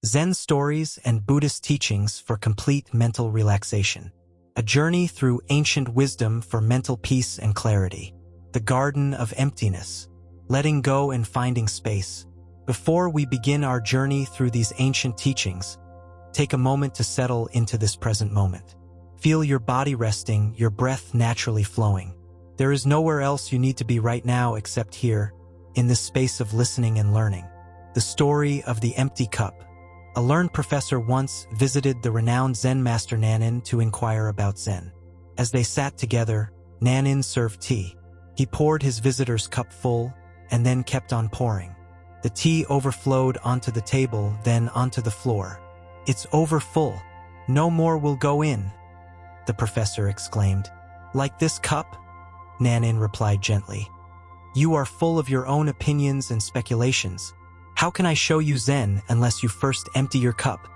Zen stories and Buddhist teachings for complete mental relaxation. A journey through ancient wisdom for mental peace and clarity. The Garden of Emptiness. Letting go and finding space. Before we begin our journey through these ancient teachings, take a moment to settle into this present moment. Feel your body resting, your breath naturally flowing. There is nowhere else you need to be right now except here, in this space of listening and learning. The story of the empty cup. A learned professor once visited the renowned Zen master Nanin to inquire about Zen. As they sat together, Nanin served tea. He poured his visitor's cup full, and then kept on pouring. The tea overflowed onto the table, then onto the floor. "It's over full. No more will go in," the professor exclaimed. "Like this cup?" Nanin replied gently. "You are full of your own opinions and speculations. How can I show you Zen unless you first empty your cup?"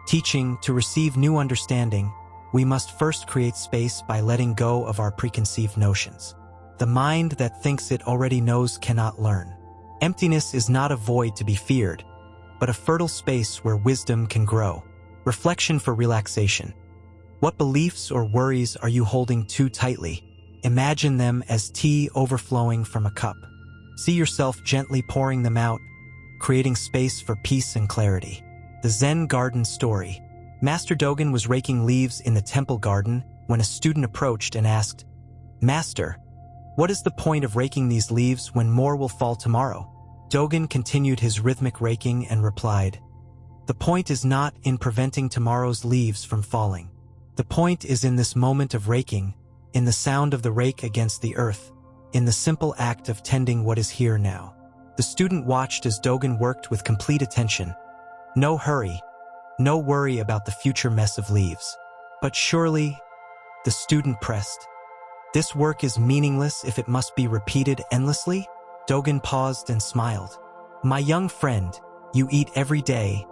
Teaching to receive new understanding, we must first create space by letting go of our preconceived notions. The mind that thinks it already knows cannot learn. Emptiness is not a void to be feared, but a fertile space where wisdom can grow. Reflection for relaxation. What beliefs or worries are you holding too tightly? Imagine them as tea overflowing from a cup. See yourself gently pouring them out, creating space for peace and clarity. The Zen Garden Story. Master Dogen was raking leaves in the temple garden when a student approached and asked, "Master, what is the point of raking these leaves when more will fall tomorrow?" Dogen continued his rhythmic raking and replied, "The point is not in preventing tomorrow's leaves from falling. The point is in this moment of raking, in the sound of the rake against the earth, in the simple act of tending what is here now." The student watched as Dogen worked with complete attention. No hurry, no worry about the future mess of leaves. "But surely," the student pressed, "this work is meaningless if it must be repeated endlessly?" Dogen paused and smiled. "My young friend, you eat every day,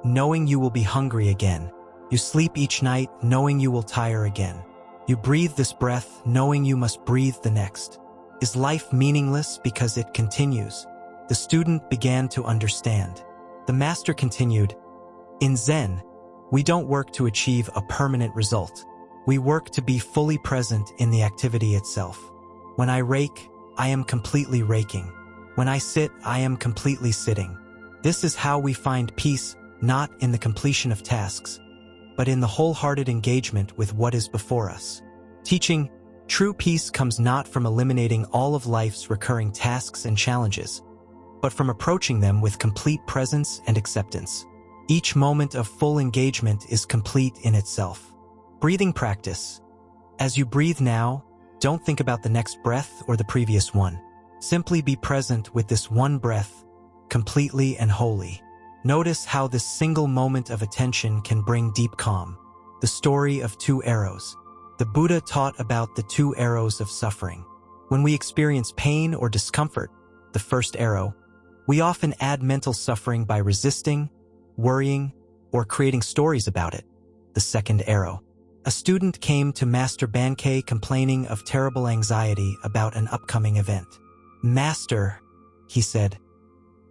knowing you will be hungry again. You sleep each night, knowing you will tire again. You breathe this breath, knowing you must breathe the next. Is life meaningless because it continues?" The student began to understand. The master continued, "In Zen, we don't work to achieve a permanent result. We work to be fully present in the activity itself. When I rake, I am completely raking. When I sit, I am completely sitting. This is how we find peace, not in the completion of tasks, but in the wholehearted engagement with what is before us." Teaching, true peace comes not from eliminating all of life's recurring tasks and challenges, but from approaching them with complete presence and acceptance. Each moment of full engagement is complete in itself. Breathing practice. As you breathe now, don't think about the next breath or the previous one. Simply be present with this one breath, completely and wholly. Notice how this single moment of attention can bring deep calm. The story of two arrows. The Buddha taught about the two arrows of suffering. When we experience pain or discomfort, the first arrow, we often add mental suffering by resisting, worrying, or creating stories about it. The second arrow. A student came to Master Bankei complaining of terrible anxiety about an upcoming event. "Master," he said,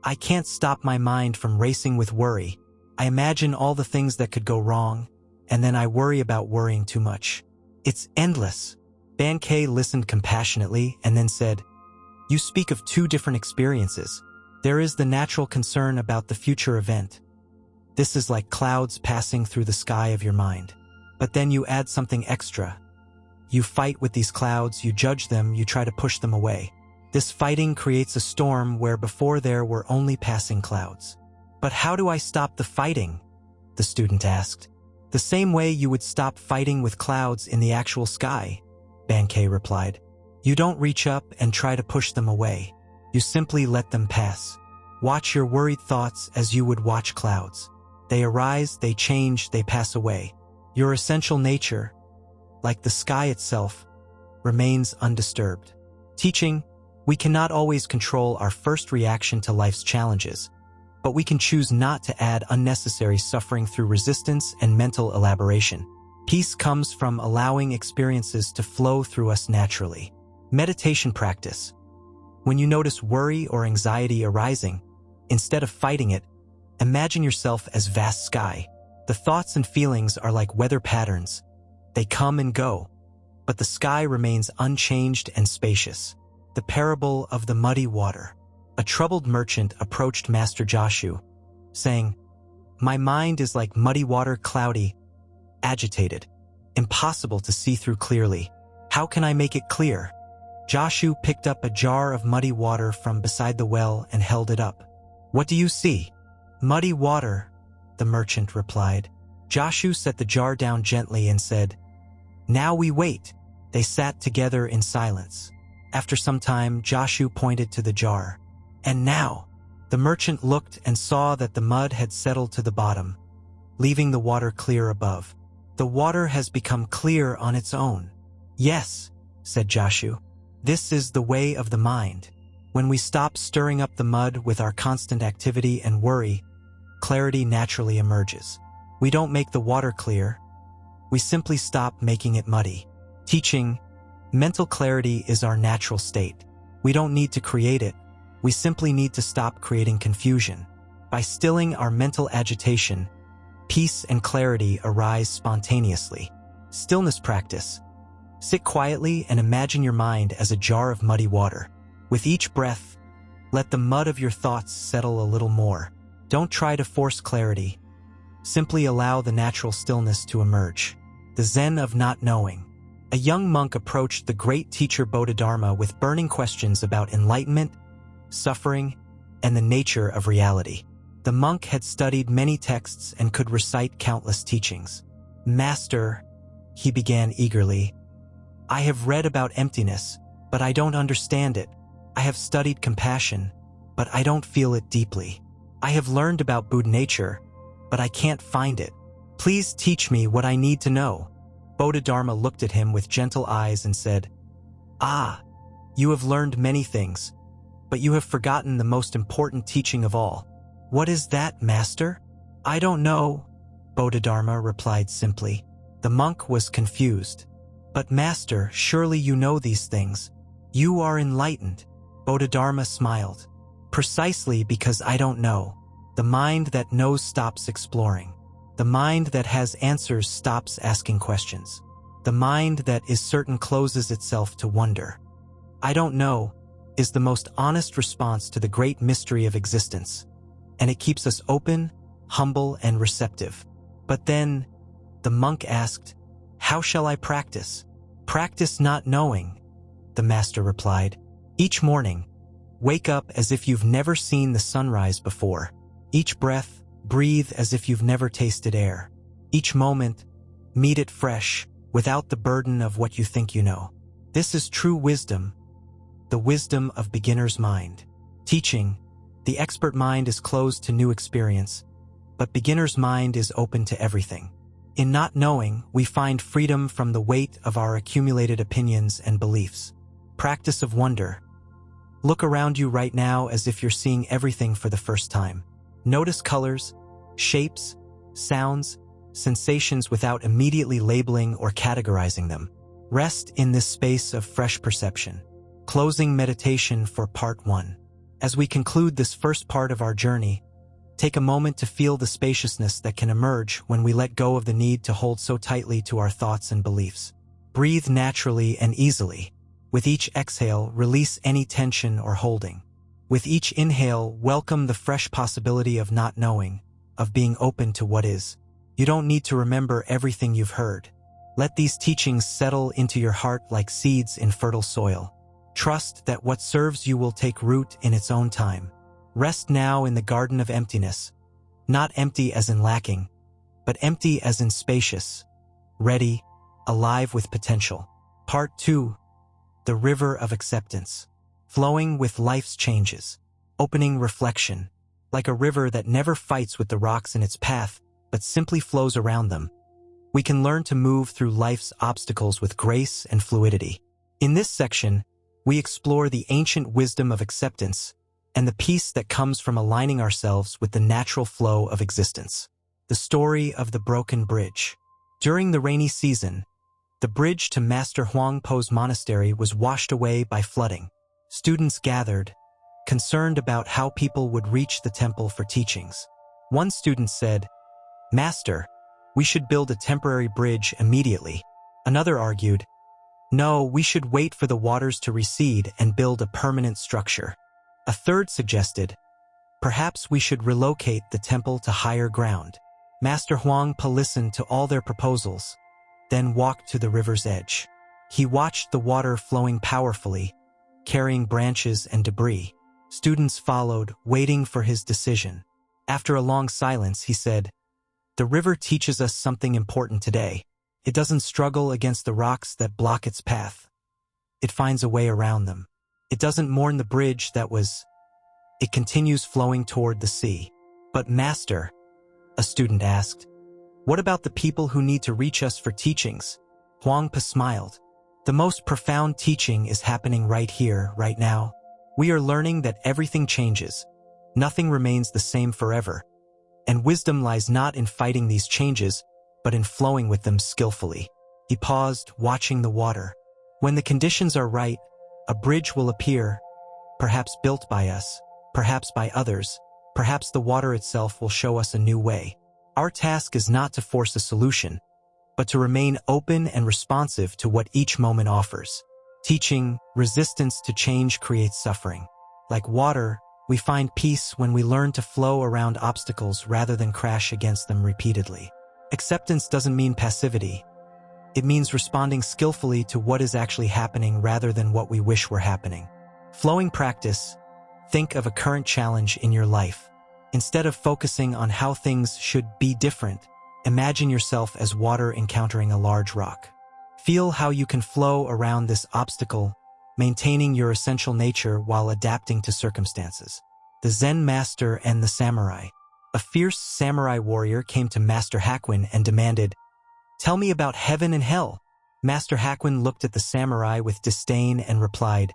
"I can't stop my mind from racing with worry. I imagine all the things that could go wrong, and then I worry about worrying too much. It's endless." Bankei listened compassionately and then said, "You speak of two different experiences. There is the natural concern about the future event. This is like clouds passing through the sky of your mind. But then you add something extra. You fight with these clouds, you judge them, you try to push them away. This fighting creates a storm where before there were only passing clouds." "But how do I stop the fighting?" the student asked. "The same way you would stop fighting with clouds in the actual sky," Bankei replied. "You don't reach up and try to push them away. You simply let them pass. Watch your worried thoughts as you would watch clouds. They arise, they change, they pass away. Your essential nature, like the sky itself, remains undisturbed." Teaching, we cannot always control our first reaction to life's challenges, but we can choose not to add unnecessary suffering through resistance and mental elaboration. Peace comes from allowing experiences to flow through us naturally. Meditation practice. When you notice worry or anxiety arising, instead of fighting it, Imagine yourself as vast sky. The thoughts and feelings are like weather patterns. They come and go, but the sky remains unchanged and spacious. The parable of the muddy water. A troubled merchant approached Master Joshu, saying, "My mind is like muddy water, cloudy, agitated, impossible to see through clearly. How can I make it clear?" Joshu picked up a jar of muddy water from beside the well and held it up. "What do you see?" "Muddy water," the merchant replied. Joshu set the jar down gently and said, "Now we wait." They sat together in silence. After some time, Joshu pointed to the jar. "And now?" The merchant looked and saw that the mud had settled to the bottom, leaving the water clear above. "The water has become clear on its own." "Yes," said Joshu. "This is the way of the mind. When we stop stirring up the mud with our constant activity and worry, clarity naturally emerges. We don't make the water clear. We simply stop making it muddy." Teaching, mental clarity is our natural state. We don't need to create it. We simply need to stop creating confusion. By stilling our mental agitation, peace and clarity arise spontaneously. Stillness practice. Sit quietly and imagine your mind as a jar of muddy water. With each breath, let the mud of your thoughts settle a little more. Don't try to force clarity. Simply allow the natural stillness to emerge. The Zen of not knowing. A young monk approached the great teacher Bodhidharma with burning questions about enlightenment, suffering, and the nature of reality. The monk had studied many texts and could recite countless teachings. "Master," he began eagerly, "I have read about emptiness, but I don't understand it. I have studied compassion, but I don't feel it deeply. I have learned about Buddha nature, but I can't find it. Please teach me what I need to know." Bodhidharma looked at him with gentle eyes and said, "Ah, you have learned many things, but you have forgotten the most important teaching of all." "What is that, Master?" "I don't know," Bodhidharma replied simply. The monk was confused. "But Master, surely you know these things. You are enlightened." Bodhidharma smiled. "Precisely because I don't know. The mind that knows stops exploring. The mind that has answers stops asking questions. The mind that is certain closes itself to wonder. I don't know is the most honest response to the great mystery of existence, and it keeps us open, humble, and receptive." But then, the monk asked, "How shall I practice?" "Practice not knowing," the master replied. "Each morning, wake up as if you've never seen the sunrise before. Each breath, breathe as if you've never tasted air. Each moment, meet it fresh, without the burden of what you think you know. This is true wisdom, the wisdom of beginner's mind." Teaching, the expert mind is closed to new experience, but beginner's mind is open to everything. In not knowing, we find freedom from the weight of our accumulated opinions and beliefs. Practice of wonder. Look around you right now as if you're seeing everything for the first time. Notice colors, shapes, sounds, sensations without immediately labeling or categorizing them. Rest in this space of fresh perception. Closing meditation for part 1. As we conclude this first part of our journey, take a moment to feel the spaciousness that can emerge when we let go of the need to hold so tightly to our thoughts and beliefs. Breathe naturally and easily. With each exhale, release any tension or holding. With each inhale, welcome the fresh possibility of not knowing, of being open to what is. You don't need to remember everything you've heard. Let these teachings settle into your heart like seeds in fertile soil. Trust that what serves you will take root in its own time. Rest now in the garden of emptiness, not empty as in lacking, but empty as in spacious, ready, alive with potential. Part 2. The river of acceptance. Flowing with life's changes. Opening reflection. Like a river that never fights with the rocks in its path, but simply flows around them. We can learn to move through life's obstacles with grace and fluidity. In this section, we explore the ancient wisdom of acceptance and the peace that comes from aligning ourselves with the natural flow of existence. The story of the broken bridge. During the rainy season, the bridge to Master Huang Po's monastery was washed away by flooding. Students gathered, concerned about how people would reach the temple for teachings. One student said, "Master, we should build a temporary bridge immediately." Another argued, "No, we should wait for the waters to recede and build a permanent structure." A third suggested, "Perhaps we should relocate the temple to higher ground." Master Huang Po listened to all their proposals, then walked to the river's edge. He watched the water flowing powerfully, carrying branches and debris. Students followed, waiting for his decision. After a long silence, he said, "The river teaches us something important today. It doesn't struggle against the rocks that block its path. It finds a way around them. It doesn't mourn the bridge that was. It continues flowing toward the sea." "But Master," a student asked, "what about the people who need to reach us for teachings?" Huang Po smiled. "The most profound teaching is happening right here, right now. We are learning that everything changes. Nothing remains the same forever. And wisdom lies not in fighting these changes, but in flowing with them skillfully." He paused, watching the water. "When the conditions are right, a bridge will appear, perhaps built by us, perhaps by others. Perhaps the water itself will show us a new way. Our task is not to force a solution, but to remain open and responsive to what each moment offers." Teaching, resistance to change creates suffering. Like water, we find peace when we learn to flow around obstacles rather than crash against them repeatedly. Acceptance doesn't mean passivity. It means responding skillfully to what is actually happening rather than what we wish were happening. Flowing practice. Think of a current challenge in your life. Instead of focusing on how things should be different, imagine yourself as water encountering a large rock. Feel how you can flow around this obstacle, maintaining your essential nature while adapting to circumstances. The Zen Master and the Samurai. A fierce samurai warrior came to Master Hakuin and demanded, "Tell me about heaven and hell." Master Hakuin looked at the samurai with disdain and replied,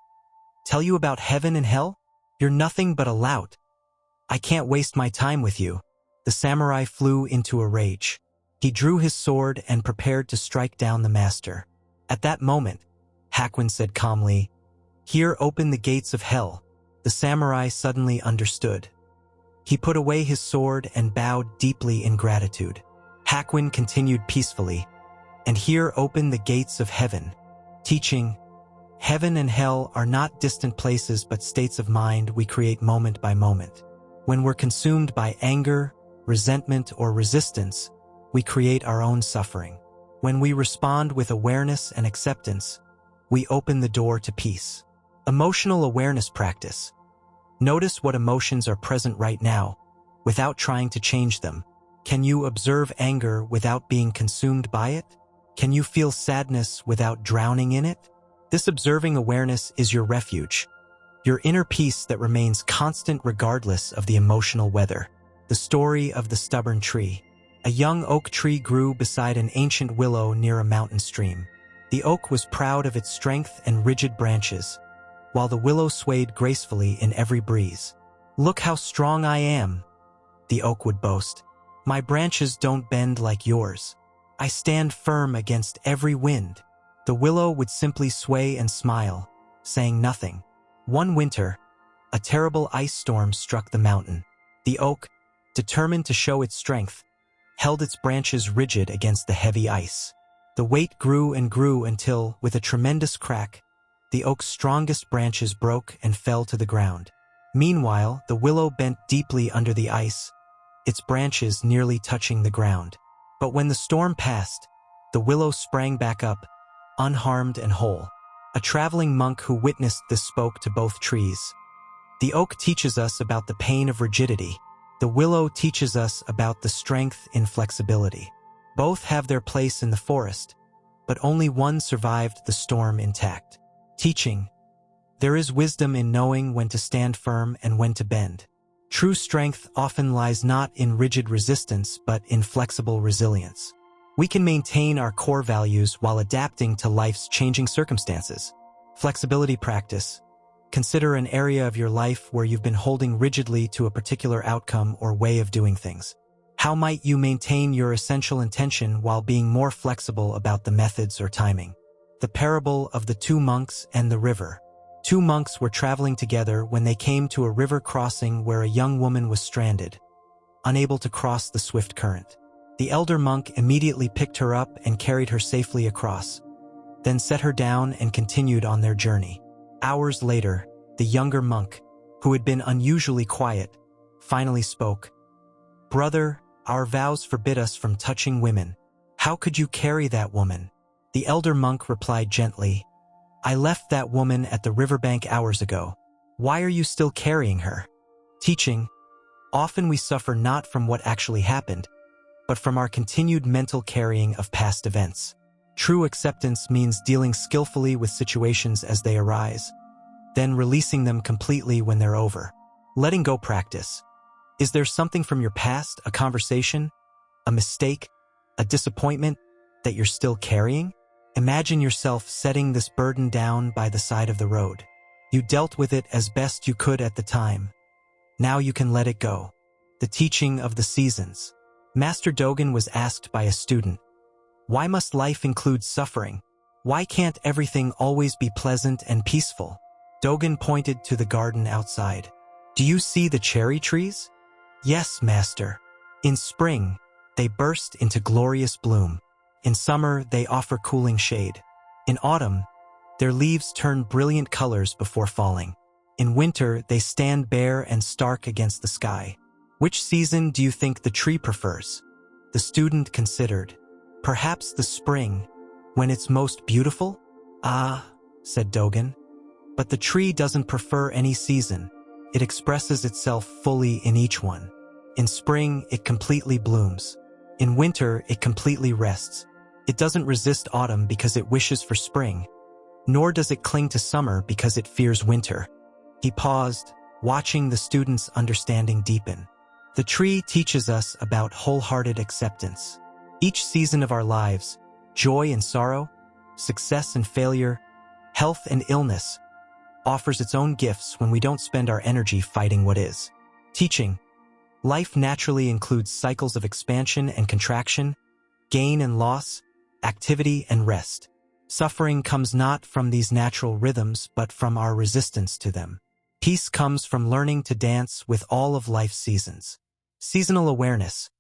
"Tell you about heaven and hell? You're nothing but a lout. I can't waste my time with you." The samurai flew into a rage. He drew his sword and prepared to strike down the master. At that moment, Hakuin said calmly, "Here open the gates of hell." The samurai suddenly understood. He put away his sword and bowed deeply in gratitude. Hakuin continued peacefully, "And here open the gates of heaven." Teaching, heaven and hell are not distant places but states of mind we create moment by moment. When we're consumed by anger, resentment, or resistance, we create our own suffering. When we respond with awareness and acceptance, we open the door to peace. Emotional awareness practice. Notice what emotions are present right now, without trying to change them. Can you observe anger without being consumed by it? Can you feel sadness without drowning in it? This observing awareness is your refuge, your inner peace that remains constant regardless of the emotional weather. The story of the stubborn tree. A young oak tree grew beside an ancient willow near a mountain stream. The oak was proud of its strength and rigid branches, while the willow swayed gracefully in every breeze. "Look how strong I am," the oak would boast. "My branches don't bend like yours. I stand firm against every wind." The willow would simply sway and smile, saying nothing. One winter, a terrible ice storm struck the mountain. The oak, determined to show its strength, held its branches rigid against the heavy ice. The weight grew and grew until, with a tremendous crack, the oak's strongest branches broke and fell to the ground. Meanwhile, the willow bent deeply under the ice, its branches nearly touching the ground. But when the storm passed, the willow sprang back up, unharmed and whole. A traveling monk who witnessed this spoke to both trees. The oak teaches us about the pain of rigidity. The willow teaches us about the strength in flexibility. Both have their place in the forest, but only one survived the storm intact. Teaching, there is wisdom in knowing when to stand firm and when to bend. True strength often lies not in rigid resistance but in flexible resilience. We can maintain our core values while adapting to life's changing circumstances. Flexibility practice. Consider an area of your life where you've been holding rigidly to a particular outcome or way of doing things. How might you maintain your essential intention while being more flexible about the methods or timing? The parable of the two monks and the river. Two monks were traveling together when they came to a river crossing where a young woman was stranded. unable to cross the swift current. The elder monk immediately picked her up and carried her safely across, then set her down and continued on their journey. Hours later, the younger monk, who had been unusually quiet, finally spoke. "Brother, our vows forbid us from touching women. How could you carry that woman?" The elder monk replied gently, "I left that woman at the riverbank hours ago. Why are you still carrying her?" Teaching, often we suffer not from what actually happened, but from our continued mental carrying of past events. True acceptance means dealing skillfully with situations as they arise, then releasing them completely when they're over. Letting go practice. Is there something from your past, a conversation, a mistake, a disappointment that you're still carrying? Imagine yourself setting this burden down by the side of the road. You dealt with it as best you could at the time. Now you can let it go. The teaching of the seasons. Master Dogen was asked by a student, "Why must life include suffering? Why can't everything always be pleasant and peaceful?" Dogen pointed to the garden outside. "Do you see the cherry trees?" "Yes, master. In spring, they burst into glorious bloom. In summer, they offer cooling shade. In autumn, their leaves turn brilliant colors before falling. In winter, they stand bare and stark against the sky. Which season do you think the tree prefers?" The student considered. "Perhaps the spring, when it's most beautiful?" "Ah," said Dogen. "But the tree doesn't prefer any season. It expresses itself fully in each one. In spring, it completely blooms. In winter, it completely rests. It doesn't resist autumn because it wishes for spring, nor does it cling to summer because it fears winter." He paused, watching the student's understanding deepen. The tree teaches us about wholehearted acceptance. Each season of our lives, joy and sorrow, success and failure, health and illness, offers its own gifts when we don't spend our energy fighting what is. Teaching. Life naturally includes cycles of expansion and contraction, gain and loss, activity and rest. Suffering comes not from these natural rhythms, but from our resistance to them. Peace comes from learning to dance with all of life's seasons. Seasonal awareness.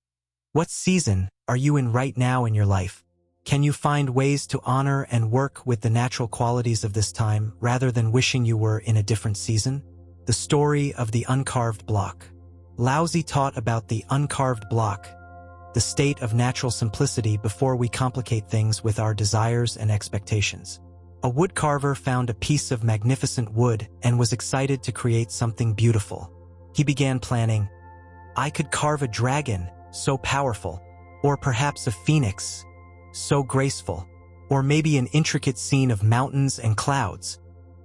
What season are you in right now in your life? Can you find ways to honor and work with the natural qualities of this time rather than wishing you were in a different season? The story of the uncarved block. Laozi taught about the uncarved block, the state of natural simplicity before we complicate things with our desires and expectations. A woodcarver found a piece of magnificent wood and was excited to create something beautiful. He began planning. "I could carve a dragon, so powerful, or perhaps a phoenix, so graceful, or maybe an intricate scene of mountains and clouds."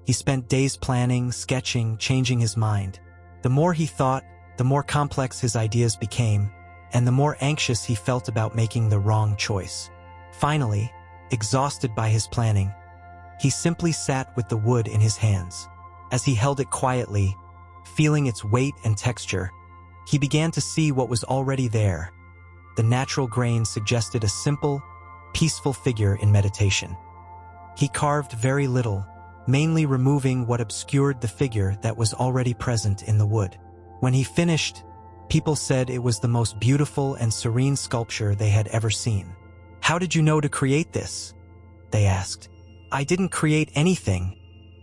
He spent days planning, sketching, changing his mind. The more he thought, the more complex his ideas became, and the more anxious he felt about making the wrong choice. Finally, exhausted by his planning, he simply sat with the wood in his hands. As he held it quietly, feeling its weight and texture, he began to see what was already there. The natural grain suggested a simple, peaceful figure in meditation. He carved very little, mainly removing what obscured the figure that was already present in the wood. When he finished, people said it was the most beautiful and serene sculpture they had ever seen. "How did you know to create this?" they asked. "I didn't create anything,"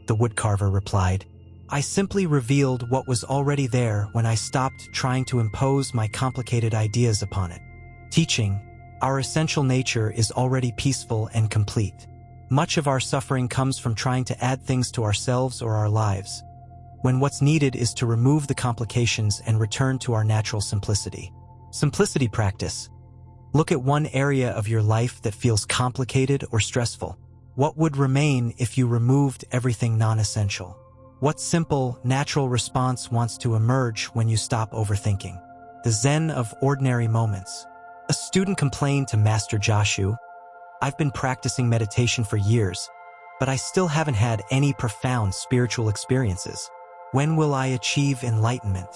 the woodcarver replied. "I simply revealed what was already there when I stopped trying to impose my complicated ideas upon it." Teaching. Our essential nature is already peaceful and complete. Much of our suffering comes from trying to add things to ourselves or our lives, when what's needed is to remove the complications and return to our natural simplicity. Simplicity practice. Look at one area of your life that feels complicated or stressful. What would remain if you removed everything non-essential? What simple, natural response wants to emerge when you stop overthinking? The Zen of ordinary moments. A student complained to Master Joshu, "I've been practicing meditation for years, but I still haven't had any profound spiritual experiences. When will I achieve enlightenment?"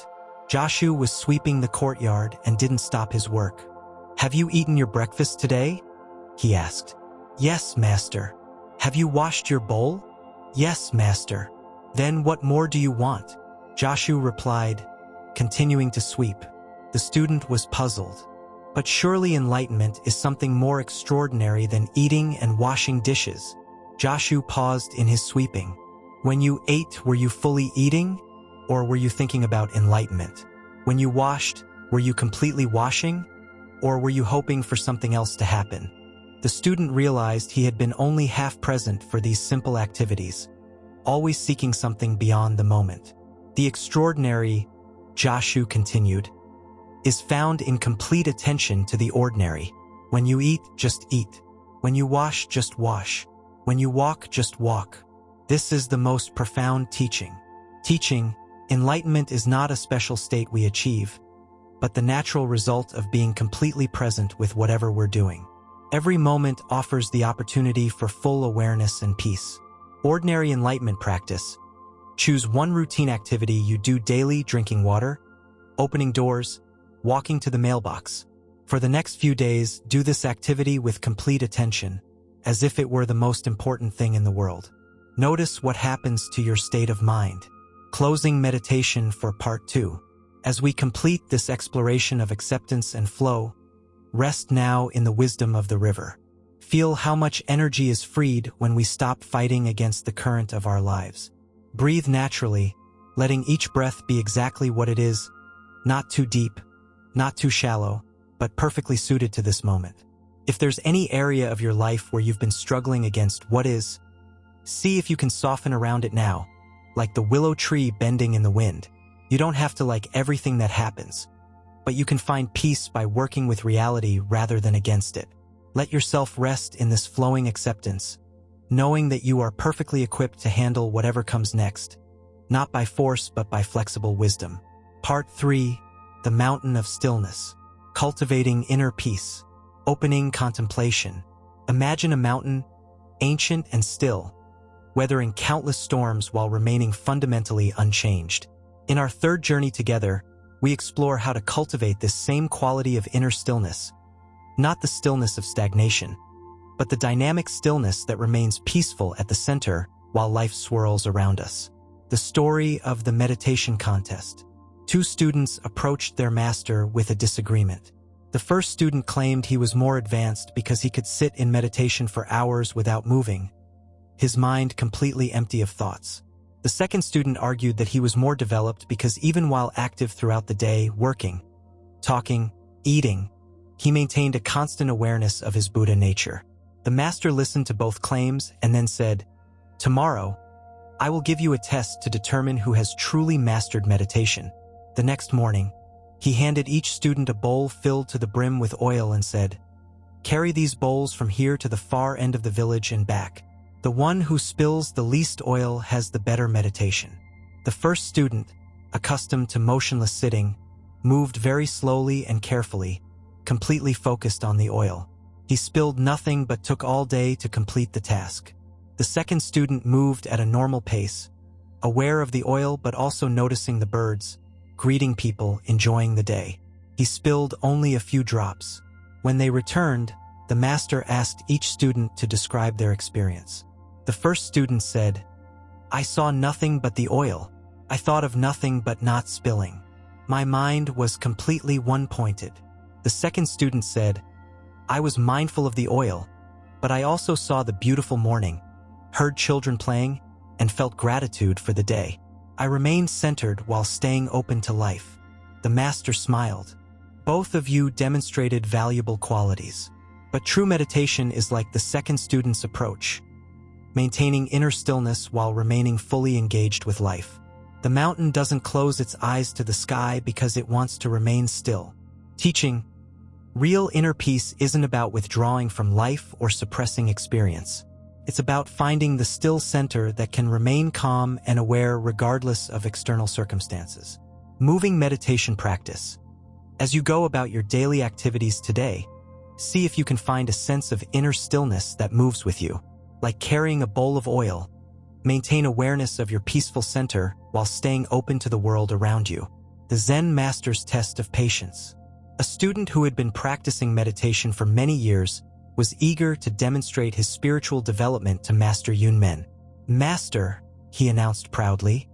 Joshu was sweeping the courtyard and didn't stop his work. "Have you eaten your breakfast today?" he asked. "Yes, master." "Have you washed your bowl?" "Yes, master." "Then what more do you want?" Joshu replied, continuing to sweep. The student was puzzled. But surely enlightenment is something more extraordinary than eating and washing dishes. Joshu paused in his sweeping. When you ate, were you fully eating? Or were you thinking about enlightenment? When you washed, were you completely washing? Or were you hoping for something else to happen? The student realized he had been only half present for these simple activities, always seeking something beyond the moment. The extraordinary, Joshu continued, is found in complete attention to the ordinary. When you eat, just eat. When you wash, just wash. When you walk, just walk. This is the most profound teaching. Enlightenment is not a special state we achieve, but the natural result of being completely present with whatever we're doing. Every moment offers the opportunity for full awareness and peace. Ordinary enlightenment practice. Choose one routine activity you do daily: drinking water, opening doors, walking to the mailbox. For the next few days, do this activity with complete attention, as if it were the most important thing in the world. Notice what happens to your state of mind. Closing meditation for part 2. As we complete this exploration of acceptance and flow, rest now in the wisdom of the river. Feel how much energy is freed when we stop fighting against the current of our lives. Breathe naturally, letting each breath be exactly what it is, not too deep, not too shallow, but perfectly suited to this moment. If there's any area of your life where you've been struggling against what is, see if you can soften around it now, like the willow tree bending in the wind. You don't have to like everything that happens, but you can find peace by working with reality rather than against it. Let yourself rest in this flowing acceptance, knowing that you are perfectly equipped to handle whatever comes next, not by force but by flexible wisdom. Part 3. The Mountain of Stillness. Cultivating inner peace. Opening contemplation. Imagine a mountain, ancient and still, weathering countless storms while remaining fundamentally unchanged. In our third journey together, we explore how to cultivate this same quality of inner stillness, not the stillness of stagnation, but the dynamic stillness that remains peaceful at the center while life swirls around us. The story of the meditation contest. 2 students approached their master with a disagreement. The first student claimed he was more advanced because he could sit in meditation for hours without moving, his mind completely empty of thoughts. The second student argued that he was more developed because even while active throughout the day, working, talking, eating, he maintained a constant awareness of his Buddha nature. The master listened to both claims and then said, "Tomorrow, I will give you a test to determine who has truly mastered meditation." The next morning, he handed each student a bowl filled to the brim with oil and said, "Carry these bowls from here to the far end of the village and back. The one who spills the least oil has the better meditation." The first student, accustomed to motionless sitting, moved very slowly and carefully, completely focused on the oil. He spilled nothing but took all day to complete the task. The second student moved at a normal pace, aware of the oil but also noticing the birds, greeting people, enjoying the day. He spilled only a few drops. When they returned, the master asked each student to describe their experience. The first student said, "I saw nothing but the oil. I thought of nothing but not spilling. My mind was completely one-pointed." The second student said, "I was mindful of the oil, but I also saw the beautiful morning, heard children playing, and felt gratitude for the day. I remained centered while staying open to life." The master smiled. Both of you demonstrated valuable qualities. But true meditation is like the second student's approach, maintaining inner stillness while remaining fully engaged with life. The mountain doesn't close its eyes to the sky because it wants to remain still. Teaching, real inner peace isn't about withdrawing from life or suppressing experience. It's about finding the still center that can remain calm and aware regardless of external circumstances. Moving meditation practice. As you go about your daily activities today, see if you can find a sense of inner stillness that moves with you. Like carrying a bowl of oil, maintain awareness of your peaceful center while staying open to the world around you. The Zen master's test of patience. A student who had been practicing meditation for many years was eager to demonstrate his spiritual development to Master Yunmen. "Master," he announced proudly,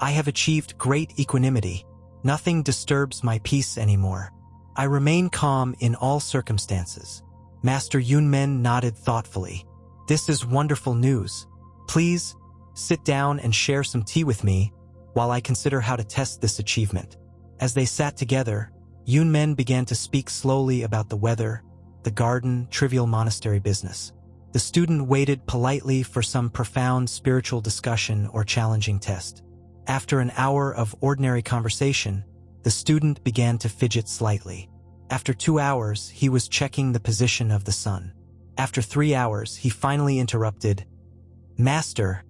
"I have achieved great equanimity. Nothing disturbs my peace anymore. I remain calm in all circumstances. Master Yunmen nodded thoughtfully. This is wonderful news. Please, sit down and share some tea with me while I consider how to test this achievement. As they sat together, Yunmen began to speak slowly about the weather, the garden, trivial monastery business. The student waited politely for some profound spiritual discussion or challenging test. After an hour of ordinary conversation, the student began to fidget slightly. After 2 hours, he was checking the position of the sun. After 3 hours, he finally interrupted. Master,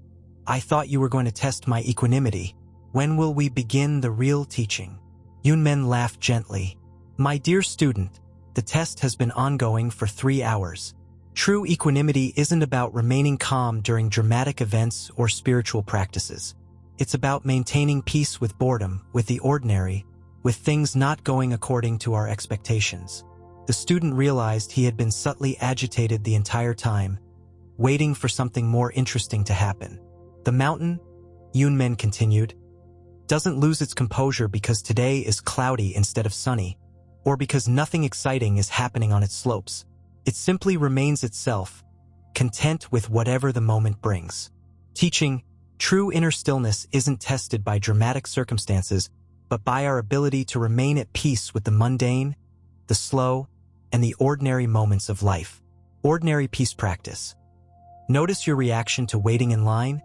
I thought you were going to test my equanimity. When will we begin the real teaching? Yunmen laughed gently. My dear student, the test has been ongoing for 3 hours. True equanimity isn't about remaining calm during dramatic events or spiritual practices. It's about maintaining peace with boredom, with the ordinary, with things not going according to our expectations. The student realized he had been subtly agitated the entire time, waiting for something more interesting to happen. The mountain, Yunmen continued, doesn't lose its composure because today is cloudy instead of sunny, or because nothing exciting is happening on its slopes. It simply remains itself, content with whatever the moment brings. Teaching, true inner stillness isn't tested by dramatic circumstances, but by our ability to remain at peace with the mundane, the slow, and the ordinary moments of life. Ordinary peace practice. Notice your reaction to waiting in line,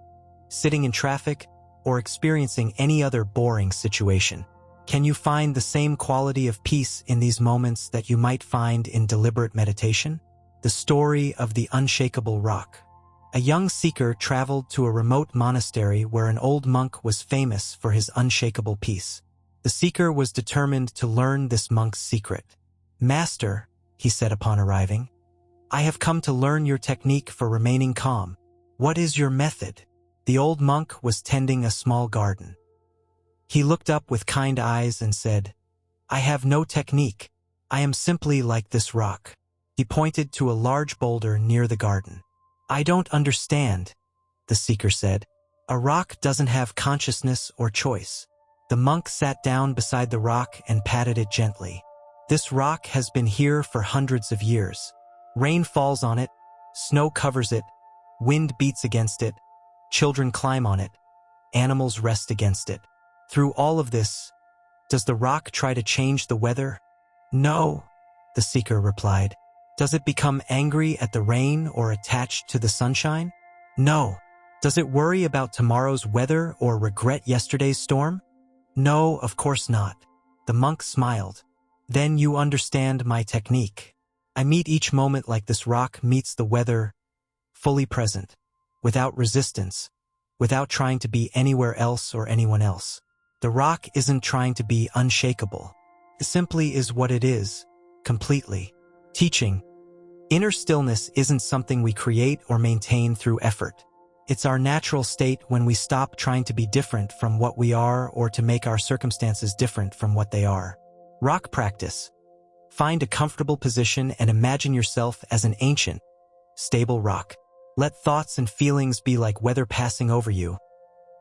sitting in traffic, or experiencing any other boring situation. Can you find the same quality of peace in these moments that you might find in deliberate meditation? The story of the unshakable rock. A young seeker traveled to a remote monastery where an old monk was famous for his unshakable peace. The seeker was determined to learn this monk's secret. Master, he said upon arriving, I have come to learn your technique for remaining calm. What is your method? The old monk was tending a small garden. He looked up with kind eyes and said, I have no technique. I am simply like this rock. He pointed to a large boulder near the garden. I don't understand, the seeker said. A rock doesn't have consciousness or choice. The monk sat down beside the rock and patted it gently. This rock has been here for hundreds of years. Rain falls on it, snow covers it, wind beats against it, children climb on it, animals rest against it. Through all of this, does the rock try to change the weather? No, the seeker replied. Does it become angry at the rain or attached to the sunshine? No. Does it worry about tomorrow's weather or regret yesterday's storm? No, of course not. The monk smiled. Then you understand my technique. I meet each moment like this rock meets the weather, fully present, without resistance, without trying to be anywhere else or anyone else. The rock isn't trying to be unshakable. It simply is what it is, completely. Teaching. Inner stillness isn't something we create or maintain through effort. It's our natural state when we stop trying to be different from what we are or to make our circumstances different from what they are. Rock practice. Find a comfortable position and imagine yourself as an ancient, stable rock. Let thoughts and feelings be like weather passing over you.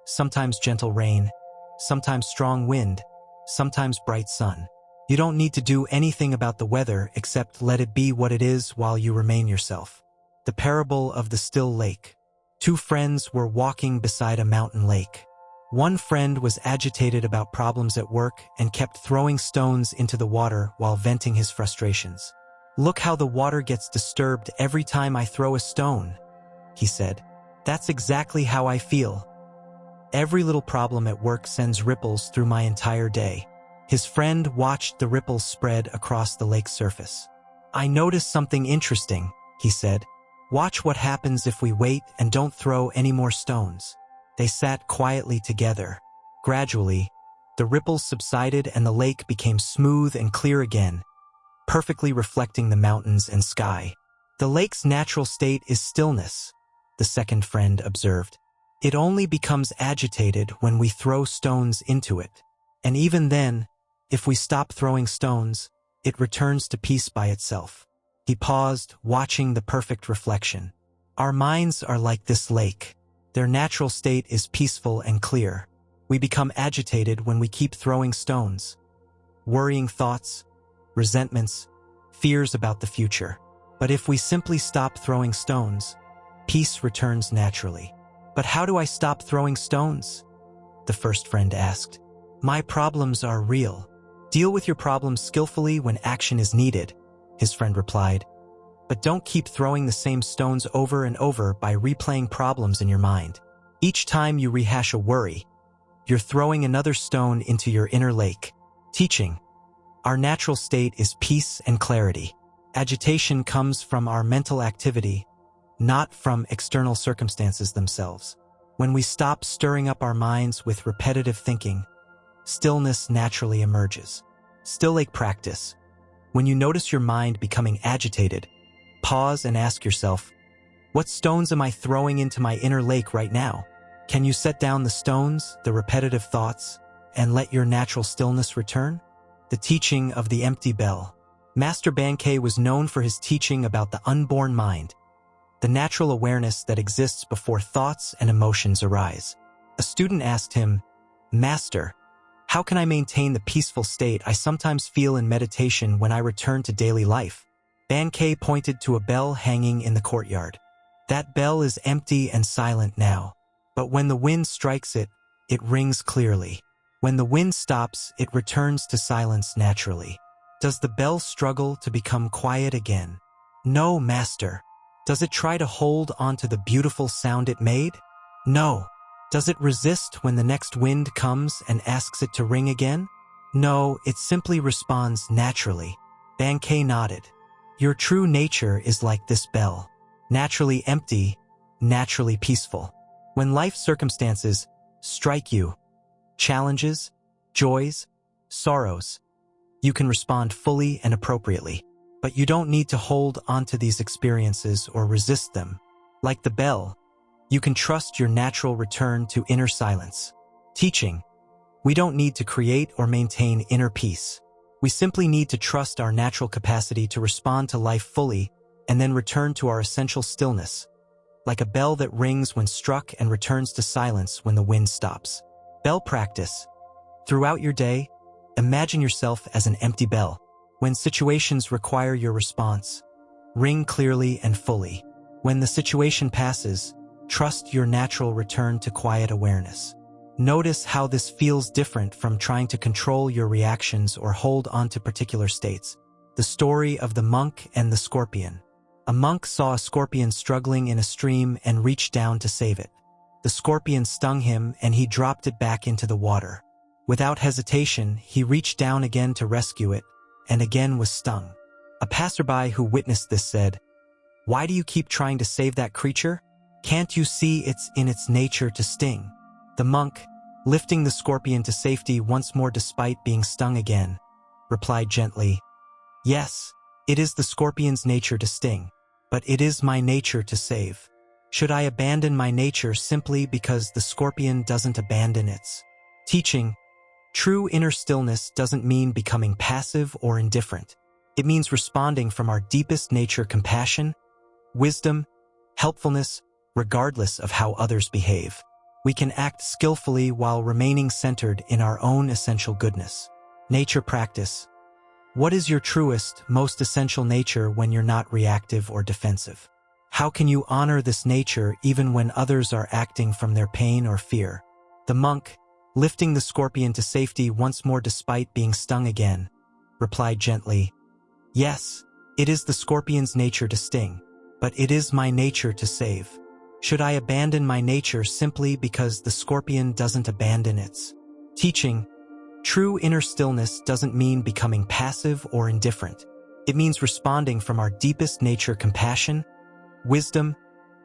Sometimes gentle rain, sometimes strong wind, sometimes bright sun. You don't need to do anything about the weather except let it be what it is while you remain yourself. The parable of the still lake. 2 friends were walking beside a mountain lake. One friend was agitated about problems at work and kept throwing stones into the water while venting his frustrations. Look how the water gets disturbed every time I throw a stone, he said. That's exactly how I feel. Every little problem at work sends ripples through my entire day. His friend watched the ripples spread across the lake's surface. I noticed something interesting, he said. Watch what happens if we wait and don't throw any more stones. They sat quietly together. Gradually, the ripples subsided and the lake became smooth and clear again, perfectly reflecting the mountains and sky. The lake's natural state is stillness, the second friend observed. It only becomes agitated when we throw stones into it. And even then, if we stop throwing stones, it returns to peace by itself. He paused, watching the perfect reflection. Our minds are like this lake. Their natural state is peaceful and clear. We become agitated when we keep throwing stones. Worrying thoughts, resentments, fears about the future. But if we simply stop throwing stones, peace returns naturally. But how do I stop throwing stones? The first friend asked. My problems are real. Deal with your problems skillfully when action is needed, his friend replied. But don't keep throwing the same stones over and over by replaying problems in your mind. Each time you rehash a worry, you're throwing another stone into your inner lake. Teaching. Our natural state is peace and clarity. Agitation comes from our mental activity, not from external circumstances themselves. When we stop stirring up our minds with repetitive thinking, stillness naturally emerges. Still lake practice. When you notice your mind becoming agitated, pause and ask yourself, what stones am I throwing into my inner lake right now? Can you set down the stones, the repetitive thoughts, and let your natural stillness return? The teaching of the empty bell. Master Bankei was known for his teaching about the unborn mind, the natural awareness that exists before thoughts and emotions arise. A student asked him, Master, how can I maintain the peaceful state I sometimes feel in meditation when I return to daily life? Bankei pointed to a bell hanging in the courtyard. That bell is empty and silent now, but when the wind strikes it, it rings clearly. When the wind stops, it returns to silence naturally. Does the bell struggle to become quiet again? No, Master. Does it try to hold on to the beautiful sound it made? No. Does it resist when the next wind comes and asks it to ring again? No, it simply responds naturally. Bankei nodded. Your true nature is like this bell. Naturally empty, naturally peaceful. When life circumstances strike you, challenges, joys, sorrows, you can respond fully and appropriately. But you don't need to hold onto these experiences or resist them. Like the bell, you can trust your natural return to inner silence. Teaching. We don't need to create or maintain inner peace. We simply need to trust our natural capacity to respond to life fully and then return to our essential stillness, like a bell that rings when struck and returns to silence when the wind stops. Bell practice. Throughout your day, imagine yourself as an empty bell. When situations require your response, ring clearly and fully. When the situation passes, trust your natural return to quiet awareness. Notice how this feels different from trying to control your reactions or hold on to particular states. The story of the monk and the scorpion. A monk saw a scorpion struggling in a stream and reached down to save it. The scorpion stung him and he dropped it back into the water. Without hesitation, he reached down again to rescue it, and again was stung. A passerby who witnessed this said, Why do you keep trying to save that creature? Can't you see it's in its nature to sting? The monk, lifting the scorpion to safety once more despite being stung again, replied gently, Yes, it is the scorpion's nature to sting, but it is my nature to save. Should I abandon my nature simply because the scorpion doesn't abandon its? Teaching. True inner stillness doesn't mean becoming passive or indifferent. It means responding from our deepest nature, compassion, wisdom, helpfulness, regardless of how others behave. We can act skillfully while remaining centered in our own essential goodness. Nature practice. What is your truest, most essential nature when you're not reactive or defensive? How can you honor this nature even when others are acting from their pain or fear? The monk, lifting the scorpion to safety once more despite being stung again, replied gently, Yes, it is the scorpion's nature to sting, but it is my nature to save. Should I abandon my nature simply because the scorpion doesn't abandon its? Teaching. True inner stillness doesn't mean becoming passive or indifferent. It means responding from our deepest nature, compassion, wisdom,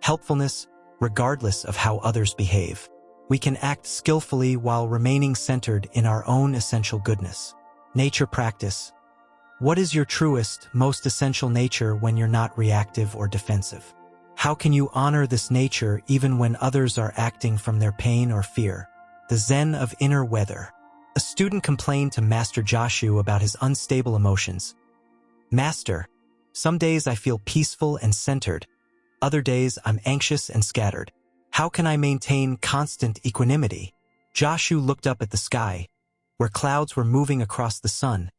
helpfulness, regardless of how others behave. We can act skillfully while remaining centered in our own essential goodness. Nature practice. What is your truest, most essential nature when you're not reactive or defensive? How can you honor this nature even when others are acting from their pain or fear? The Zen of inner weather. A student complained to Master Joshu about his unstable emotions. Master, some days I feel peaceful and centered. Other days I'm anxious and scattered. How can I maintain constant equanimity? Joshu looked up at the sky, where clouds were moving across the sun,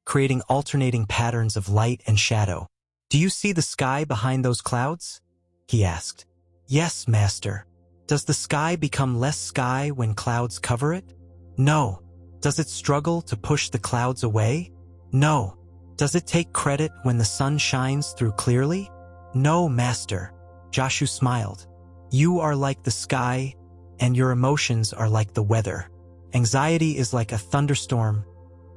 creating alternating patterns of light and shadow. "Do you see the sky behind those clouds?" he asked. "Yes, master." "Does the sky become less sky when clouds cover it?" "No." "Does it struggle to push the clouds away?" "No." "Does it take credit when the sun shines through clearly?" "No, master." Joshu smiled. "You are like the sky, and your emotions are like the weather. Anxiety is like a thunderstorm,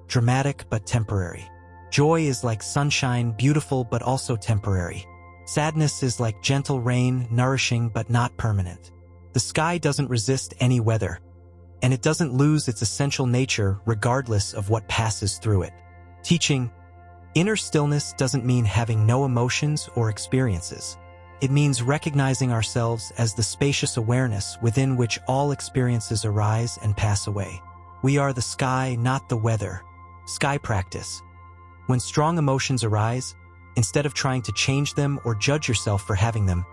dramatic but temporary. Joy is like sunshine, beautiful but also temporary. Sadness is like gentle rain, nourishing but not permanent. The sky doesn't resist any weather, and it doesn't lose its essential nature regardless of what passes through it. Teaching, inner stillness doesn't mean having no emotions or experiences. It means recognizing ourselves as the spacious awareness within which all experiences arise and pass away. We are the sky, not the weather. Sky practice. When strong emotions arise, instead of trying to change them or judge yourself for having them,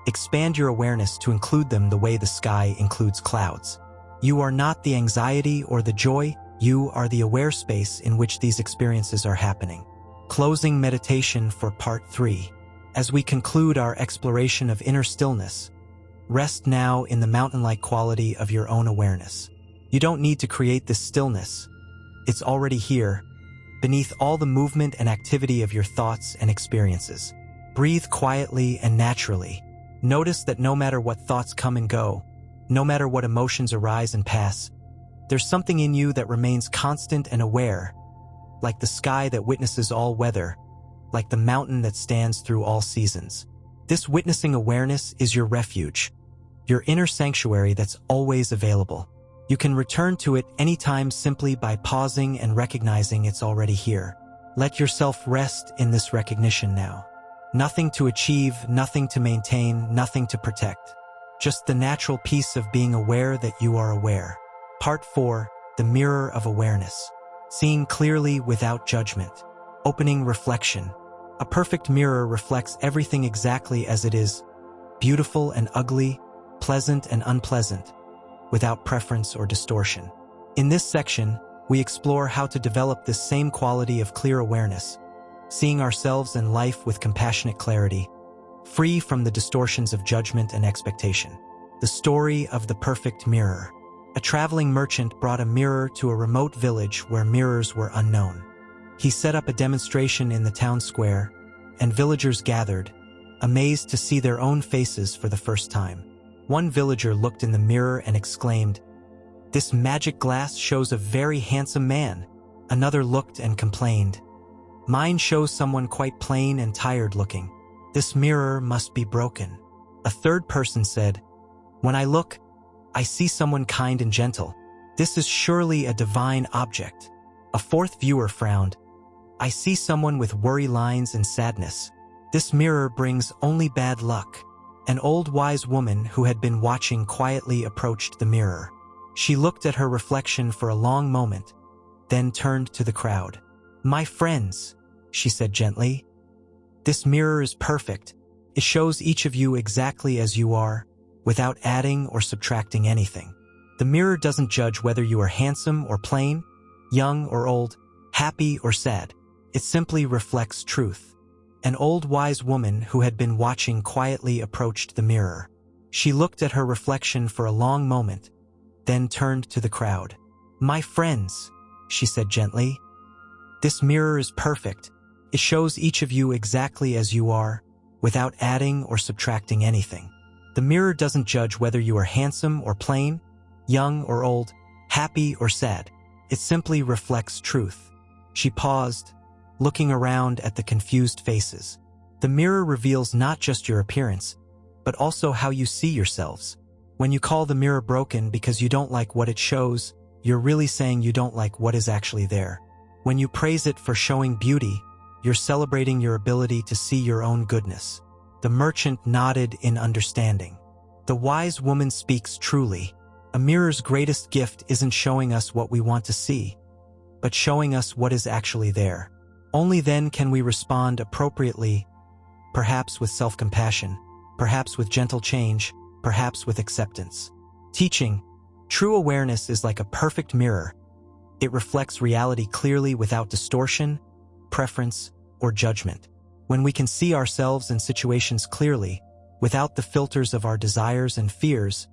expand your awareness to include them the way the sky includes clouds. You are not the anxiety or the joy, you are the aware space in which these experiences are happening. Closing meditation for part 3. As we conclude our exploration of inner stillness, rest now in the mountain-like quality of your own awareness. You don't need to create this stillness. It's already here, beneath all the movement and activity of your thoughts and experiences. Breathe quietly and naturally. Notice that no matter what thoughts come and go, no matter what emotions arise and pass, there's something in you that remains constant and aware, like the sky that witnesses all weather, like the mountain that stands through all seasons. This witnessing awareness is your refuge, your inner sanctuary that's always available. You can return to it anytime simply by pausing and recognizing it's already here. Let yourself rest in this recognition now. Nothing to achieve, nothing to maintain, nothing to protect. Just the natural peace of being aware that you are aware. Part 4, the mirror of awareness. Seeing clearly without judgment. Opening reflection. A perfect mirror reflects everything exactly as it is, beautiful and ugly, pleasant and unpleasant, without preference or distortion. In this section, we explore how to develop this same quality of clear awareness, seeing ourselves and life with compassionate clarity, free from the distortions of judgment and expectation. The story of the perfect mirror. A traveling merchant brought a mirror to a remote village where mirrors were unknown. He set up a demonstration in the town square, and villagers gathered, amazed to see their own faces for the first time. One villager looked in the mirror and exclaimed, "This magic glass shows a very handsome man." Another looked and complained, "Mine shows someone quite plain and tired looking. This mirror must be broken." A third person said, "When I look, I see someone kind and gentle. This is surely a divine object." A fourth viewer frowned, "I see someone with worry lines and sadness. This mirror brings only bad luck." An old wise woman who had been watching quietly approached the mirror. She looked at her reflection for a long moment, then turned to the crowd. "My friends," she said gently, "this mirror is perfect. It shows each of you exactly as you are, without adding or subtracting anything. The mirror doesn't judge whether you are handsome or plain, young or old, happy or sad. It simply reflects truth." An old wise woman who had been watching quietly approached the mirror. She looked at her reflection for a long moment, then turned to the crowd. "My friends," she said gently, "this mirror is perfect. It shows each of you exactly as you are, without adding or subtracting anything. The mirror doesn't judge whether you are handsome or plain, young or old, happy or sad. It simply reflects truth." She paused, looking around at the confused faces. The mirror reveals not just your appearance, but also how you see yourselves. When you call the mirror broken because you don't like what it shows, you're really saying you don't like what is actually there. When you praise it for showing beauty, you're celebrating your ability to see your own goodness. The merchant nodded in understanding. The wise woman speaks truly. A mirror's greatest gift isn't showing us what we want to see, but showing us what is actually there. Only then can we respond appropriately, perhaps with self-compassion, perhaps with gentle change, perhaps with acceptance. Teaching, True awareness is like a perfect mirror. It reflects reality clearly without distortion, preference, or judgment. When we can see ourselves and situations clearly, without the filters of our desires and fears,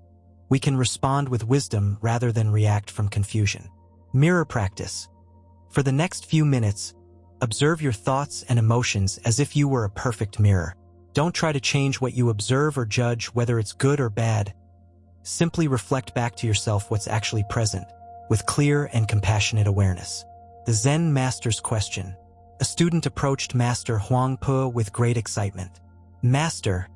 we can respond with wisdom rather than react from confusion. Mirror practice. For the next few minutes, observe your thoughts and emotions as if you were a perfect mirror. Don't try to change what you observe or judge, whether it's good or bad. Simply reflect back to yourself what's actually present, with clear and compassionate awareness. The Zen Master's question. A student approached Master Huang Po with great excitement. Master,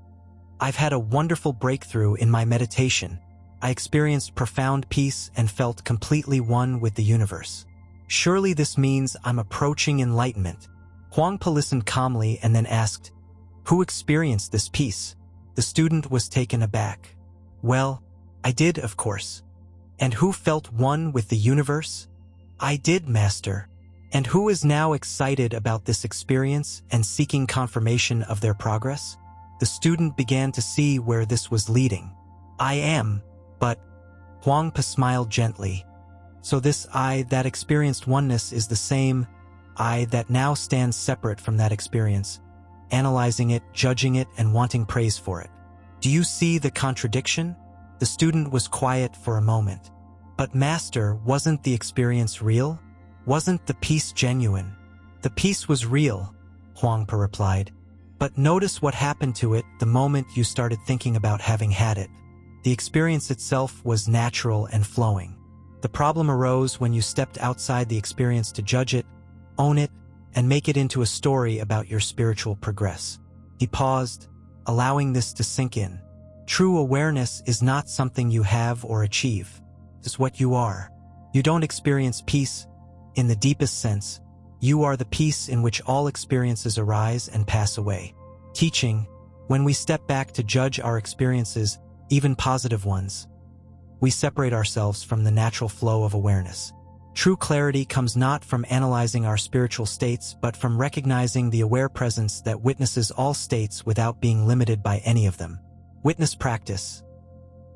I've had a wonderful breakthrough in my meditation. I experienced profound peace and felt completely one with the universe. Surely this means I'm approaching enlightenment. Huang Po listened calmly and then asked, who experienced this peace? The student was taken aback. Well, I did, of course. And who felt one with the universe? I did, Master. And who is now excited about this experience and seeking confirmation of their progress? The student began to see where this was leading. I am, but Huang Po smiled gently. So this I that experienced oneness is the same I that now stands separate from that experience, analyzing it, judging it, and wanting praise for it. Do you see the contradiction? The student was quiet for a moment. But Master, wasn't the experience real? Wasn't the peace genuine? The peace was real, Huang Po replied. But notice what happened to it the moment you started thinking about having had it. The experience itself was natural and flowing. The problem arose when you stepped outside the experience to judge it, own it, and make it into a story about your spiritual progress. He paused, allowing this to sink in. True awareness is not something you have or achieve. It's what you are. You don't experience peace in the deepest sense. You are the peace in which all experiences arise and pass away. Teaching, when we step back to judge our experiences, even positive ones, we separate ourselves from the natural flow of awareness. True clarity comes not from analyzing our spiritual states, but from recognizing the aware presence that witnesses all states without being limited by any of them. Witness practice.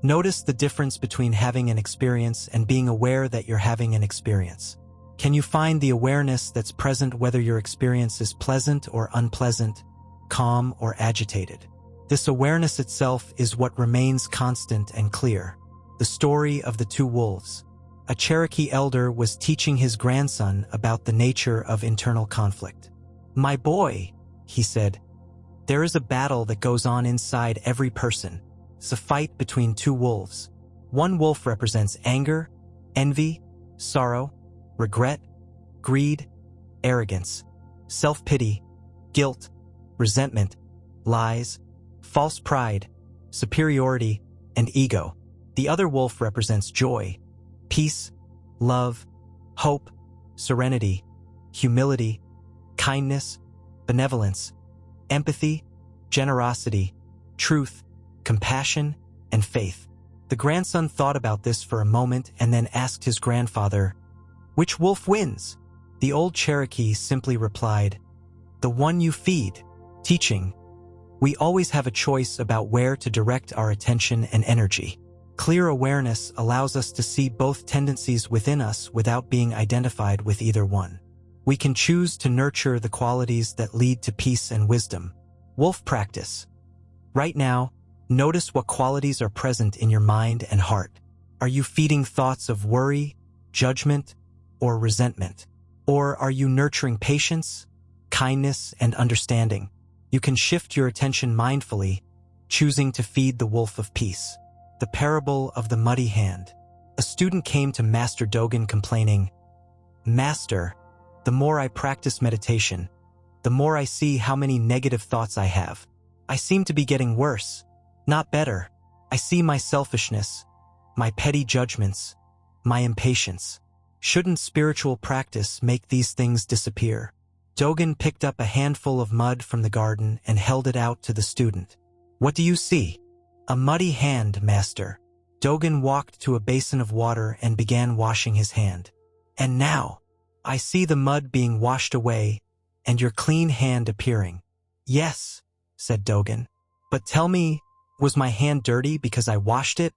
Notice the difference between having an experience and being aware that you're having an experience. Can you find the awareness that's present whether your experience is pleasant or unpleasant, calm or agitated? This awareness itself is what remains constant and clear. The story of the two wolves. A Cherokee elder was teaching his grandson about the nature of internal conflict. My boy, he said, there is a battle that goes on inside every person. It's a fight between two wolves. One wolf represents anger, envy, sorrow, regret, greed, arrogance, self-pity, guilt, resentment, lies, false pride, superiority, and ego. The other wolf represents joy, peace, love, hope, serenity, humility, kindness, benevolence, empathy, generosity, truth, compassion, and faith. The grandson thought about this for a moment and then asked his grandfather, which wolf wins? The old Cherokee simply replied, the one you feed. Teaching, we always have a choice about where to direct our attention and energy. Clear awareness allows us to see both tendencies within us without being identified with either one. We can choose to nurture the qualities that lead to peace and wisdom. Wolf practice. Right now, notice what qualities are present in your mind and heart. Are you feeding thoughts of worry, judgment, or resentment? Or are you nurturing patience, kindness, and understanding? You can shift your attention mindfully, choosing to feed the wolf of peace. The parable of the muddy hand. A student came to Master Dogen complaining, Master, the more I practice meditation, the more I see how many negative thoughts I have. I seem to be getting worse, not better. I see my selfishness, my petty judgments, my impatience. Shouldn't spiritual practice make these things disappear? Dogen picked up a handful of mud from the garden and held it out to the student. What do you see? A muddy hand, Master. Dogen walked to a basin of water and began washing his hand. And now, I see the mud being washed away and your clean hand appearing. Yes, said Dogen. But tell me, was my hand dirty because I washed it?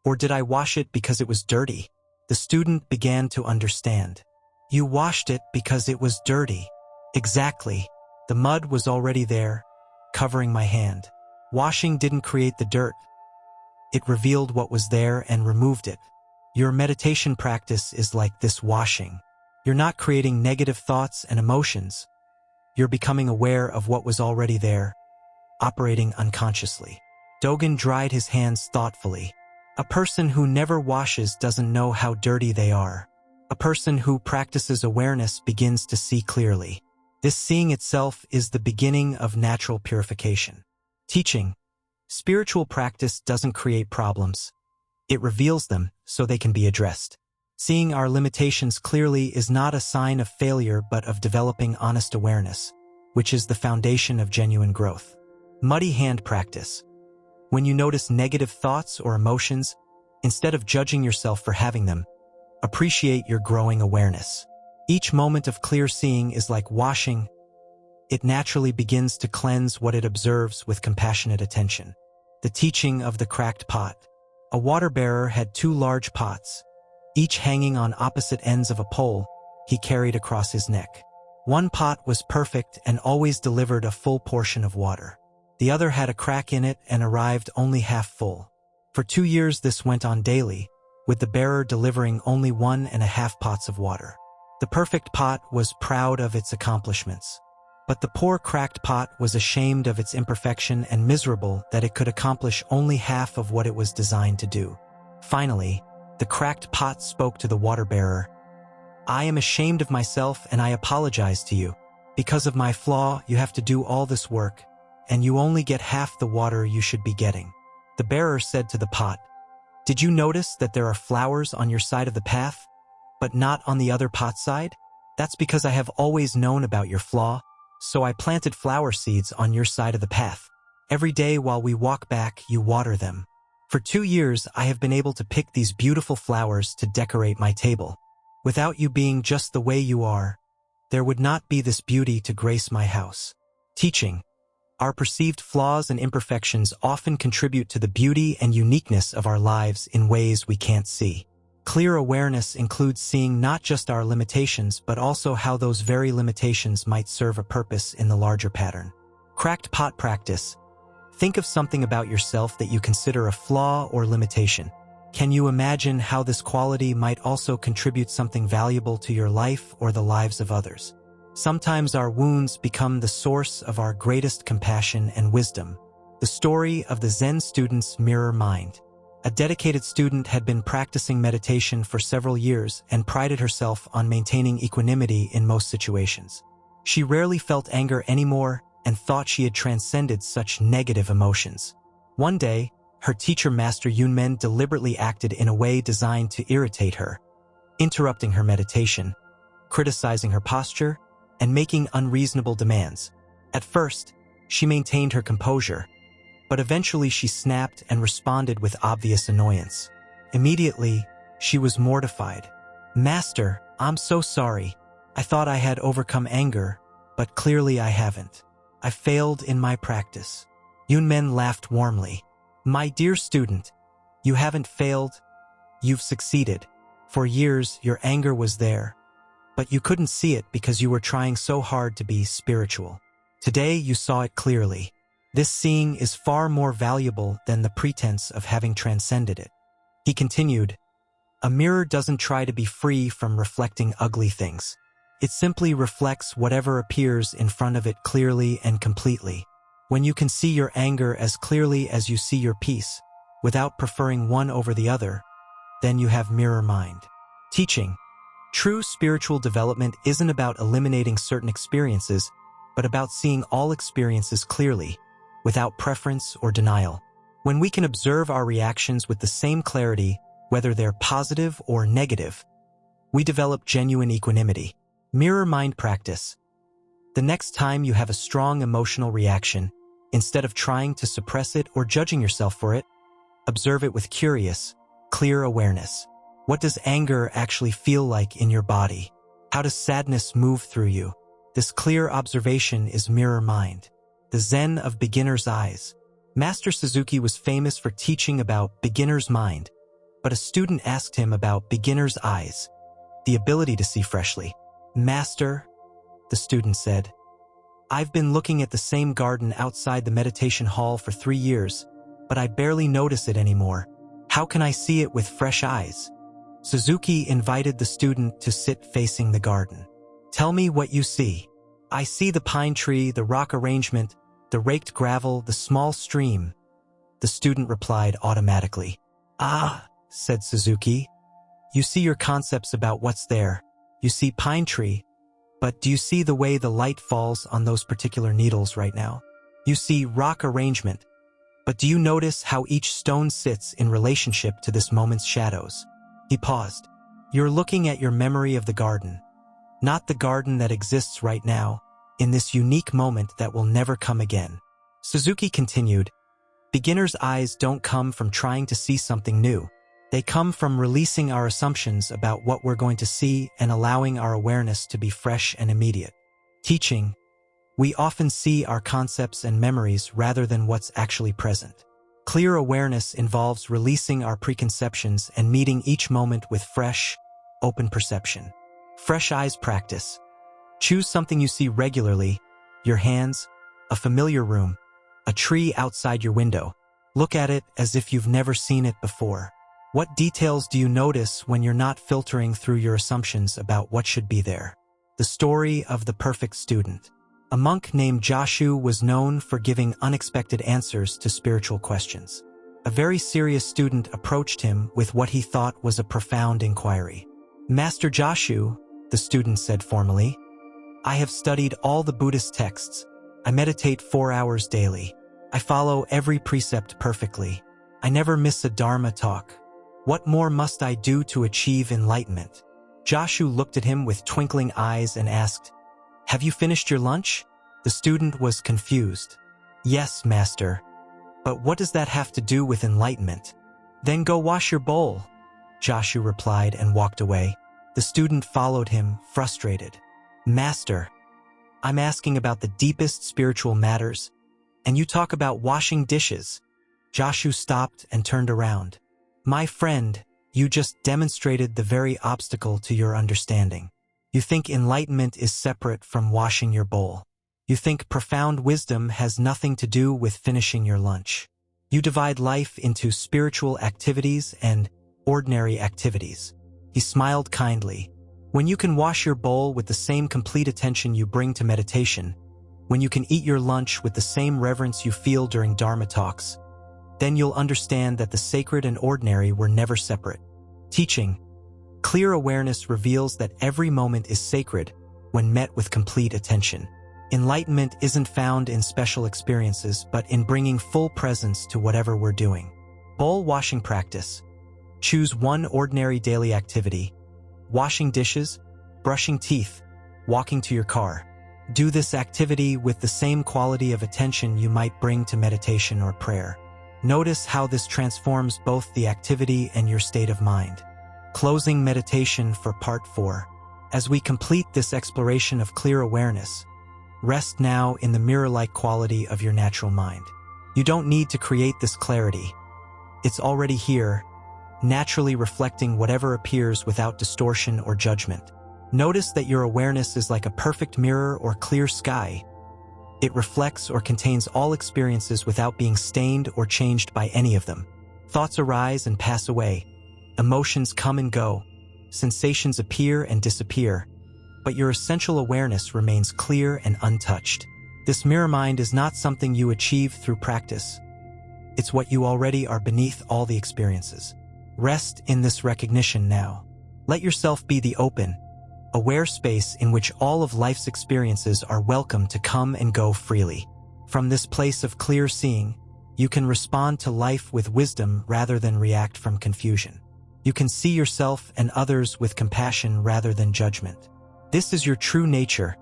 Or did I wash it because it was dirty? The student began to understand. You washed it because it was dirty. Exactly. The mud was already there, covering my hand. Washing didn't create the dirt. It revealed what was there and removed it. Your meditation practice is like this washing. You're not creating negative thoughts and emotions. You're becoming aware of what was already there, operating unconsciously. Dogen dried his hands thoughtfully. A person who never washes doesn't know how dirty they are. A person who practices awareness begins to see clearly. This seeing itself is the beginning of natural purification. Teaching. Spiritual practice doesn't create problems. It reveals them so they can be addressed. Seeing our limitations clearly is not a sign of failure but of developing honest awareness, which is the foundation of genuine growth. Muddy hand practice. When you notice negative thoughts or emotions, instead of judging yourself for having them, appreciate your growing awareness. Each moment of clear seeing is like washing. It naturally begins to cleanse what it observes with compassionate attention. The teaching of the cracked pot. A water bearer had 2 large pots, each hanging on opposite ends of a pole he carried across his neck. One pot was perfect and always delivered a full portion of water. The other had a crack in it and arrived only half full. For 2 years this went on daily, with the bearer delivering only 1.5 pots of water. The perfect pot was proud of its accomplishments. But the poor cracked pot was ashamed of its imperfection and miserable that it could accomplish only half of what it was designed to do. Finally, the cracked pot spoke to the water bearer. I am ashamed of myself and I apologize to you. Because of my flaw, you have to do all this work, and you only get half the water you should be getting. The bearer said to the pot, Did you notice that there are flowers on your side of the path, but not on the other pot side? That's because I have always known about your flaw, so I planted flower seeds on your side of the path. Every day while we walk back, you water them. For 2 years, I have been able to pick these beautiful flowers to decorate my table. Without you being just the way you are, there would not be this beauty to grace my house. Teaching. Our perceived flaws and imperfections often contribute to the beauty and uniqueness of our lives in ways we can't see. Clear awareness includes seeing not just our limitations but also how those very limitations might serve a purpose in the larger pattern. Cracked pot practice. Think of something about yourself that you consider a flaw or limitation. Can you imagine how this quality might also contribute something valuable to your life or the lives of others? Sometimes our wounds become the source of our greatest compassion and wisdom. The story of the Zen student's mirror mind. A dedicated student had been practicing meditation for several years and prided herself on maintaining equanimity in most situations. She rarely felt anger anymore and thought she had transcended such negative emotions. One day, her teacher Master Yunmen deliberately acted in a way designed to irritate her, interrupting her meditation, criticizing her posture, and making unreasonable demands. At first, she maintained her composure, but eventually she snapped and responded with obvious annoyance. Immediately, she was mortified. Master, I'm so sorry. I thought I had overcome anger, but clearly I haven't. I failed in my practice. Yunmen laughed warmly. My dear student, you haven't failed. You've succeeded. For years, your anger was there, but you couldn't see it because you were trying so hard to be spiritual. Today, you saw it clearly. This seeing is far more valuable than the pretense of having transcended it. He continued, A mirror doesn't try to be free from reflecting ugly things. It simply reflects whatever appears in front of it clearly and completely. When you can see your anger as clearly as you see your peace, without preferring one over the other, then you have mirror mind. Teaching. True spiritual development isn't about eliminating certain experiences, but about seeing all experiences clearly, without preference or denial. When we can observe our reactions with the same clarity, whether they're positive or negative, we develop genuine equanimity. Mirror mind practice. The next time you have a strong emotional reaction, instead of trying to suppress it or judging yourself for it, observe it with curious, clear awareness. What does anger actually feel like in your body? How does sadness move through you? This clear observation is mirror mind. The Zen of beginner's eyes. Master Suzuki was famous for teaching about beginner's mind, but a student asked him about beginner's eyes, the ability to see freshly. "Master," the student said, "I've been looking at the same garden outside the meditation hall for 3 years, but I barely notice it anymore. How can I see it with fresh eyes?" Suzuki invited the student to sit facing the garden. "Tell me what you see." "I see the pine tree, the rock arrangement, the raked gravel, the small stream," the student replied automatically. "Ah," said Suzuki, "you see your concepts about what's there. You see pine tree, but do you see the way the light falls on those particular needles right now? You see rock arrangement, but do you notice how each stone sits in relationship to this moment's shadows?" He paused. "You're looking at your memory of the garden, not the garden that exists right now, in this unique moment that will never come again." Suzuki continued, "Beginner's eyes don't come from trying to see something new. They come from releasing our assumptions about what we're going to see and allowing our awareness to be fresh and immediate." Teaching, we often see our concepts and memories rather than what's actually present. Clear awareness involves releasing our preconceptions and meeting each moment with fresh, open perception. Fresh eyes practice. Choose something you see regularly: your hands, a familiar room, a tree outside your window. Look at it as if you've never seen it before. What details do you notice when you're not filtering through your assumptions about what should be there? The story of the perfect student. A monk named Joshu was known for giving unexpected answers to spiritual questions. A very serious student approached him with what he thought was a profound inquiry. "Master Joshu," the student said formally, "I have studied all the Buddhist texts. I meditate 4 hours daily. I follow every precept perfectly. I never miss a Dharma talk. What more must I do to achieve enlightenment?" Joshu looked at him with twinkling eyes and asked, "Have you finished your lunch?" The student was confused. "Yes, master. But what does that have to do with enlightenment?" "Then go wash your bowl," Joshu replied and walked away. The student followed him, frustrated. "Master, I'm asking about the deepest spiritual matters, and you talk about washing dishes." Joshu stopped and turned around. "My friend, you just demonstrated the very obstacle to your understanding. You think enlightenment is separate from washing your bowl. You think profound wisdom has nothing to do with finishing your lunch. You divide life into spiritual activities and ordinary activities." He smiled kindly. "When you can wash your bowl with the same complete attention you bring to meditation, when you can eat your lunch with the same reverence you feel during Dharma talks, then you'll understand that the sacred and ordinary were never separate." Teaching, clear awareness reveals that every moment is sacred when met with complete attention. Enlightenment isn't found in special experiences, but in bringing full presence to whatever we're doing. Bowl washing practice. Choose one ordinary daily activity: washing dishes, brushing teeth, walking to your car. Do this activity with the same quality of attention you might bring to meditation or prayer. Notice how this transforms both the activity and your state of mind. Closing meditation for part 4. As we complete this exploration of clear awareness, rest now in the mirror-like quality of your natural mind. You don't need to create this clarity. It's already here, naturally reflecting whatever appears without distortion or judgment. Notice that your awareness is like a perfect mirror or clear sky. It reflects or contains all experiences without being stained or changed by any of them. Thoughts arise and pass away. Emotions come and go. Sensations appear and disappear. But your essential awareness remains clear and untouched. This mirror mind is not something you achieve through practice. It's what you already are beneath all the experiences. Rest in this recognition now. Let yourself be the open, aware space in which all of life's experiences are welcome to come and go freely. From this place of clear seeing, you can respond to life with wisdom rather than react from confusion. You can see yourself and others with compassion rather than judgment. This is your true nature,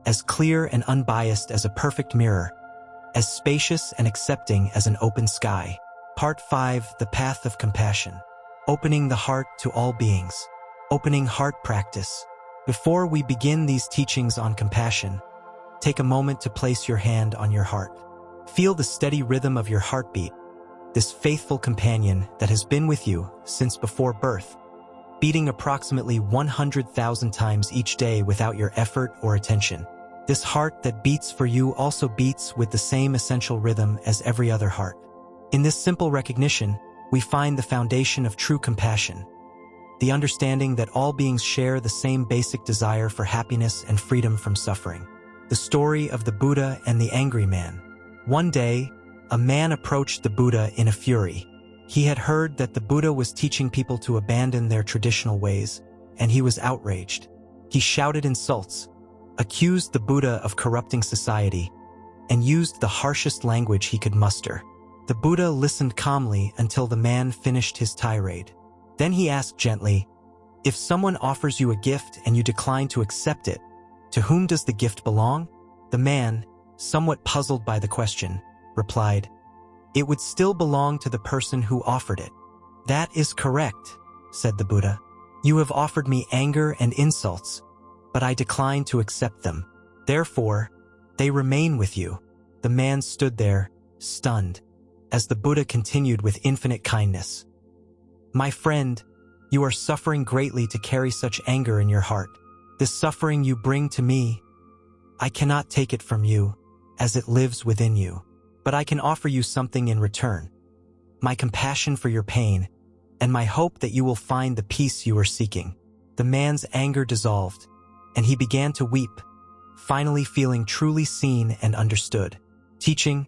as clear and unbiased as a perfect mirror, as spacious and accepting as an open sky. Part 5: The Path of Compassion. Opening the heart to all beings. Opening heart practice. Before we begin these teachings on compassion, take a moment to place your hand on your heart. Feel the steady rhythm of your heartbeat, this faithful companion that has been with you since before birth, beating approximately 100,000 times each day without your effort or attention. This heart that beats for you also beats with the same essential rhythm as every other heart. In this simple recognition, we find the foundation of true compassion, the understanding that all beings share the same basic desire for happiness and freedom from suffering. The story of the Buddha and the angry man. One day, a man approached the Buddha in a fury. He had heard that the Buddha was teaching people to abandon their traditional ways, and he was outraged. He shouted insults, accused the Buddha of corrupting society, and used the harshest language he could muster. The Buddha listened calmly until the man finished his tirade. Then he asked gently, "If someone offers you a gift and you decline to accept it, to whom does the gift belong?" The man, somewhat puzzled by the question, replied, "It would still belong to the person who offered it." "That is correct," said the Buddha. "You have offered me anger and insults, but I decline to accept them. Therefore, they remain with you." The man stood there, stunned, as the Buddha continued with infinite kindness. "My friend, you are suffering greatly to carry such anger in your heart. This suffering you bring to me, I cannot take it from you, as it lives within you. But I can offer you something in return, my compassion for your pain, and my hope that you will find the peace you are seeking." The man's anger dissolved, and he began to weep, finally feeling truly seen and understood. Teaching,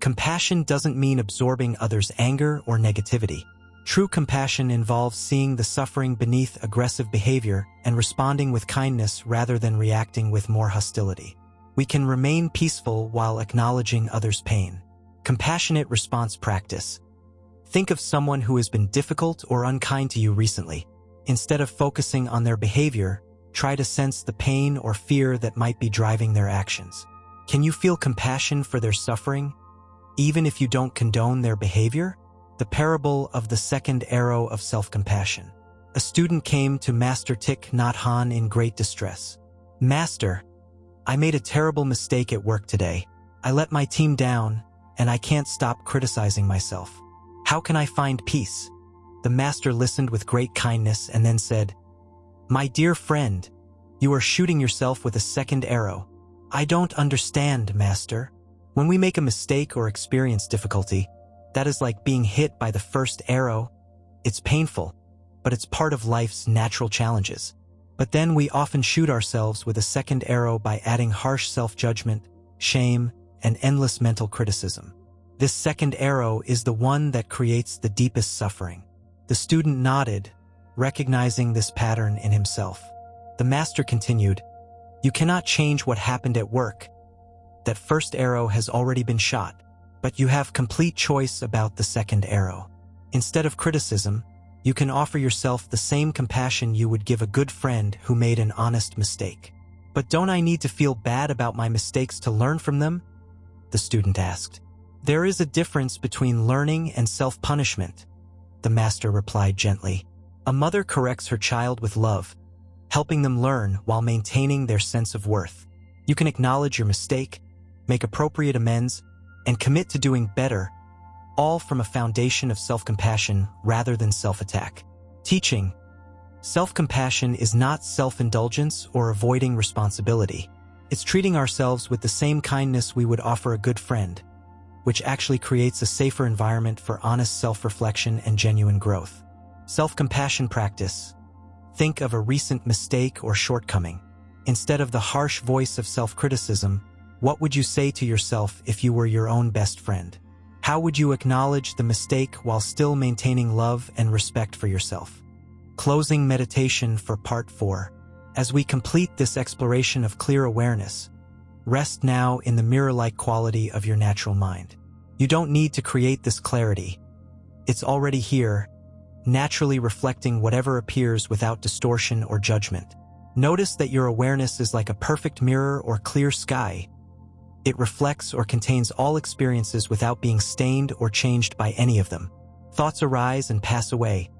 compassion doesn't mean absorbing others' anger or negativity. True compassion involves seeing the suffering beneath aggressive behavior and responding with kindness rather than reacting with more hostility. We can remain peaceful while acknowledging others' pain. Compassionate response practice. Think of someone who has been difficult or unkind to you recently. Instead of focusing on their behavior, try to sense the pain or fear that might be driving their actions. Can you feel compassion for their suffering, even if you don't condone their behavior? The parable of the second arrow of self-compassion. A student came to Master Thich Nhat Hanh in great distress. "Master, I made a terrible mistake at work today. I let my team down, and I can't stop criticizing myself. How can I find peace?" The master listened with great kindness and then said, "My dear friend, you are shooting yourself with a second arrow." "I don't understand, Master. When we make a mistake or experience difficulty, that is like being hit by the first arrow. It's painful, but it's part of life's natural challenges. But then we often shoot ourselves with a second arrow by adding harsh self-judgment, shame, and endless mental criticism. This second arrow is the one that creates the deepest suffering." The student nodded, recognizing this pattern in himself. The master continued, "You cannot change what happened at work. That first arrow has already been shot, but you have complete choice about the second arrow. Instead of criticism, you can offer yourself the same compassion you would give a good friend who made an honest mistake." "But don't I need to feel bad about my mistakes to learn from them?" the student asked. "There is a difference between learning and self-punishment," the master replied gently. "A mother corrects her child with love, helping them learn while maintaining their sense of worth. You can acknowledge your mistake, make appropriate amends, and commit to doing better, all from a foundation of self-compassion rather than self-attack." Teaching. Self-compassion is not self-indulgence or avoiding responsibility. It's treating ourselves with the same kindness we would offer a good friend, which actually creates a safer environment for honest self-reflection and genuine growth. Self-compassion practice. Think of a recent mistake or shortcoming. Instead of the harsh voice of self-criticism, what would you say to yourself if you were your own best friend? How would you acknowledge the mistake while still maintaining love and respect for yourself? Closing meditation for Part 4. As we complete this exploration of clear awareness, rest now in the mirror-like quality of your natural mind. You don't need to create this clarity. It's already here, naturally reflecting whatever appears without distortion or judgment. Notice that your awareness is like a perfect mirror or clear sky. It reflects or contains all experiences without being stained or changed by any of them. Thoughts arise and pass away.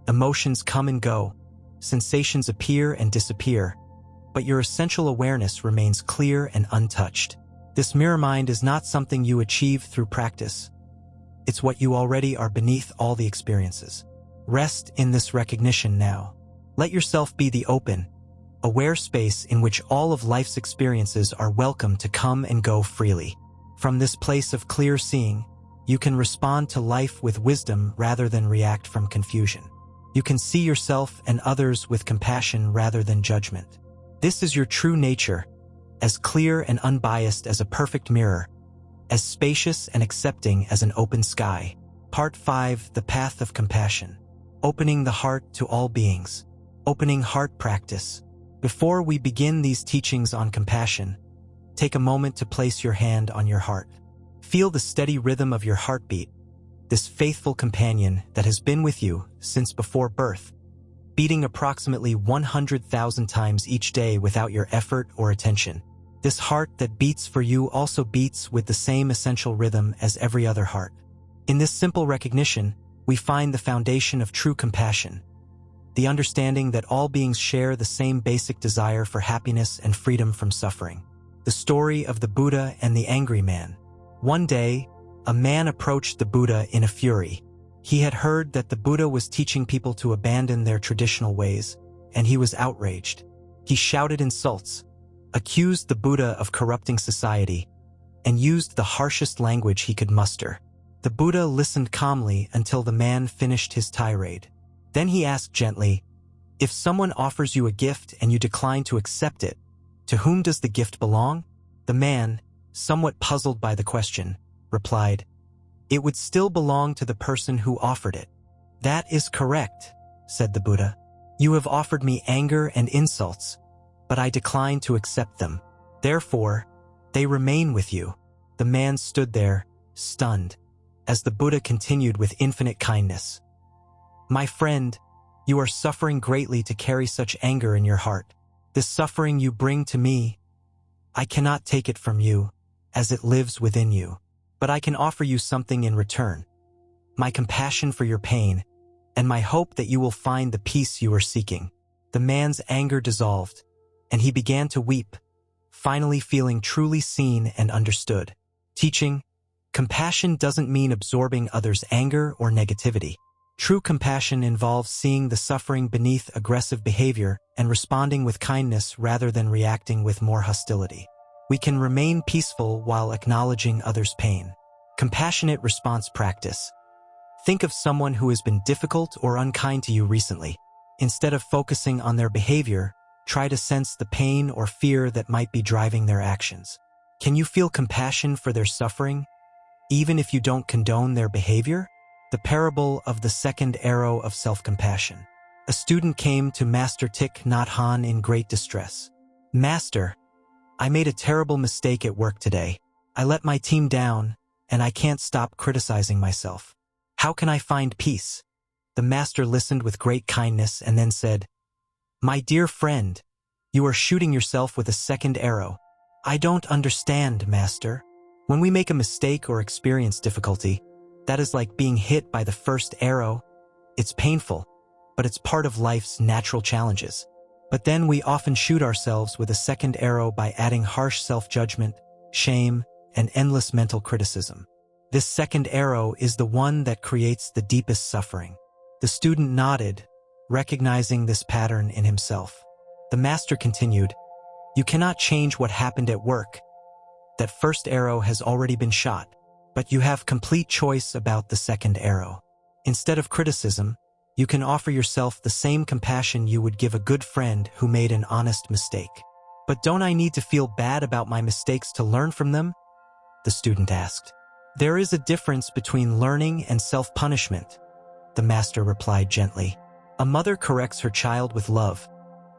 Emotions come and go. Sensations appear and disappear. But your essential awareness remains clear and untouched. This mirror mind is not something you achieve through practice. It's what you already are beneath all the experiences. Rest in this recognition now. Let yourself be the open, aware space in which all of life's experiences are welcome to come and go freely. From this place of clear seeing, you can respond to life with wisdom rather than react from confusion. You can see yourself and others with compassion rather than judgment. This is your true nature, as clear and unbiased as a perfect mirror, as spacious and accepting as an open sky. Part 5: The Path of Compassion. Opening the heart to all beings. Opening heart practice. Before we begin these teachings on compassion, take a moment to place your hand on your heart. Feel the steady rhythm of your heartbeat, this faithful companion that has been with you since before birth, beating approximately 100,000 times each day without your effort or attention. This heart that beats for you also beats with the same essential rhythm as every other heart. In this simple recognition, we find the foundation of true compassion, the understanding that all beings share the same basic desire for happiness and freedom from suffering. The story of the Buddha and the angry man. One day, a man approached the Buddha in a fury. He had heard that the Buddha was teaching people to abandon their traditional ways, and he was outraged. He shouted insults, accused the Buddha of corrupting society, and used the harshest language he could muster. The Buddha listened calmly until the man finished his tirade. Then he asked gently, "If someone offers you a gift and you decline to accept it, to whom does the gift belong?" The man, somewhat puzzled by the question, replied, "It would still belong to the person who offered it." "That is correct," said the Buddha. "You have offered me anger and insults, but I decline to accept them. Therefore, they remain with you." The man stood there, stunned, as the Buddha continued with infinite kindness. "My friend, you are suffering greatly to carry such anger in your heart. This suffering you bring to me, I cannot take it from you, as it lives within you. But I can offer you something in return, my compassion for your pain, and my hope that you will find the peace you are seeking." The man's anger dissolved, and he began to weep, finally feeling truly seen and understood. Teaching: compassion doesn't mean absorbing others' anger or negativity. True compassion involves seeing the suffering beneath aggressive behavior and responding with kindness rather than reacting with more hostility. We can remain peaceful while acknowledging others' pain. Compassionate response practice. Think of someone who has been difficult or unkind to you recently. Instead of focusing on their behavior, try to sense the pain or fear that might be driving their actions. Can you feel compassion for their suffering, even if you don't condone their behavior? The parable of the second arrow of self-compassion. A student came to Master Thich Nhat Hanh in great distress. "Master, I made a terrible mistake at work today. I let my team down, and I can't stop criticizing myself. How can I find peace?" The master listened with great kindness and then said, "My dear friend, you are shooting yourself with a second arrow." "I don't understand, Master. When we make a mistake or experience difficulty, that is like being hit by the first arrow. It's painful, but it's part of life's natural challenges. But then we often shoot ourselves with a second arrow by adding harsh self-judgment, shame, and endless mental criticism. This second arrow is the one that creates the deepest suffering." The student nodded, recognizing this pattern in himself. The master continued, "You cannot change what happened at work. That first arrow has already been shot, but you have complete choice about the second arrow. Instead of criticism, you can offer yourself the same compassion you would give a good friend who made an honest mistake." "But don't I need to feel bad about my mistakes to learn from them?" the student asked. "There is a difference between learning and self-punishment," the master replied gently. "A mother corrects her child with love,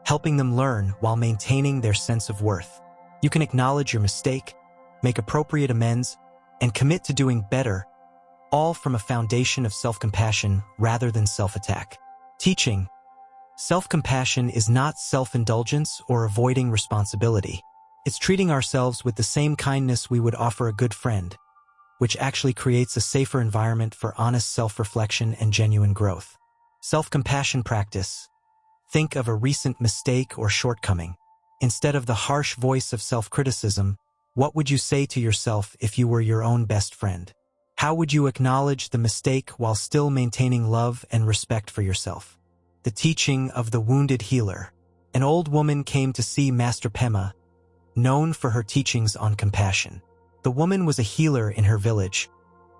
helping them learn while maintaining their sense of worth. You can acknowledge your mistake, make appropriate amends, and commit to doing better, all from a foundation of self-compassion rather than self-attack." Teaching: self-compassion is not self-indulgence or avoiding responsibility. It's treating ourselves with the same kindness we would offer a good friend, which actually creates a safer environment for honest self-reflection and genuine growth. Self-compassion practice. Think of a recent mistake or shortcoming. Instead of the harsh voice of self-criticism, what would you say to yourself if you were your own best friend? How would you acknowledge the mistake while still maintaining love and respect for yourself? The teaching of the wounded healer. An old woman came to see Master Pema, known for her teachings on compassion. The woman was a healer in her village,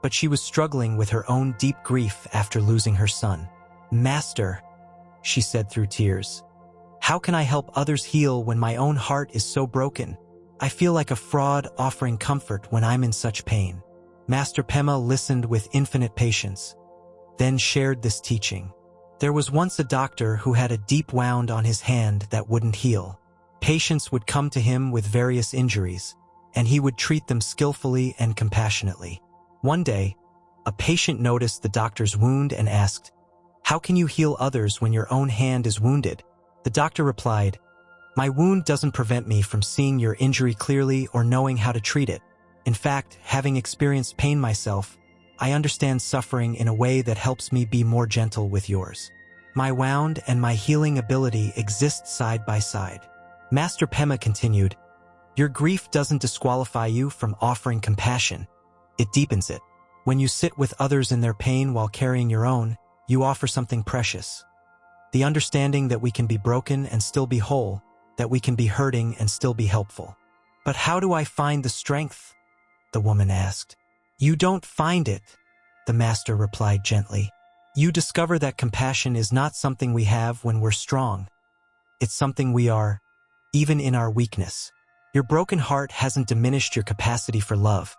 but she was struggling with her own deep grief after losing her son. "Master," she said through tears, "how can I help others heal when my own heart is so broken? I feel like a fraud offering comfort when I'm in such pain." Master Pema listened with infinite patience, then shared this teaching. There was once a doctor who had a deep wound on his hand that wouldn't heal. Patients would come to him with various injuries, and he would treat them skillfully and compassionately. One day, a patient noticed the doctor's wound and asked, "How can you heal others when your own hand is wounded?" The doctor replied, "My wound doesn't prevent me from seeing your injury clearly or knowing how to treat it. In fact, having experienced pain myself, I understand suffering in a way that helps me be more gentle with yours. My wound and my healing ability exist side by side." Master Pema continued, "Your grief doesn't disqualify you from offering compassion. It deepens it. When you sit with others in their pain while carrying your own, you offer something precious. The understanding that we can be broken and still be whole, that we can be hurting and still be helpful." "But how do I find the strength?" the woman asked. "You don't find it," the master replied gently. "You discover that compassion is not something we have when we're strong. It's something we are, even in our weakness. Your broken heart hasn't diminished your capacity for love.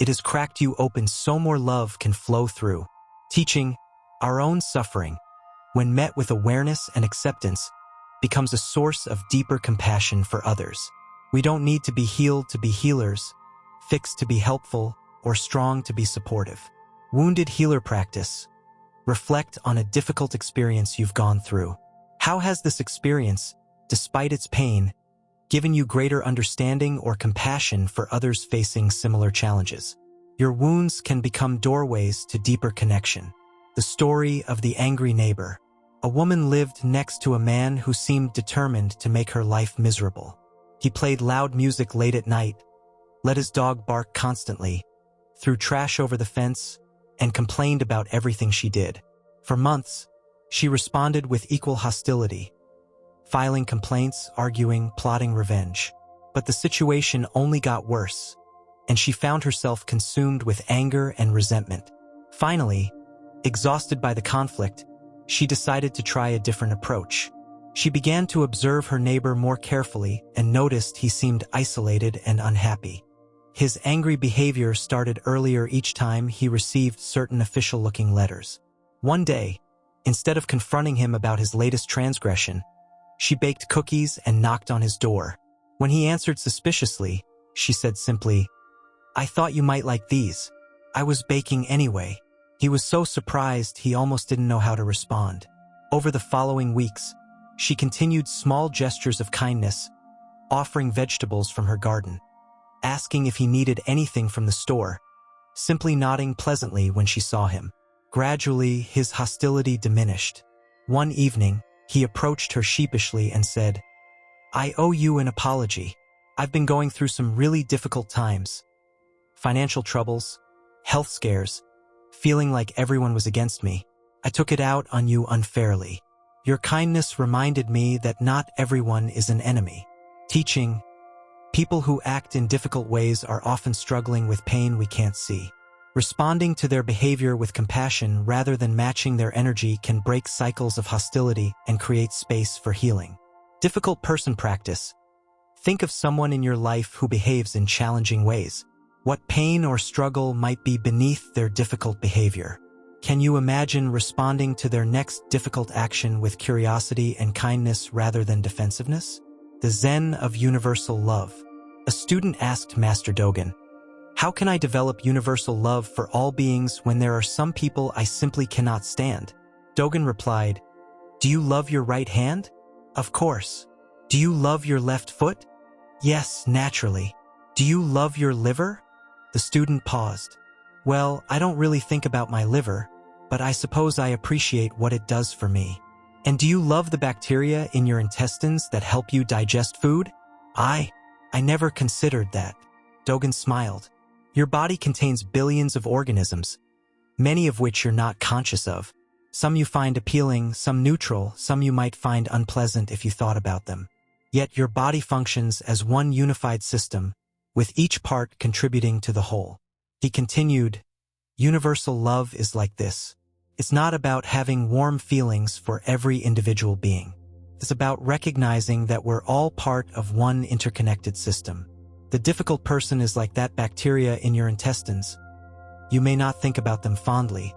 It has cracked you open so more love can flow through." Teaching, our own suffering, when met with awareness and acceptance, becomes a source of deeper compassion for others. We don't need to be healed to be healers, fixed to be helpful, or strong to be supportive. Wounded healer practice. Reflect on a difficult experience you've gone through. How has this experience, despite its pain, given you greater understanding or compassion for others facing similar challenges? Your wounds can become doorways to deeper connection. The story of the angry neighbor. A woman lived next to a man who seemed determined to make her life miserable. He played loud music late at night, let his dog bark constantly, threw trash over the fence, and complained about everything she did. For months, she responded with equal hostility, filing complaints, arguing, plotting revenge. But the situation only got worse, and she found herself consumed with anger and resentment. Finally, exhausted by the conflict, she decided to try a different approach. She began to observe her neighbor more carefully and noticed he seemed isolated and unhappy. His angry behavior started earlier each time he received certain official-looking letters. One day, instead of confronting him about his latest transgression, she baked cookies and knocked on his door. When he answered suspiciously, she said simply, "I thought you might like these. I was baking anyway." He was so surprised he almost didn't know how to respond. Over the following weeks, she continued small gestures of kindness, offering vegetables from her garden, asking if he needed anything from the store, simply nodding pleasantly when she saw him. Gradually, his hostility diminished. One evening, he approached her sheepishly and said, "I owe you an apology. I've been going through some really difficult times. Financial troubles, health scares, feeling like everyone was against me. I took it out on you unfairly. Your kindness reminded me that not everyone is an enemy." Teaching, people who act in difficult ways are often struggling with pain we can't see. Responding to their behavior with compassion rather than matching their energy can break cycles of hostility and create space for healing. Difficult person practice. Think of someone in your life who behaves in challenging ways. What pain or struggle might be beneath their difficult behavior? Can you imagine responding to their next difficult action with curiosity and kindness rather than defensiveness? The Zen of universal love. A student asked Master Dogen, "How can I develop universal love for all beings when there are some people I simply cannot stand?" Dogen replied, "Do you love your right hand? Of course. Do you love your left foot? Yes, naturally. Do you love your liver?" The student paused. "Well, I don't really think about my liver, but I suppose I appreciate what it does for me." "And do you love the bacteria in your intestines that help you digest food?" I never considered that." Dogen smiled. Your body contains billions of organisms, many of which you're not conscious of. Some you find appealing, some neutral, some you might find unpleasant if you thought about them. Yet your body functions as one unified system, with each part contributing to the whole. He continued, universal love is like this. It's not about having warm feelings for every individual being. It's about recognizing that we're all part of one interconnected system. The difficult person is like that bacteria in your intestines. You may not think about them fondly,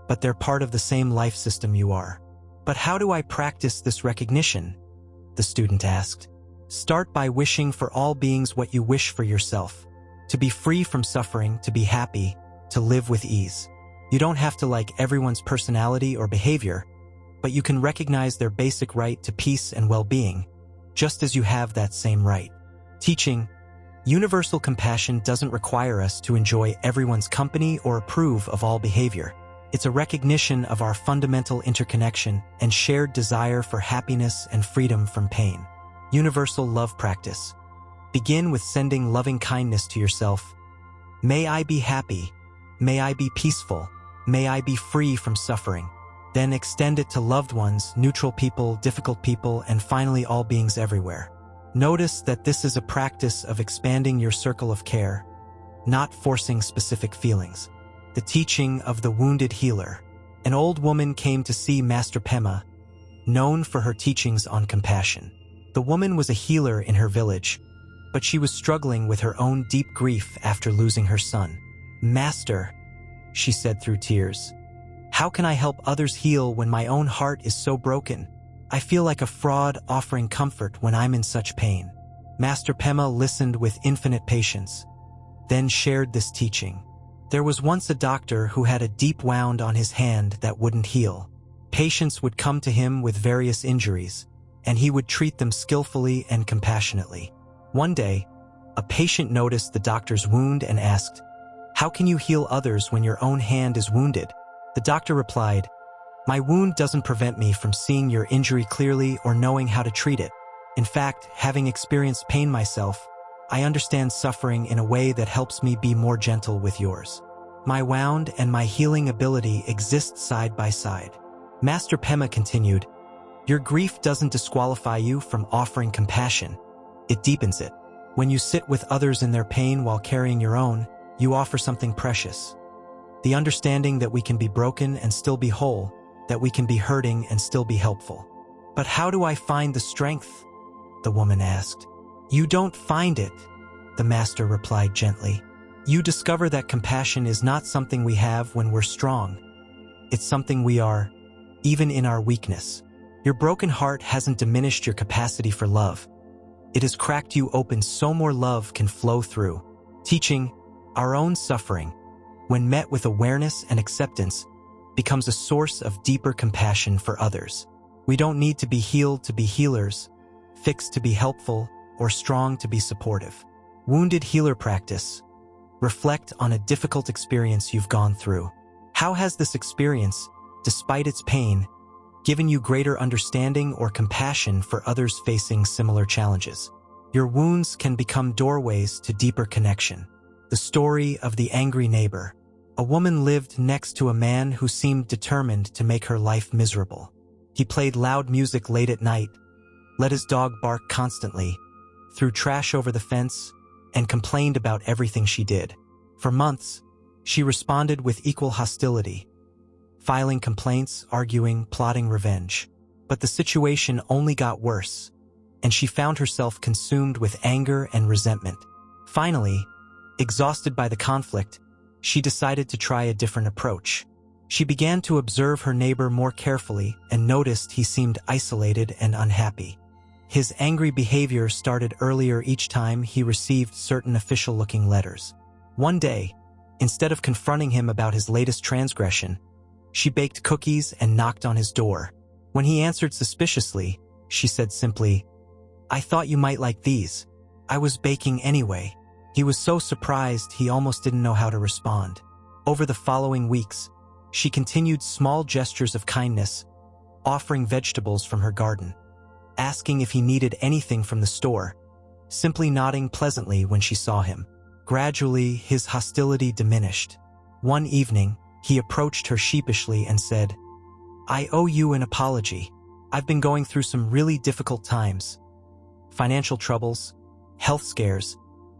but they're part of the same life system you are. But how do I practice this recognition? The student asked. Start by wishing for all beings what you wish for yourself. To be free from suffering, to be happy, to live with ease. You don't have to like everyone's personality or behavior, but you can recognize their basic right to peace and well-being, just as you have that same right. Teaching, universal compassion doesn't require us to enjoy everyone's company or approve of all behavior. It's a recognition of our fundamental interconnection and shared desire for happiness and freedom from pain. Universal love practice. Begin with sending loving kindness to yourself. May I be happy. May I be peaceful. May I be free from suffering. Then extend it to loved ones, neutral people, difficult people, and finally all beings everywhere. Notice that this is a practice of expanding your circle of care, not forcing specific feelings. The teaching of the wounded healer. An old woman came to see Master Pema, known for her teachings on compassion. The woman was a healer in her village, but she was struggling with her own deep grief after losing her son. Master, she said through tears, how can I help others heal when my own heart is so broken? I feel like a fraud offering comfort when I'm in such pain. Master Pema listened with infinite patience, then shared this teaching. There was once a doctor who had a deep wound on his hand that wouldn't heal. Patients would come to him with various injuries, and he would treat them skillfully and compassionately. One day, a patient noticed the doctor's wound and asked, how can you heal others when your own hand is wounded? The doctor replied, my wound doesn't prevent me from seeing your injury clearly or knowing how to treat it. In fact, having experienced pain myself, I understand suffering in a way that helps me be more gentle with yours. My wound and my healing ability exist side by side. Master Pema continued, your grief doesn't disqualify you from offering compassion. It deepens it. When you sit with others in their pain while carrying your own, you offer something precious. The understanding that we can be broken and still be whole, that we can be hurting and still be helpful. But how do I find the strength? The woman asked. You don't find it, the master replied gently. You discover that compassion is not something we have when we're strong. It's something we are, even in our weakness. Your broken heart hasn't diminished your capacity for love. It has cracked you open so more love can flow through. Teaching, our own suffering, when met with awareness and acceptance, becomes a source of deeper compassion for others. We don't need to be healed to be healers, fixed to be helpful, or strong to be supportive. Wounded healer practice. Reflect on a difficult experience you've gone through. How has this experience, despite its pain, given you greater understanding or compassion for others facing similar challenges? Your wounds can become doorways to deeper connection. The story of the angry neighbor. A woman lived next to a man who seemed determined to make her life miserable. He played loud music late at night, let his dog bark constantly, threw trash over the fence, and complained about everything she did. For months, she responded with equal hostility, filing complaints, arguing, plotting revenge. But the situation only got worse, and she found herself consumed with anger and resentment. Finally, exhausted by the conflict, she decided to try a different approach. She began to observe her neighbor more carefully and noticed he seemed isolated and unhappy. His angry behavior started earlier each time he received certain official-looking letters. One day, instead of confronting him about his latest transgression, she baked cookies and knocked on his door. When he answered suspiciously, she said simply, "I thought you might like these. I was baking anyway." He was so surprised he almost didn't know how to respond. Over the following weeks, she continued small gestures of kindness, offering vegetables from her garden, asking if he needed anything from the store, simply nodding pleasantly when she saw him. Gradually, his hostility diminished. One evening, he approached her sheepishly and said, "I owe you an apology. I've been going through some really difficult times. Financial troubles, health scares,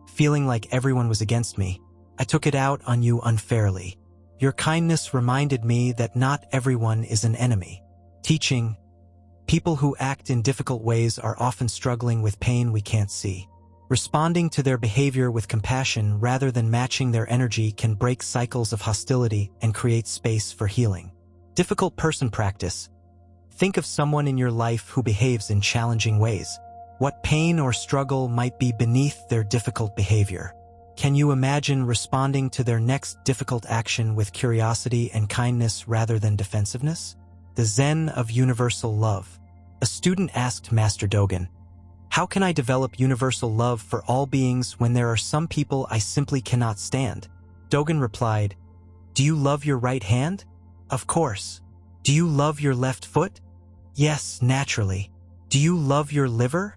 feeling like everyone was against me. I took it out on you unfairly. Your kindness reminded me that not everyone is an enemy." Teaching, people who act in difficult ways are often struggling with pain we can't see. Responding to their behavior with compassion rather than matching their energy can break cycles of hostility and create space for healing. Difficult person practice. Think of someone in your life who behaves in challenging ways. What pain or struggle might be beneath their difficult behavior? Can you imagine responding to their next difficult action with curiosity and kindness rather than defensiveness? The Zen of universal love. A student asked Master Dogen, "How can I develop universal love for all beings when there are some people I simply cannot stand?" Dogen replied, "Do you love your right hand? Of course. Do you love your left foot? Yes, naturally. Do you love your liver?"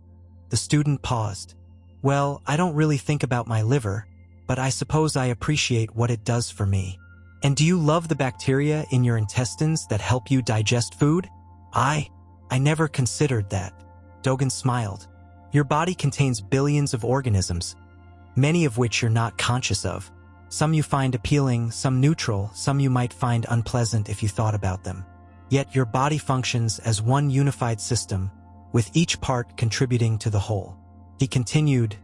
The student paused. "Well, I don't really think about my liver, but I suppose I appreciate what it does for me." "And do you love the bacteria in your intestines that help you digest food?" I never considered that." Dogen smiled. "Your body contains billions of organisms, many of which you're not conscious of. Some you find appealing, some neutral, some you might find unpleasant if you thought about them. Yet your body functions as one unified system, with each part contributing to the whole." He continued,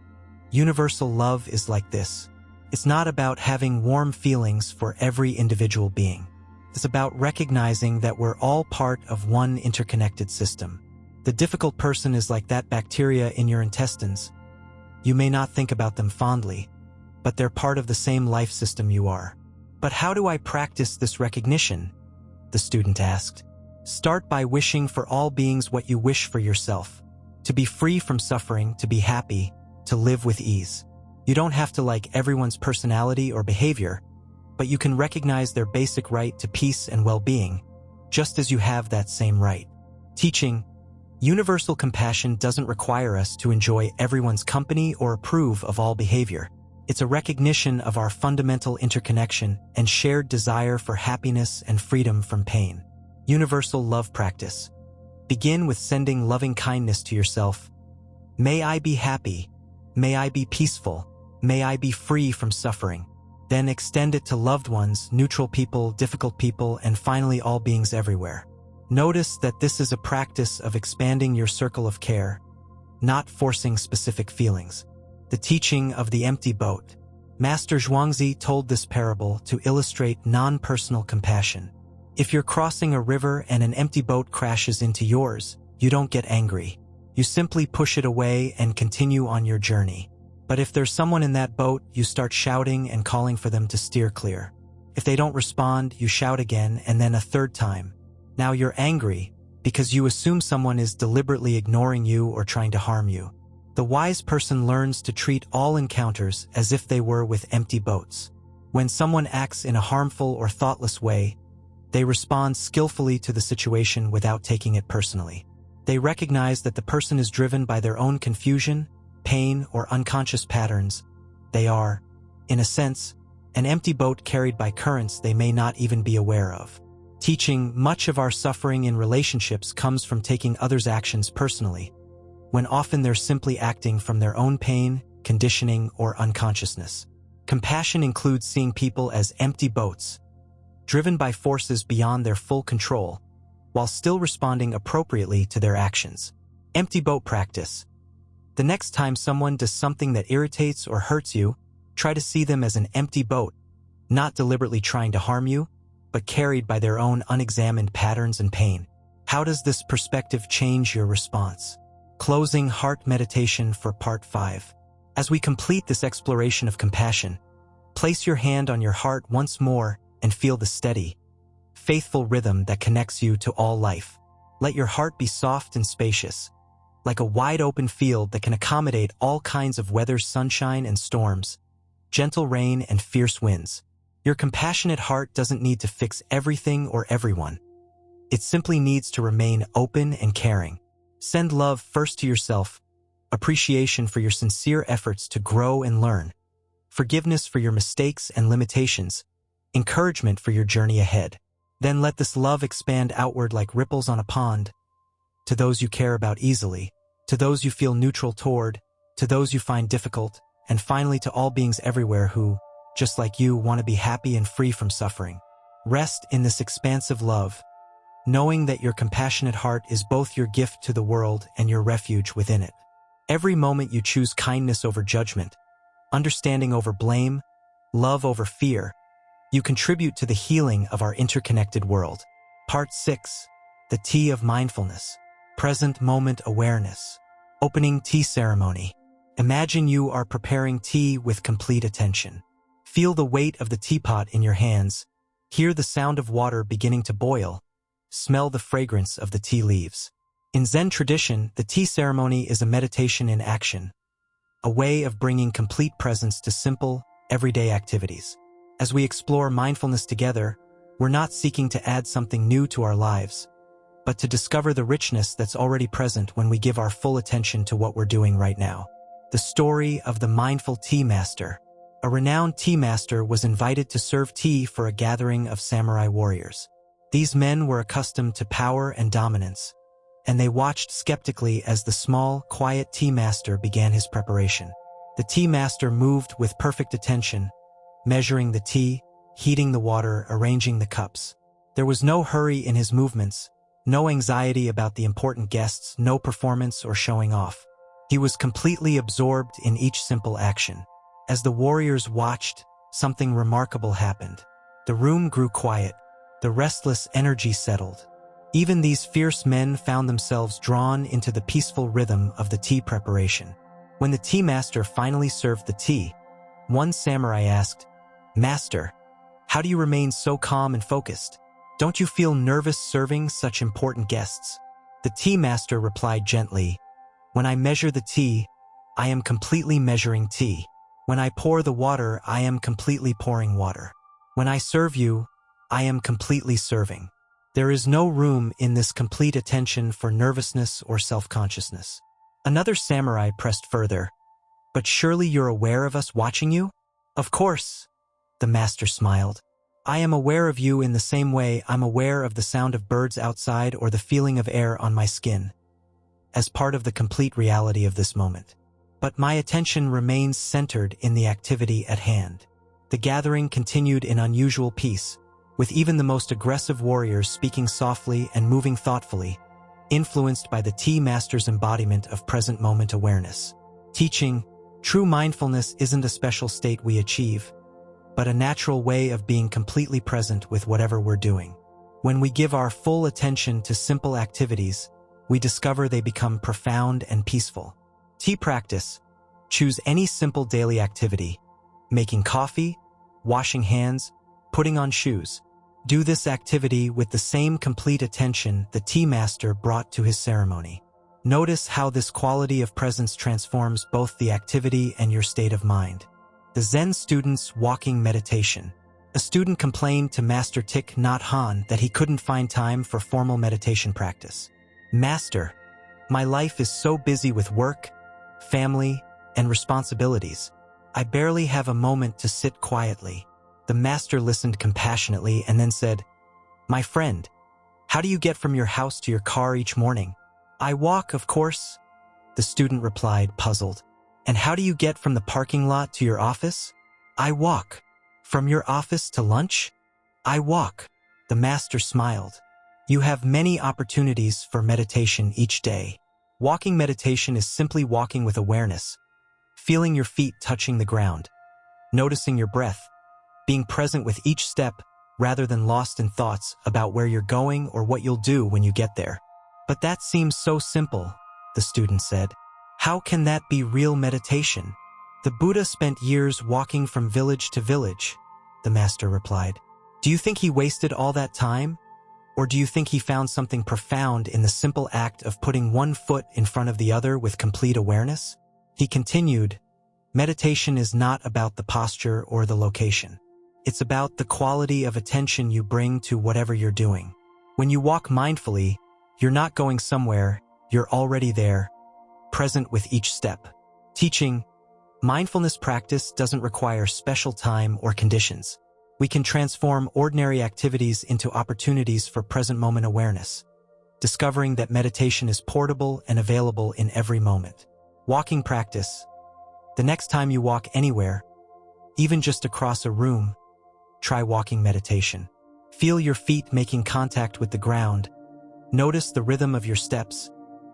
"Universal love is like this. It's not about having warm feelings for every individual being. It's about recognizing that we're all part of one interconnected system. The difficult person is like that bacteria in your intestines. You may not think about them fondly, but they're part of the same life system you are." "But how do I practice this recognition?" the student asked. "Start by wishing for all beings what you wish for yourself. To be free from suffering, to be happy, to live with ease. You don't have to like everyone's personality or behavior, but you can recognize their basic right to peace and well-being, just as you have that same right." Teaching, universal compassion doesn't require us to enjoy everyone's company or approve of all behavior. It's a recognition of our fundamental interconnection and shared desire for happiness and freedom from pain. Universal love practice. Begin with sending loving kindness to yourself. "May I be happy. May I be peaceful. May I be free from suffering." Then extend it to loved ones, neutral people, difficult people, and finally all beings everywhere. Notice that this is a practice of expanding your circle of care, not forcing specific feelings. The teaching of the empty boat. Master Zhuangzi told this parable to illustrate non-personal compassion. If you're crossing a river and an empty boat crashes into yours, you don't get angry. You simply push it away and continue on your journey. But if there's someone in that boat, you start shouting and calling for them to steer clear. If they don't respond, you shout again and then a third time. Now you're angry because you assume someone is deliberately ignoring you or trying to harm you. The wise person learns to treat all encounters as if they were with empty boats. When someone acts in a harmful or thoughtless way, they respond skillfully to the situation without taking it personally. They recognize that the person is driven by their own confusion, pain, or unconscious patterns. They are, in a sense, an empty boat carried by currents they may not even be aware of. Teaching, much of our suffering in relationships comes from taking others' actions personally, when often they're simply acting from their own pain, conditioning, or unconsciousness. Compassion includes seeing people as empty boats, driven by forces beyond their full control, while still responding appropriately to their actions. Empty boat practice. The next time someone does something that irritates or hurts you, try to see them as an empty boat, not deliberately trying to harm you, but carried by their own unexamined patterns and pain. How does this perspective change your response? Closing heart meditation for part 5. As we complete this exploration of compassion, place your hand on your heart once more and feel the steady, faithful rhythm that connects you to all life. Let your heart be soft and spacious, like a wide-open field that can accommodate all kinds of weather, sunshine and storms, gentle rain and fierce winds. Your compassionate heart doesn't need to fix everything or everyone. It simply needs to remain open and caring. Send love first to yourself, appreciation for your sincere efforts to grow and learn, forgiveness for your mistakes and limitations, encouragement for your journey ahead. Then let this love expand outward like ripples on a pond, to those you care about easily, to those you feel neutral toward, to those you find difficult, and finally to all beings everywhere who, just like you, want to be happy and free from suffering. Rest in this expansive love, knowing that your compassionate heart is both your gift to the world and your refuge within it. Every moment you choose kindness over judgment, understanding over blame, love over fear, you contribute to the healing of our interconnected world. Part 6. The Tea of Mindfulness. Present Moment Awareness. Opening Tea Ceremony. Imagine you are preparing tea with complete attention. Feel the weight of the teapot in your hands. Hear the sound of water beginning to boil. Smell the fragrance of the tea leaves. In Zen tradition, the tea ceremony is a meditation in action, a way of bringing complete presence to simple, everyday activities. As we explore mindfulness together, we're not seeking to add something new to our lives, but to discover the richness that's already present when we give our full attention to what we're doing right now. The story of the mindful tea master. A renowned tea master was invited to serve tea for a gathering of samurai warriors. These men were accustomed to power and dominance, and they watched skeptically as the small, quiet tea master began his preparation. The tea master moved with perfect attention, measuring the tea, heating the water, arranging the cups. There was no hurry in his movements, no anxiety about the important guests, no performance or showing off. He was completely absorbed in each simple action. As the warriors watched, something remarkable happened. The room grew quiet. The restless energy settled. Even these fierce men found themselves drawn into the peaceful rhythm of the tea preparation. When the tea master finally served the tea, one samurai asked, "Master, how do you remain so calm and focused? Don't you feel nervous serving such important guests?" The tea master replied gently, "When I measure the tea, I am completely measuring tea. When I pour the water, I am completely pouring water. When I serve you, I am completely serving. There is no room in this complete attention for nervousness or self-consciousness." Another samurai pressed further, "But surely you're aware of us watching you?" "Of course," the master smiled. "I am aware of you in the same way I'm aware of the sound of birds outside or the feeling of air on my skin, as part of the complete reality of this moment. But my attention remains centered in the activity at hand." The gathering continued in unusual peace, with even the most aggressive warriors speaking softly and moving thoughtfully, influenced by the tea master's embodiment of present moment awareness. Teaching, true mindfulness isn't a special state we achieve, but a natural way of being completely present with whatever we're doing. When we give our full attention to simple activities, we discover they become profound and peaceful. Tea practice. Choose any simple daily activity. Making coffee, washing hands, putting on shoes. Do this activity with the same complete attention the tea master brought to his ceremony. Notice how this quality of presence transforms both the activity and your state of mind. The Zen student's walking meditation. A student complained to Master Thich Nhat Hanh that he couldn't find time for formal meditation practice. "Master, my life is so busy with work, family, and responsibilities. I barely have a moment to sit quietly." The master listened compassionately and then said, "My friend, how do you get from your house to your car each morning?" "I walk, of course," the student replied, puzzled. "And how do you get from the parking lot to your office?" "I walk." "From your office to lunch?" "I walk." The master smiled. "You have many opportunities for meditation each day. Walking meditation is simply walking with awareness, feeling your feet touching the ground, noticing your breath, being present with each step rather than lost in thoughts about where you're going or what you'll do when you get there." "But that seems so simple," the student said. "How can that be real meditation?" "The Buddha spent years walking from village to village," the master replied. "Do you think he wasted all that time? Or do you think he found something profound in the simple act of putting one foot in front of the other with complete awareness?" He continued, "Meditation is not about the posture or the location. It's about the quality of attention you bring to whatever you're doing. When you walk mindfully, you're not going somewhere, you're already there, present with each step." Teaching, Mindfulness practice doesn't require special time or conditions. We can transform ordinary activities into opportunities for present moment awareness, discovering that meditation is portable and available in every moment. Walking practice. The next time you walk anywhere, even just across a room, try walking meditation. Feel your feet making contact with the ground. Notice the rhythm of your steps.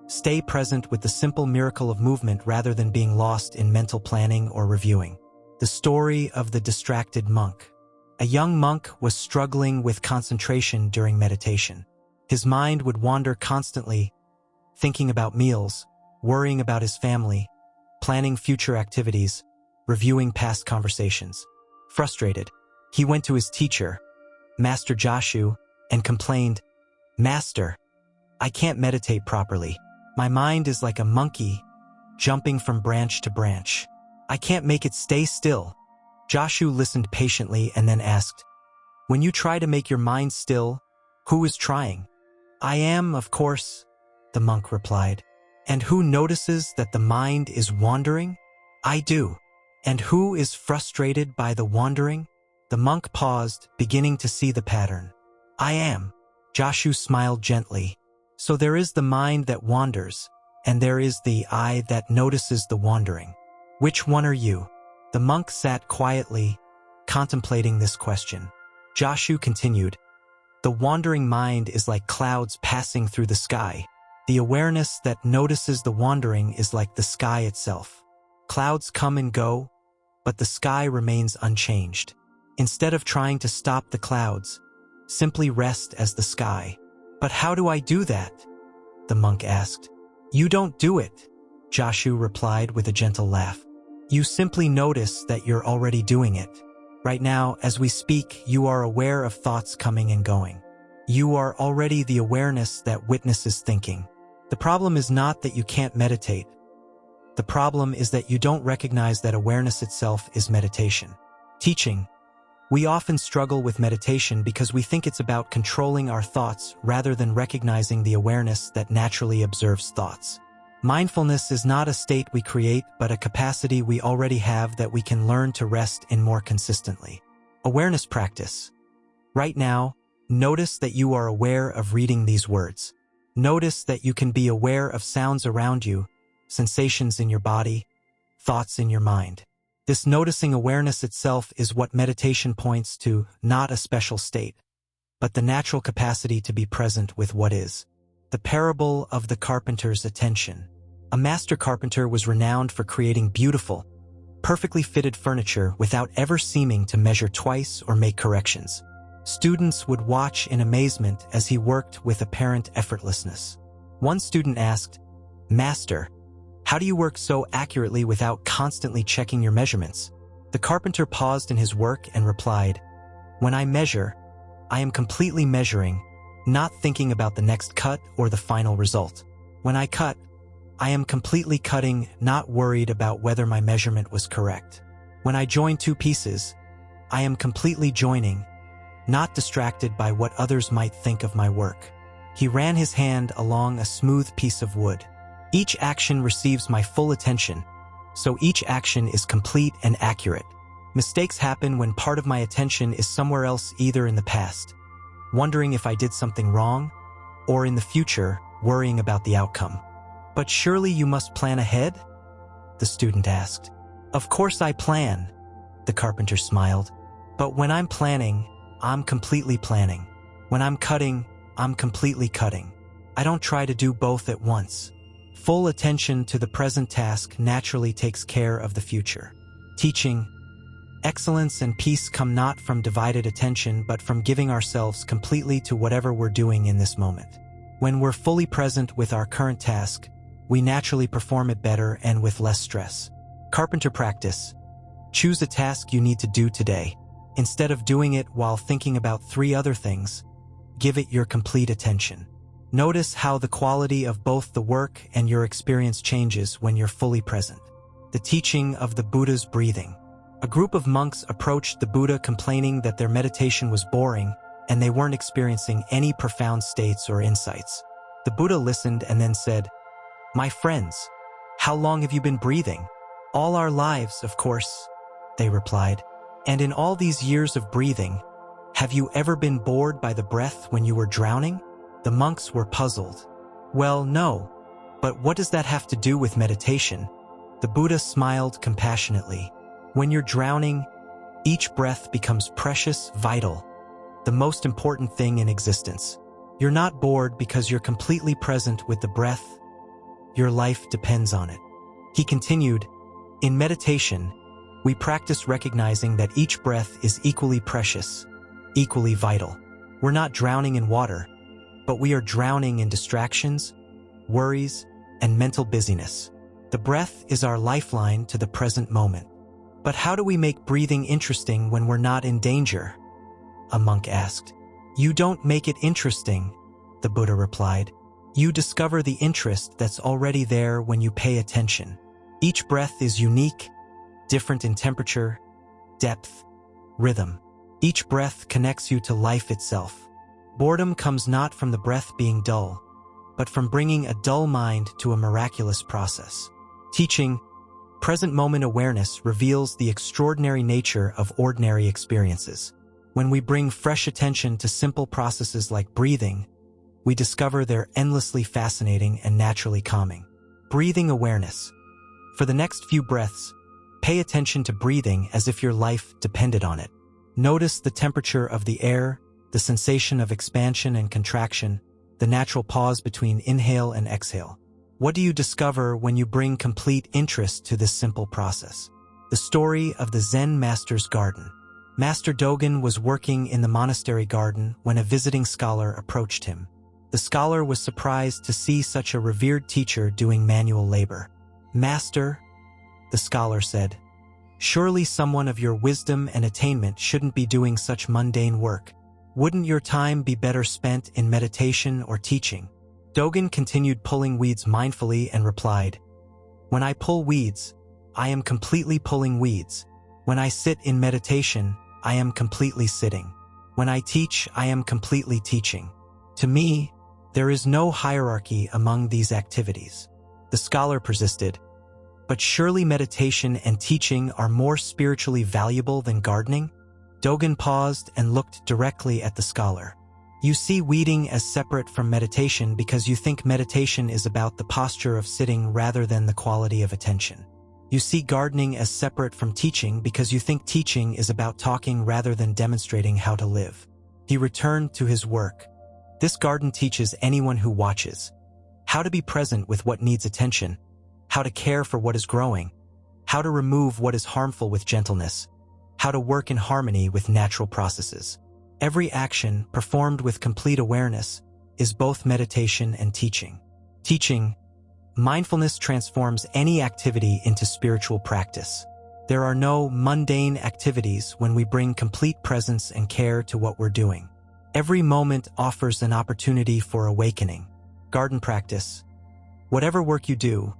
Stay present with the simple miracle of movement rather than being lost in mental planning or reviewing. The story of the distracted monk. A young monk was struggling with concentration during meditation. His mind would wander constantly, thinking about meals, worrying about his family, planning future activities, reviewing past conversations. Frustrated, he went to his teacher, Master Joshu, and complained, "Master, I can't meditate properly. My mind is like a monkey, jumping from branch to branch. I can't make it stay still." Joshu listened patiently and then asked, "When you try to make your mind still, who is trying?" "I am, of course," the monk replied. "And who notices that the mind is wandering?" "I do." "And who is frustrated by the wandering?" The monk paused, beginning to see the pattern. "I am." Joshu smiled gently. "So there is the mind that wanders, and there is the I that notices the wandering. Which one are you?" The monk sat quietly, contemplating this question. Joshu continued, "The wandering mind is like clouds passing through the sky. The awareness that notices the wandering is like the sky itself. Clouds come and go, but the sky remains unchanged. Instead of trying to stop the clouds, simply rest as the sky." "But how do I do that?" the monk asked. "You don't do it," Joshu replied with a gentle laugh. "You simply notice that you're already doing it. Right now, as we speak, you are aware of thoughts coming and going. You are already the awareness that witnesses thinking. The problem is not that you can't meditate. The problem is that you don't recognize that awareness itself is meditation." Teaching. We often struggle with meditation because we think it's about controlling our thoughts rather than recognizing the awareness that naturally observes thoughts. Mindfulness is not a state we create, but a capacity we already have that we can learn to rest in more consistently. Awareness practice. Right now, notice that you are aware of reading these words. Notice that you can be aware of sounds around you, sensations in your body, thoughts in your mind. This noticing awareness itself is what meditation points to, not a special state, but the natural capacity to be present with what is. The parable of the carpenter's attention. A master carpenter was renowned for creating beautiful, perfectly fitted furniture without ever seeming to measure twice or make corrections. Students would watch in amazement as he worked with apparent effortlessness. One student asked, "Master, how do you work so accurately without constantly checking your measurements?" The carpenter paused in his work and replied, "When I measure, I am completely measuring, not thinking about the next cut or the final result. When I cut, I am completely cutting, not worried about whether my measurement was correct. When I join two pieces, I am completely joining, not distracted by what others might think of my work." He ran his hand along a smooth piece of wood. "Each action receives my full attention, so each action is complete and accurate. Mistakes happen when part of my attention is somewhere else, either in the past, wondering if I did something wrong, or in the future, worrying about the outcome." "But surely you must plan ahead?" the student asked. "Of course I plan," the carpenter smiled. "But when I'm planning, I'm completely planning. When I'm cutting, I'm completely cutting. I don't try to do both at once. Full attention to the present task naturally takes care of the future." Teaching. Excellence and peace come not from divided attention, but from giving ourselves completely to whatever we're doing in this moment. When we're fully present with our current task, we naturally perform it better and with less stress. Carpenter practice. Choose a task you need to do today. Instead of doing it while thinking about 3 other things, give it your complete attention. Notice how the quality of both the work and your experience changes when you're fully present. The teaching of the Buddha's breathing. A group of monks approached the Buddha complaining that their meditation was boring and they weren't experiencing any profound states or insights. The Buddha listened and then said, "My friends, how long have you been breathing? All our lives, of course, they replied. And in all these years of breathing, have you ever been bored by the breath when you were drowning? The monks were puzzled. Well, no. But what does that have to do with meditation? The Buddha smiled compassionately. When you're drowning, each breath becomes precious, vital, the most important thing in existence. You're not bored because you're completely present with the breath. Your life depends on it. He continued, in meditation, we practice recognizing that each breath is equally precious, equally vital. We're not drowning in water, but we are drowning in distractions, worries, and mental busyness. The breath is our lifeline to the present moment. But how do we make breathing interesting when we're not in danger? A monk asked. You don't make it interesting, the Buddha replied. You discover the interest that's already there when you pay attention. Each breath is unique, different in temperature, depth, rhythm. Each breath connects you to life itself. Boredom comes not from the breath being dull, but from bringing a dull mind to a miraculous process. Teaching, present moment awareness reveals the extraordinary nature of ordinary experiences. When we bring fresh attention to simple processes like breathing, we discover they're endlessly fascinating and naturally calming. Breathing awareness. For the next few breaths, pay attention to breathing as if your life depended on it. Notice the temperature of the air, the sensation of expansion and contraction, the natural pause between inhale and exhale. What do you discover when you bring complete interest to this simple process? The story of the Zen master's garden. Master Dogen was working in the monastery garden when a visiting scholar approached him. The scholar was surprised to see such a revered teacher doing manual labor. Master, the scholar said, surely someone of your wisdom and attainment shouldn't be doing such mundane work. Wouldn't your time be better spent in meditation or teaching? Dogen continued pulling weeds mindfully and replied, when I pull weeds, I am completely pulling weeds. When I sit in meditation, I am completely sitting. When I teach, I am completely teaching. To me, there is no hierarchy among these activities. The scholar persisted, but surely meditation and teaching are more spiritually valuable than gardening? Dogen paused and looked directly at the scholar. You see weeding as separate from meditation because you think meditation is about the posture of sitting rather than the quality of attention. You see gardening as separate from teaching because you think teaching is about talking rather than demonstrating how to live. He returned to his work. This garden teaches anyone who watches how to be present with what needs attention, how to care for what is growing, how to remove what is harmful with gentleness, how to work in harmony with natural processes. Every action performed with complete awareness is both meditation and teaching. Teaching, mindfulness transforms any activity into spiritual practice. There are no mundane activities when we bring complete presence and care to what we're doing. Every moment offers an opportunity for awakening. Garden practice. Whatever work you do,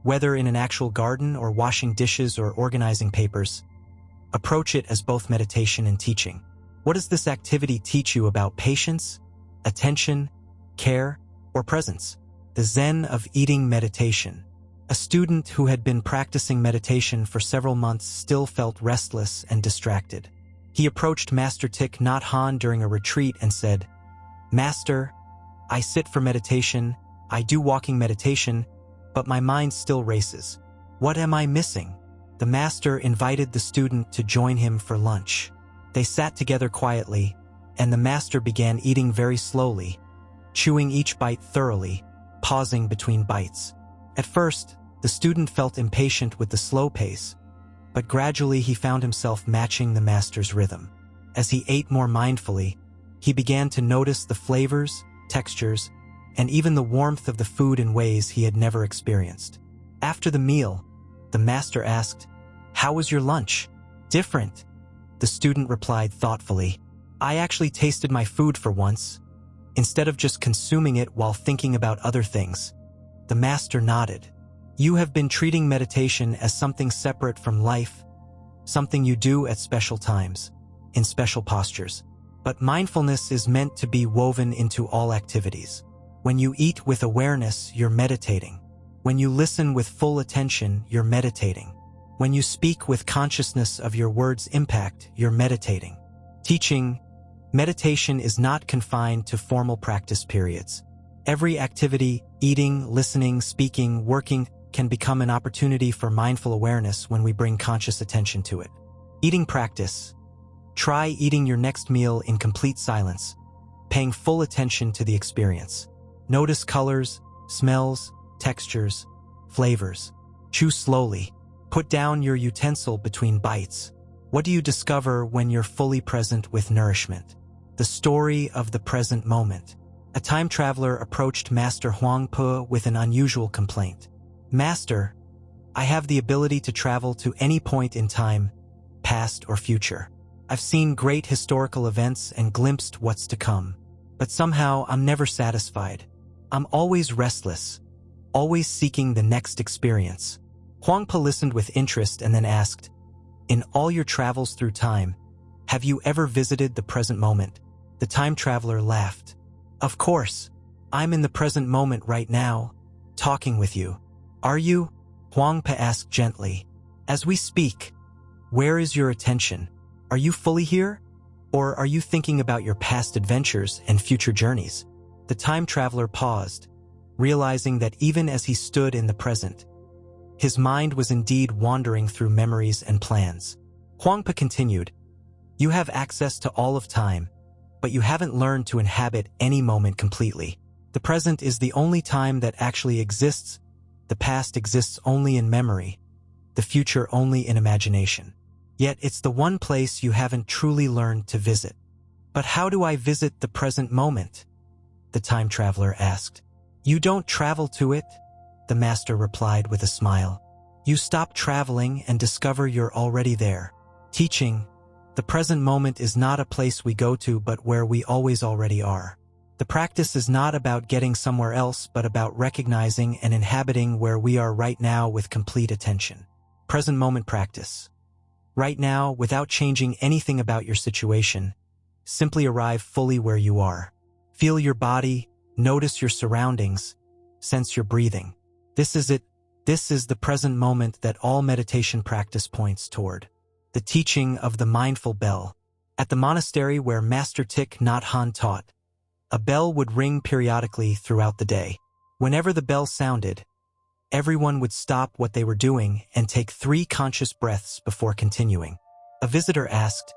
whether in an actual garden or washing dishes or organizing papers, approach it as both meditation and teaching. What does this activity teach you about patience, attention, care, or presence? The Zen of eating meditation. A student who had been practicing meditation for several months still felt restless and distracted. He approached Master Thich Nhat Hanh during a retreat and said, Master, I sit for meditation, I do walking meditation, but my mind still races. What am I missing? The master invited the student to join him for lunch. They sat together quietly, and the master began eating very slowly, chewing each bite thoroughly, pausing between bites. At first, the student felt impatient with the slow pace, but gradually he found himself matching the master's rhythm. As he ate more mindfully, he began to notice the flavors, textures, and even the warmth of the food in ways he had never experienced. After the meal, the master asked, "How was your lunch?" "Different," the student replied thoughtfully. "I actually tasted my food for once, instead of just consuming it while thinking about other things." The master nodded. "You have been treating meditation as something separate from life, something you do at special times, in special postures. But mindfulness is meant to be woven into all activities. When you eat with awareness, you're meditating. When you listen with full attention, you're meditating. When you speak with consciousness of your words' impact, you're meditating. Teaching, meditation is not confined to formal practice periods. Every activity, eating, listening, speaking, working, can become an opportunity for mindful awareness when we bring conscious attention to it. Eating practice. Try eating your next meal in complete silence, paying full attention to the experience. Notice colors, smells, textures, flavors. Chew slowly. Put down your utensil between bites. What do you discover when you're fully present with nourishment? The story of the present moment. A time traveler approached Master Huang Po with an unusual complaint. Master, I have the ability to travel to any point in time, past or future. I've seen great historical events and glimpsed what's to come. But somehow I'm never satisfied. I'm always restless, always seeking the next experience. Huang Po listened with interest and then asked, in all your travels through time, have you ever visited the present moment? The time traveler laughed. Of course, I'm in the present moment right now, talking with you. Are you? Huang Po asked gently. As we speak, where is your attention? Are you fully here? Or are you thinking about your past adventures and future journeys? The time traveler paused, realizing that even as he stood in the present, his mind was indeed wandering through memories and plans. Huang Po continued, you have access to all of time, but you haven't learned to inhabit any moment completely. The present is the only time that actually exists. The past exists only in memory, the future only in imagination. Yet it's the one place you haven't truly learned to visit. But how do I visit the present moment? The time traveler asked. You don't travel to it, the master replied with a smile. You stop traveling and discover you're already there. Teaching, the present moment is not a place we go to but where we always already are. The practice is not about getting somewhere else but about recognizing and inhabiting where we are right now with complete attention. Present moment practice. Right now, without changing anything about your situation, simply arrive fully where you are. Feel your body, notice your surroundings, sense your breathing. This is it. This is the present moment that all meditation practice points toward. The teaching of the mindful bell. At the monastery where Master Thich Nhat Hanh taught, a bell would ring periodically throughout the day. Whenever the bell sounded, everyone would stop what they were doing and take 3 conscious breaths before continuing. A visitor asked,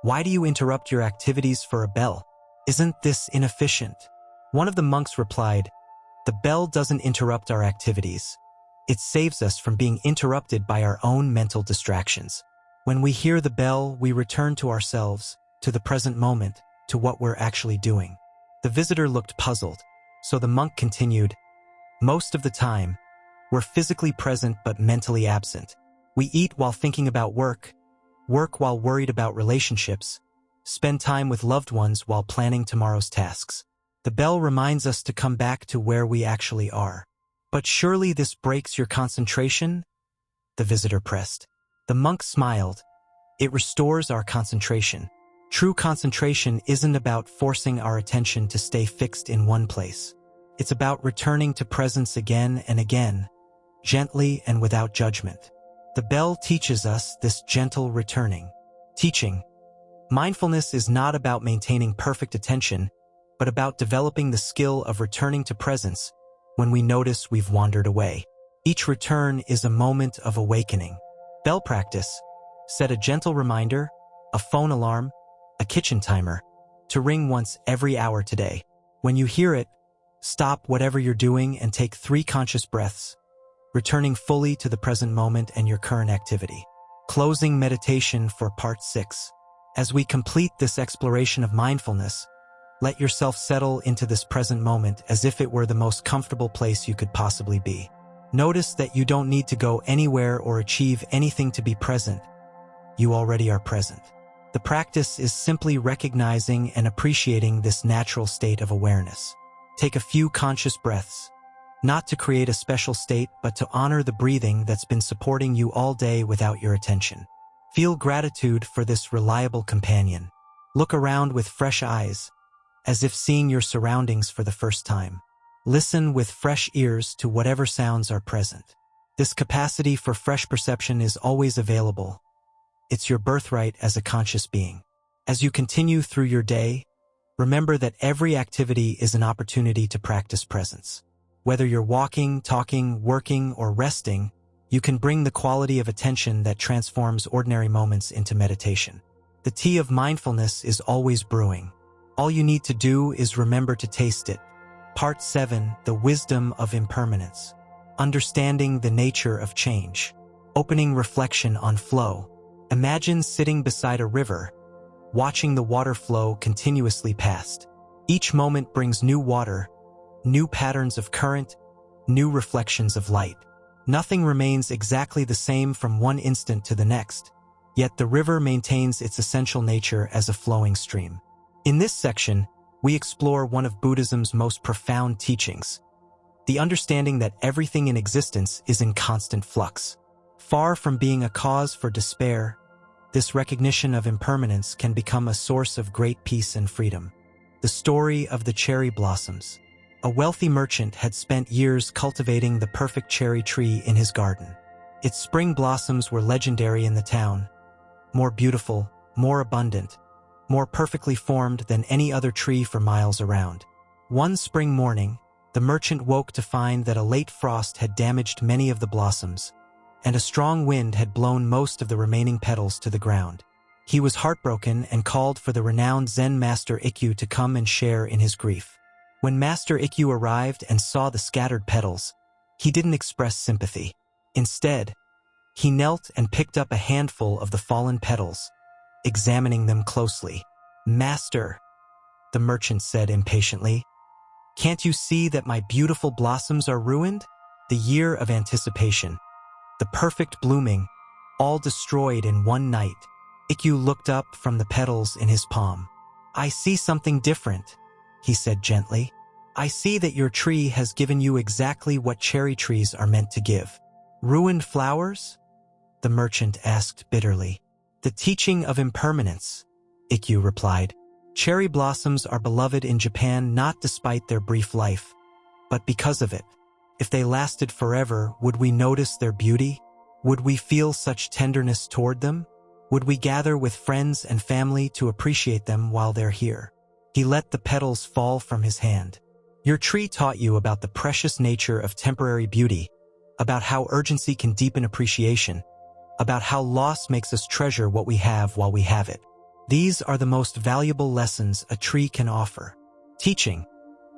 why do you interrupt your activities for a bell? Isn't this inefficient? One of the monks replied, the bell doesn't interrupt our activities. It saves us from being interrupted by our own mental distractions. When we hear the bell, we return to ourselves, to the present moment, to what we're actually doing. The visitor looked puzzled, so the monk continued, most of the time, we're physically present but mentally absent. We eat while thinking about work, work while worried about relationships, spend time with loved ones while planning tomorrow's tasks. The bell reminds us to come back to where we actually are. But surely this breaks your concentration? The visitor pressed. The monk smiled. It restores our concentration. True concentration isn't about forcing our attention to stay fixed in one place. It's about returning to presence again and again, gently and without judgment. The bell teaches us this gentle returning. Teaching. Mindfulness is not about maintaining perfect attention, but about developing the skill of returning to presence when we notice we've wandered away. Each return is a moment of awakening. Bell practice. Set a gentle reminder, a phone alarm, a kitchen timer, to ring once every hour today. When you hear it, stop whatever you're doing and take 3 conscious breaths, returning fully to the present moment and your current activity. Closing meditation for part 6. As we complete this exploration of mindfulness, let yourself settle into this present moment as if it were the most comfortable place you could possibly be. Notice that you don't need to go anywhere or achieve anything to be present. You already are present. The practice is simply recognizing and appreciating this natural state of awareness. Take a few conscious breaths, not to create a special state, but to honor the breathing that's been supporting you all day without your attention. Feel gratitude for this reliable companion. Look around with fresh eyes, as if seeing your surroundings for the first time. Listen with fresh ears to whatever sounds are present. This capacity for fresh perception is always available. It's your birthright as a conscious being. As you continue through your day, remember that every activity is an opportunity to practice presence. Whether you're walking, talking, working, or resting, you can bring the quality of attention that transforms ordinary moments into meditation. The tea of mindfulness is always brewing. All you need to do is remember to taste it. Part 7, The Wisdom of Impermanence. Understanding the nature of change. Opening reflection on flow. Imagine sitting beside a river, watching the water flow continuously past. Each moment brings new water, new patterns of current, new reflections of light. Nothing remains exactly the same from one instant to the next, yet the river maintains its essential nature as a flowing stream. In this section, we explore one of Buddhism's most profound teachings, the understanding that everything in existence is in constant flux. Far from being a cause for despair, this recognition of impermanence can become a source of great peace and freedom. The story of the cherry blossoms. A wealthy merchant had spent years cultivating the perfect cherry tree in his garden. Its spring blossoms were legendary in the town, more beautiful, more abundant, more perfectly formed than any other tree for miles around. One spring morning, the merchant woke to find that a late frost had damaged many of the blossoms, and a strong wind had blown most of the remaining petals to the ground. He was heartbroken and called for the renowned Zen master Ikkyu to come and share in his grief. When Master Ikkyu arrived and saw the scattered petals, he didn't express sympathy. Instead, he knelt and picked up a handful of the fallen petals, examining them closely. "Master," the merchant said impatiently, "can't you see that my beautiful blossoms are ruined? The year of anticipation, the perfect blooming, all destroyed in one night." Ikkyu looked up from the petals in his palm. "I see something different," he said gently. "I see that your tree has given you exactly what cherry trees are meant to give." "Ruined flowers?" the merchant asked bitterly. "The teaching of impermanence," Ikkyu replied. "Cherry blossoms are beloved in Japan not despite their brief life, but because of it. If they lasted forever, would we notice their beauty? Would we feel such tenderness toward them? Would we gather with friends and family to appreciate them while they're here?" He let the petals fall from his hand. "Your tree taught you about the precious nature of temporary beauty, about how urgency can deepen appreciation, about how loss makes us treasure what we have while we have it. These are the most valuable lessons a tree can offer." Teaching.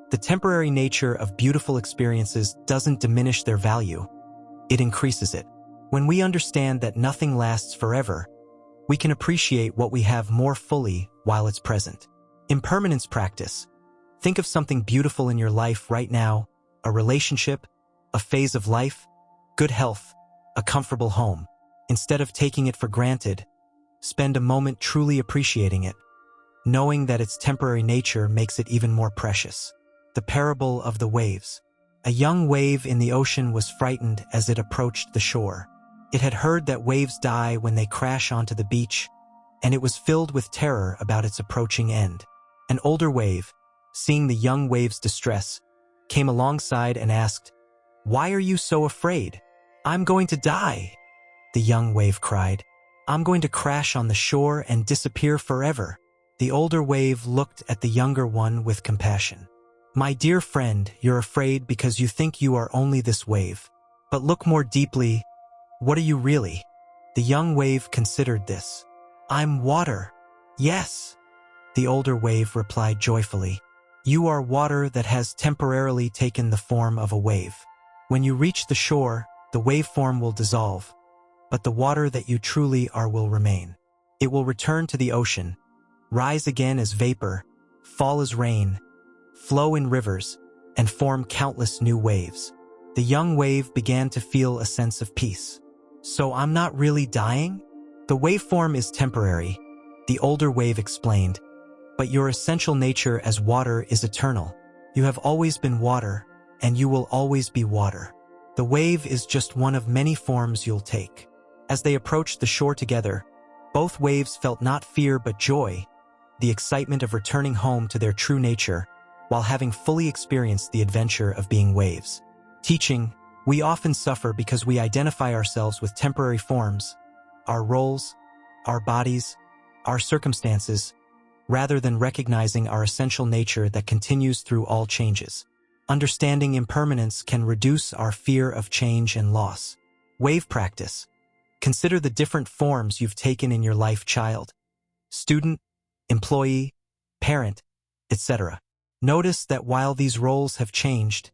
The temporary nature of beautiful experiences doesn't diminish their value, it increases it. When we understand that nothing lasts forever, we can appreciate what we have more fully while it's present. Impermanence practice. Think of something beautiful in your life right now, a relationship, a phase of life, good health, a comfortable home. Instead of taking it for granted, spend a moment truly appreciating it. Knowing that its temporary nature makes it even more precious. The parable of the waves. A young wave in the ocean was frightened as it approached the shore. It had heard that waves die when they crash onto the beach, and it was filled with terror about its approaching end. An older wave, seeing the young wave's distress, came alongside and asked, "Why are you so afraid?" "I'm going to die," the young wave cried. "I'm going to crash on the shore and disappear forever." The older wave looked at the younger one with compassion. "My dear friend, you're afraid because you think you are only this wave. But look more deeply. What are you really?" The young wave considered this. "I'm water." "Yes," the older wave replied joyfully. "You are water that has temporarily taken the form of a wave. When you reach the shore, the waveform will dissolve, but the water that you truly are will remain. It will return to the ocean, rise again as vapor, fall as rain, flow in rivers, and form countless new waves." The young wave began to feel a sense of peace. "So I'm not really dying?" "The waveform is temporary," the older wave explained, "but your essential nature as water is eternal. You have always been water, and you will always be water. The wave is just one of many forms you'll take." As they approached the shore together, both waves felt not fear but joy, the excitement of returning home to their true nature, while having fully experienced the adventure of being waves. Teaching. We often suffer because we identify ourselves with temporary forms, our roles, our bodies, our circumstances, rather than recognizing our essential nature that continues through all changes. Understanding impermanence can reduce our fear of change and loss. Wave practice. Consider the different forms you've taken in your life: child, student, employee, parent, etc. Notice that while these roles have changed,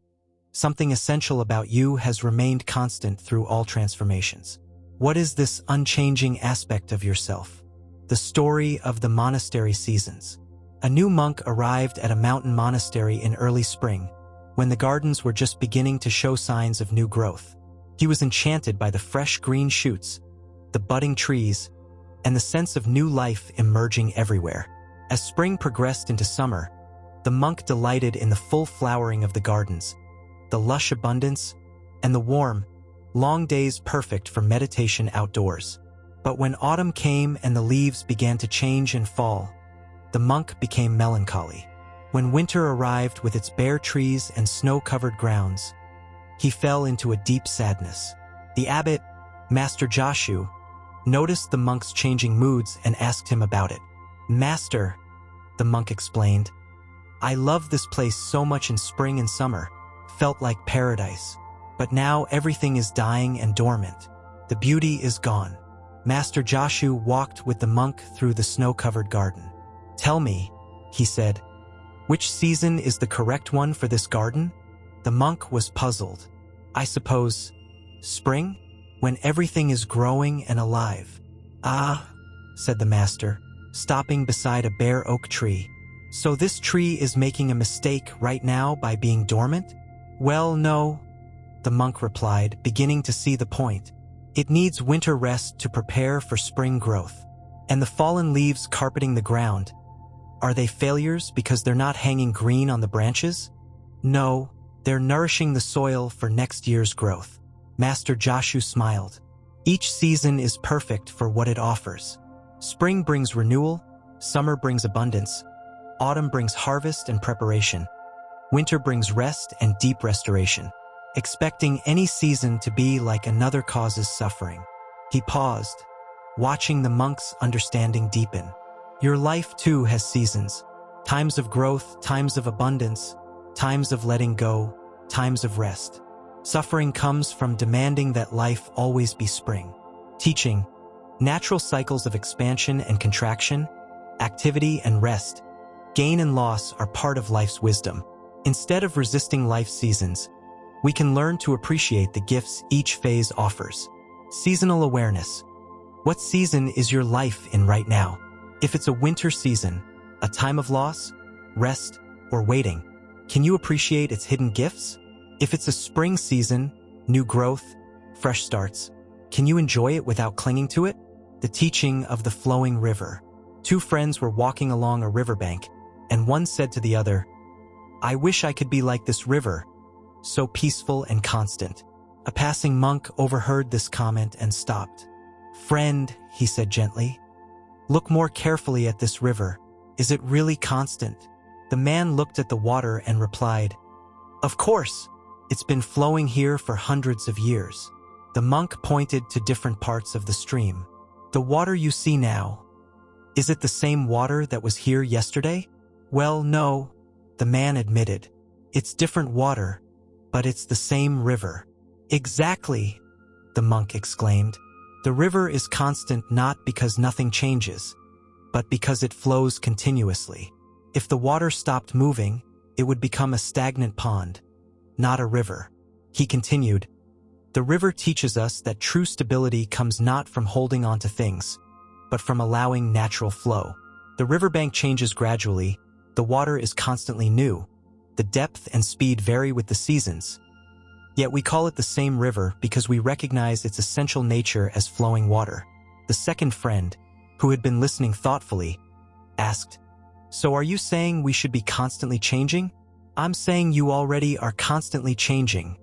something essential about you has remained constant through all transformations. What is this unchanging aspect of yourself? The story of the monastery seasons. A new monk arrived at a mountain monastery in early spring, when the gardens were just beginning to show signs of new growth. He was enchanted by the fresh green shoots, the budding trees, and the sense of new life emerging everywhere. As spring progressed into summer, the monk delighted in the full flowering of the gardens, the lush abundance, and the warm, long days perfect for meditation outdoors. But when autumn came and the leaves began to change and fall, the monk became melancholy. When winter arrived with its bare trees and snow-covered grounds, he fell into a deep sadness. The abbot, Master Joshu, noticed the monk's changing moods and asked him about it. "Master," the monk explained, "I loved this place so much in spring and summer, felt like paradise. But now everything is dying and dormant. The beauty is gone." Master Joshu walked with the monk through the snow-covered garden. "Tell me," he said, "which season is the correct one for this garden?" The monk was puzzled. "I suppose, spring, when everything is growing and alive." "Ah," said the master, stopping beside a bare oak tree. "So this tree is making a mistake right now by being dormant?" "Well, no," the monk replied, beginning to see the point. "It needs winter rest to prepare for spring growth. And the fallen leaves carpeting the ground, are they failures because they're not hanging green on the branches? No, they're nourishing the soil for next year's growth." Master Joshu smiled. "Each season is perfect for what it offers. Spring brings renewal, summer brings abundance, autumn brings harvest and preparation, winter brings rest and deep restoration. Expecting any season to be like another causes suffering." He paused, watching the monk's understanding deepen. Your life too has seasons. Times of growth, times of abundance, times of letting go, times of rest. Suffering comes from demanding that life always be spring. Teaching, natural cycles of expansion and contraction, activity and rest, gain and loss are part of life's wisdom. Instead of resisting life's seasons, we can learn to appreciate the gifts each phase offers. Seasonal awareness. What season is your life in right now? If it's a winter season, a time of loss, rest, or waiting, can you appreciate its hidden gifts? If it's a spring season, new growth, fresh starts, can you enjoy it without clinging to it? The teaching of the flowing river. Two friends were walking along a riverbank, and one said to the other, "I wish I could be like this river, so peaceful and constant." A passing monk overheard this comment and stopped. "Friend," he said gently, "look more carefully at this river. Is it really constant?" The man looked at the water and replied, "Of course, it's been flowing here for hundreds of years." The monk pointed to different parts of the stream. "The water you see now, is it the same water that was here yesterday?" "Well, no," the man admitted. "It's different water, but it's the same river." "Exactly," the monk exclaimed. "The river is constant not because nothing changes, but because it flows continuously. If the water stopped moving, it would become a stagnant pond, not a river." He continued, "The river teaches us that true stability comes not from holding on to things, but from allowing natural flow. The riverbank changes gradually, the water is constantly new, the depth and speed vary with the seasons. Yet we call it the same river because we recognize its essential nature as flowing water." The second friend, who had been listening thoughtfully, asked, "So are you saying we should be constantly changing?" "I'm saying you already are constantly changing,"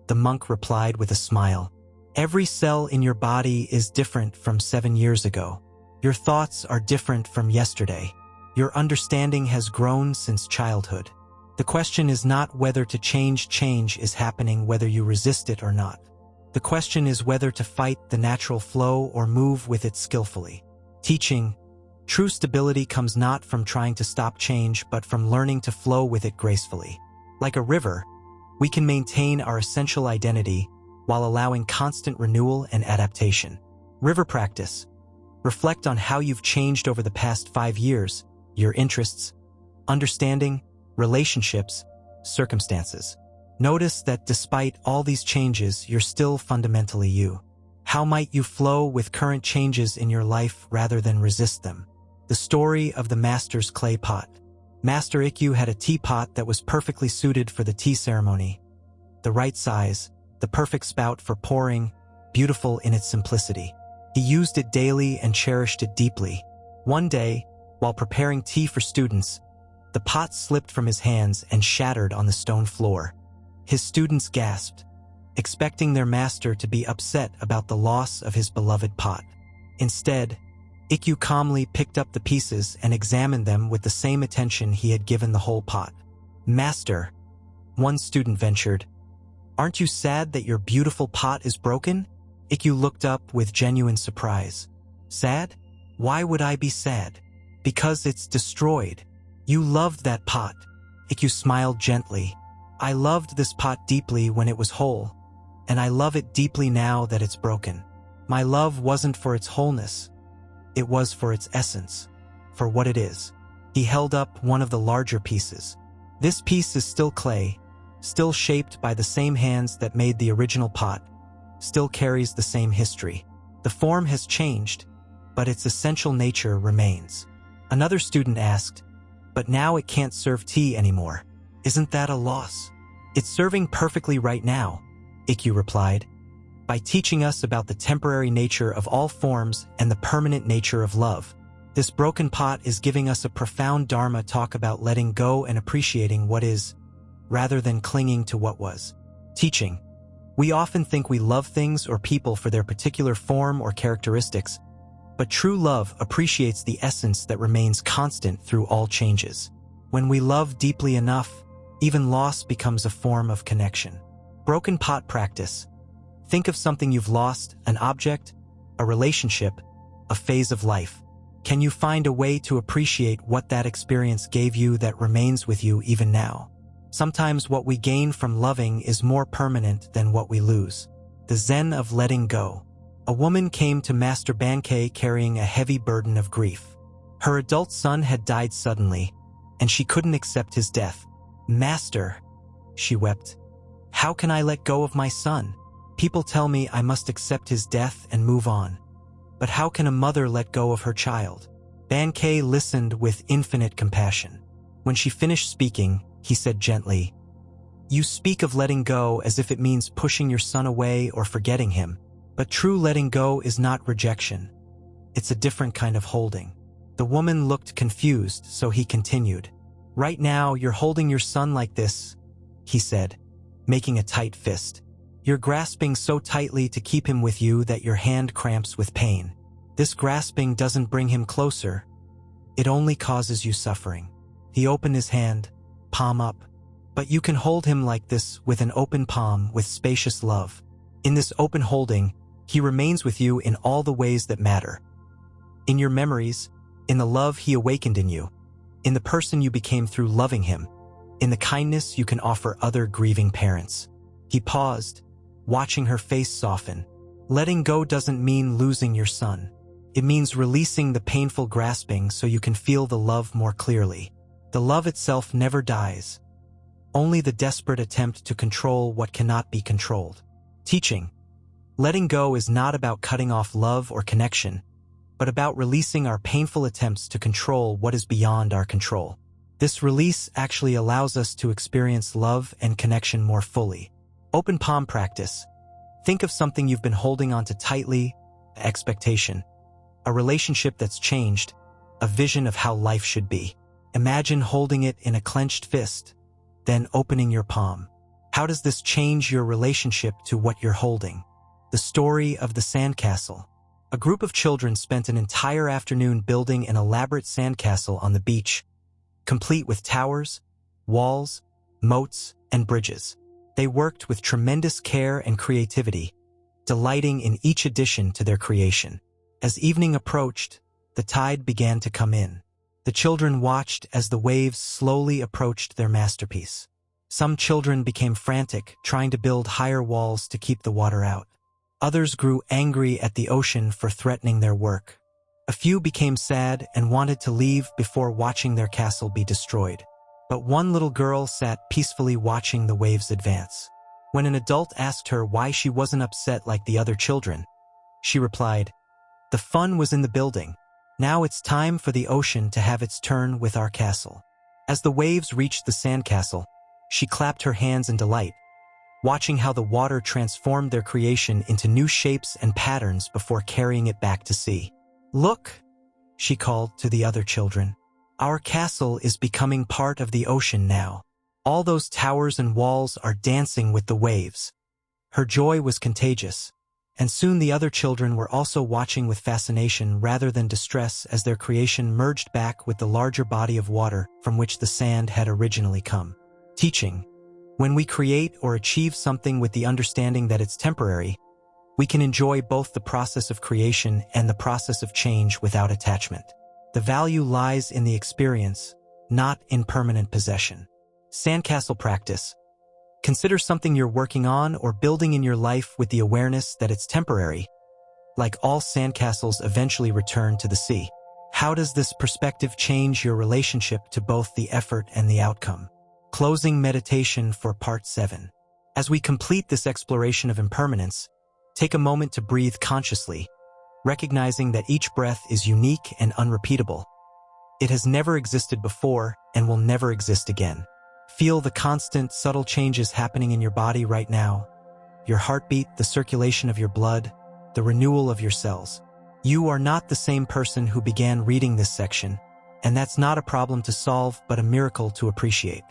the monk replied with a smile. "Every cell in your body is different from 7 years ago. Your thoughts are different from yesterday. Your understanding has grown since childhood. The question is not whether to change. Change is happening whether you resist it or not. The question is whether to fight the natural flow or move with it skillfully. Teaching, true stability comes not from trying to stop change but from learning to flow with it gracefully. Like a river, we can maintain our essential identity while allowing constant renewal and adaptation. River practice. Reflect on how you've changed over the past 5 years, your interests, understanding, relationships, circumstances. Notice that despite all these changes, you're still fundamentally you. How might you flow with current changes in your life rather than resist them? The story of the master's clay pot. Master Ikkyu had a teapot that was perfectly suited for the tea ceremony. The right size, the perfect spout for pouring, beautiful in its simplicity. He used it daily and cherished it deeply. One day, while preparing tea for students, the pot slipped from his hands and shattered on the stone floor. His students gasped, expecting their master to be upset about the loss of his beloved pot. Instead, Ikkyu calmly picked up the pieces and examined them with the same attention he had given the whole pot. "Master," one student ventured, "aren't you sad that your beautiful pot is broken?" Ikkyu looked up with genuine surprise. "Sad? Why would I be sad? Because it's destroyed. You loved that pot." Ikkyu smiled gently. "I loved this pot deeply when it was whole, and I love it deeply now that it's broken. My love wasn't for its wholeness. It was for its essence, for what it is." He held up one of the larger pieces. "This piece is still clay, still shaped by the same hands that made the original pot, still carries the same history. The form has changed, but its essential nature remains." Another student asked, "But now it can't serve tea anymore. Isn't that a loss?" "It's serving perfectly right now," Ikkyu replied, "by teaching us about the temporary nature of all forms and the permanent nature of love. This broken pot is giving us a profound Dharma talk about letting go and appreciating what is, rather than clinging to what was." Teaching. We often think we love things or people for their particular form or characteristics, but true love appreciates the essence that remains constant through all changes. When we love deeply enough, even loss becomes a form of connection. Broken pot practice. Think of something you've lost, an object, a relationship, a phase of life. Can you find a way to appreciate what that experience gave you that remains with you even now? Sometimes what we gain from loving is more permanent than what we lose. The Zen of letting go. A woman came to Master Bankei carrying a heavy burden of grief. Her adult son had died suddenly, and she couldn't accept his death. "Master," she wept, "how can I let go of my son? People tell me I must accept his death and move on. But how can a mother let go of her child?" Bankei listened with infinite compassion. When she finished speaking, he said gently, "You speak of letting go as if it means pushing your son away or forgetting him. But true letting go is not rejection. It's a different kind of holding." The woman looked confused, so he continued. "Right now, you're holding your son like this," he said, making a tight fist. "You're grasping so tightly to keep him with you that your hand cramps with pain. This grasping doesn't bring him closer. It only causes you suffering." He opened his hand, palm up. "But you can hold him like this with an open palm with spacious love. In this open holding, he remains with you in all the ways that matter. In your memories, in the love he awakened in you, in the person you became through loving him, in the kindness you can offer other grieving parents." He paused, watching her face soften. Letting go doesn't mean losing your son. It means releasing the painful grasping so you can feel the love more clearly. The love itself never dies. Only the desperate attempt to control what cannot be controlled. Teaching. Letting go is not about cutting off love or connection, but about releasing our painful attempts to control what is beyond our control. This release actually allows us to experience love and connection more fully. Open palm practice. Think of something you've been holding onto tightly, an expectation, a relationship that's changed, a vision of how life should be. Imagine holding it in a clenched fist, then opening your palm. How does this change your relationship to what you're holding? The story of the sandcastle. A group of children spent an entire afternoon building an elaborate sandcastle on the beach, complete with towers, walls, moats, and bridges. They worked with tremendous care and creativity, delighting in each addition to their creation. As evening approached, the tide began to come in. The children watched as the waves slowly approached their masterpiece. Some children became frantic, trying to build higher walls to keep the water out. Others grew angry at the ocean for threatening their work. A few became sad and wanted to leave before watching their castle be destroyed. But one little girl sat peacefully watching the waves advance. When an adult asked her why she wasn't upset like the other children, she replied, "The fun was in the building. Now it's time for the ocean to have its turn with our castle." As the waves reached the sandcastle, she clapped her hands in delight, watching how the water transformed their creation into new shapes and patterns before carrying it back to sea. "Look," she called to the other children. "Our castle is becoming part of the ocean now. All those towers and walls are dancing with the waves." Her joy was contagious, and soon the other children were also watching with fascination rather than distress as their creation merged back with the larger body of water from which the sand had originally come. Teaching: when we create or achieve something with the understanding that it's temporary, we can enjoy both the process of creation and the process of change without attachment. The value lies in the experience, not in permanent possession. Sandcastle practice: consider something you're working on or building in your life with the awareness that it's temporary. Like all sandcastles eventually return to the sea. How does this perspective change your relationship to both the effort and the outcome? Closing meditation for Part 7. As we complete this exploration of impermanence, take a moment to breathe consciously, recognizing that each breath is unique and unrepeatable. It has never existed before and will never exist again. Feel the constant, subtle changes happening in your body right now. Your heartbeat, the circulation of your blood, the renewal of your cells. You are not the same person who began reading this section, and that's not a problem to solve but a miracle to appreciate.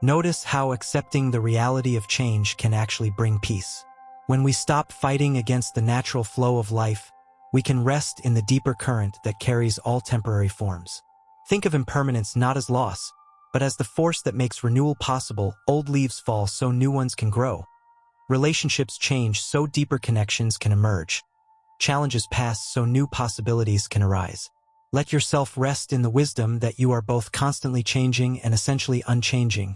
Notice how accepting the reality of change can actually bring peace. When we stop fighting against the natural flow of life, we can rest in the deeper current that carries all temporary forms. Think of impermanence not as loss, but as the force that makes renewal possible. Old leaves fall so new ones can grow. Relationships change so deeper connections can emerge. Challenges pass so new possibilities can arise. Let yourself rest in the wisdom that you are both constantly changing and essentially unchanging,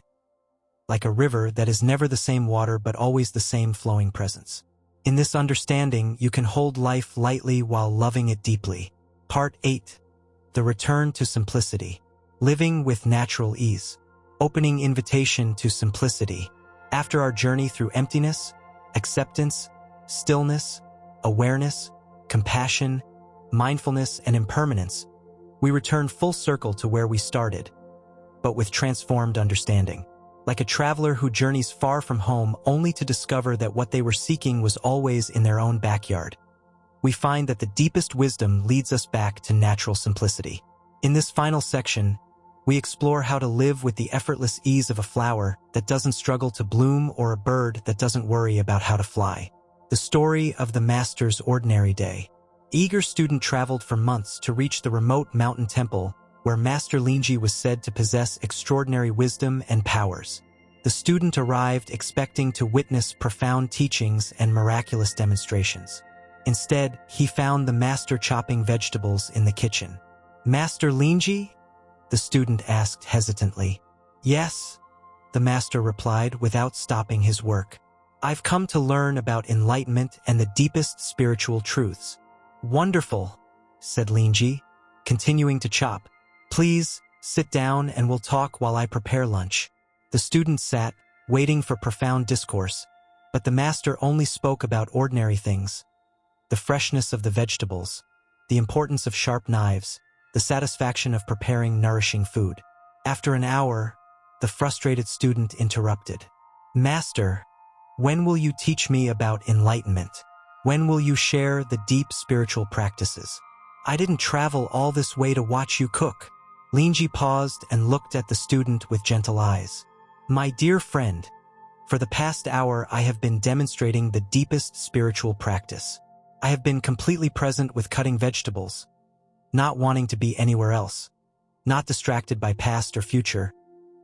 like a river that is never the same water but always the same flowing presence. In this understanding, you can hold life lightly while loving it deeply. Part 8. The Return to Simplicity. Living with Natural Ease. Opening invitation to simplicity. After our journey through emptiness, acceptance, stillness, awareness, compassion, mindfulness, and impermanence, we return full circle to where we started, but with transformed understanding. Like a traveler who journeys far from home only to discover that what they were seeking was always in their own backyard, we find that the deepest wisdom leads us back to natural simplicity. In this final section, we explore how to live with the effortless ease of a flower that doesn't struggle to bloom or a bird that doesn't worry about how to fly. The story of the master's ordinary day. Eager student traveled for months to reach the remote mountain temple where Master Linji was said to possess extraordinary wisdom and powers. The student arrived expecting to witness profound teachings and miraculous demonstrations. Instead, he found the master chopping vegetables in the kitchen. "Master Linji?" the student asked hesitantly. "Yes," the master replied without stopping his work. "I've come to learn about enlightenment and the deepest spiritual truths." "Wonderful," said Linji, continuing to chop. "Please, sit down and we'll talk while I prepare lunch." The student sat, waiting for profound discourse, but the master only spoke about ordinary things: the freshness of the vegetables, the importance of sharp knives, the satisfaction of preparing nourishing food. After an hour, the frustrated student interrupted. "Master, when will you teach me about enlightenment? When will you share the deep spiritual practices? I didn't travel all this way to watch you cook." Linji paused and looked at the student with gentle eyes. "My dear friend, for the past hour I have been demonstrating the deepest spiritual practice. I have been completely present with cutting vegetables, not wanting to be anywhere else, not distracted by past or future,